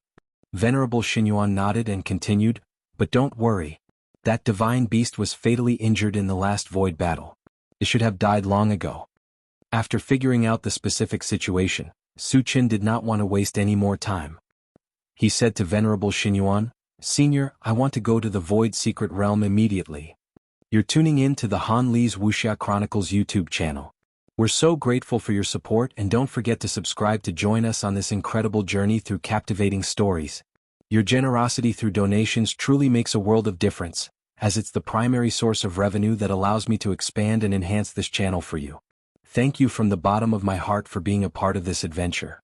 S1: Venerable Xinyuan nodded and continued, but don't worry. That divine beast was fatally injured in the last void battle. It should have died long ago. After figuring out the specific situation, Su Chen did not want to waste any more time. He said to Venerable Xinyuan, Senior, I want to go to the void secret realm immediately. You're tuning in to the Han Li's Wuxia Chronicles YouTube channel. We're so grateful for your support, and don't forget to subscribe to join us on this incredible journey through captivating stories. Your generosity through donations truly makes a world of difference, as it's the primary source of revenue that allows me to expand and enhance this channel for you. Thank you from the bottom of my heart for being a part of this adventure.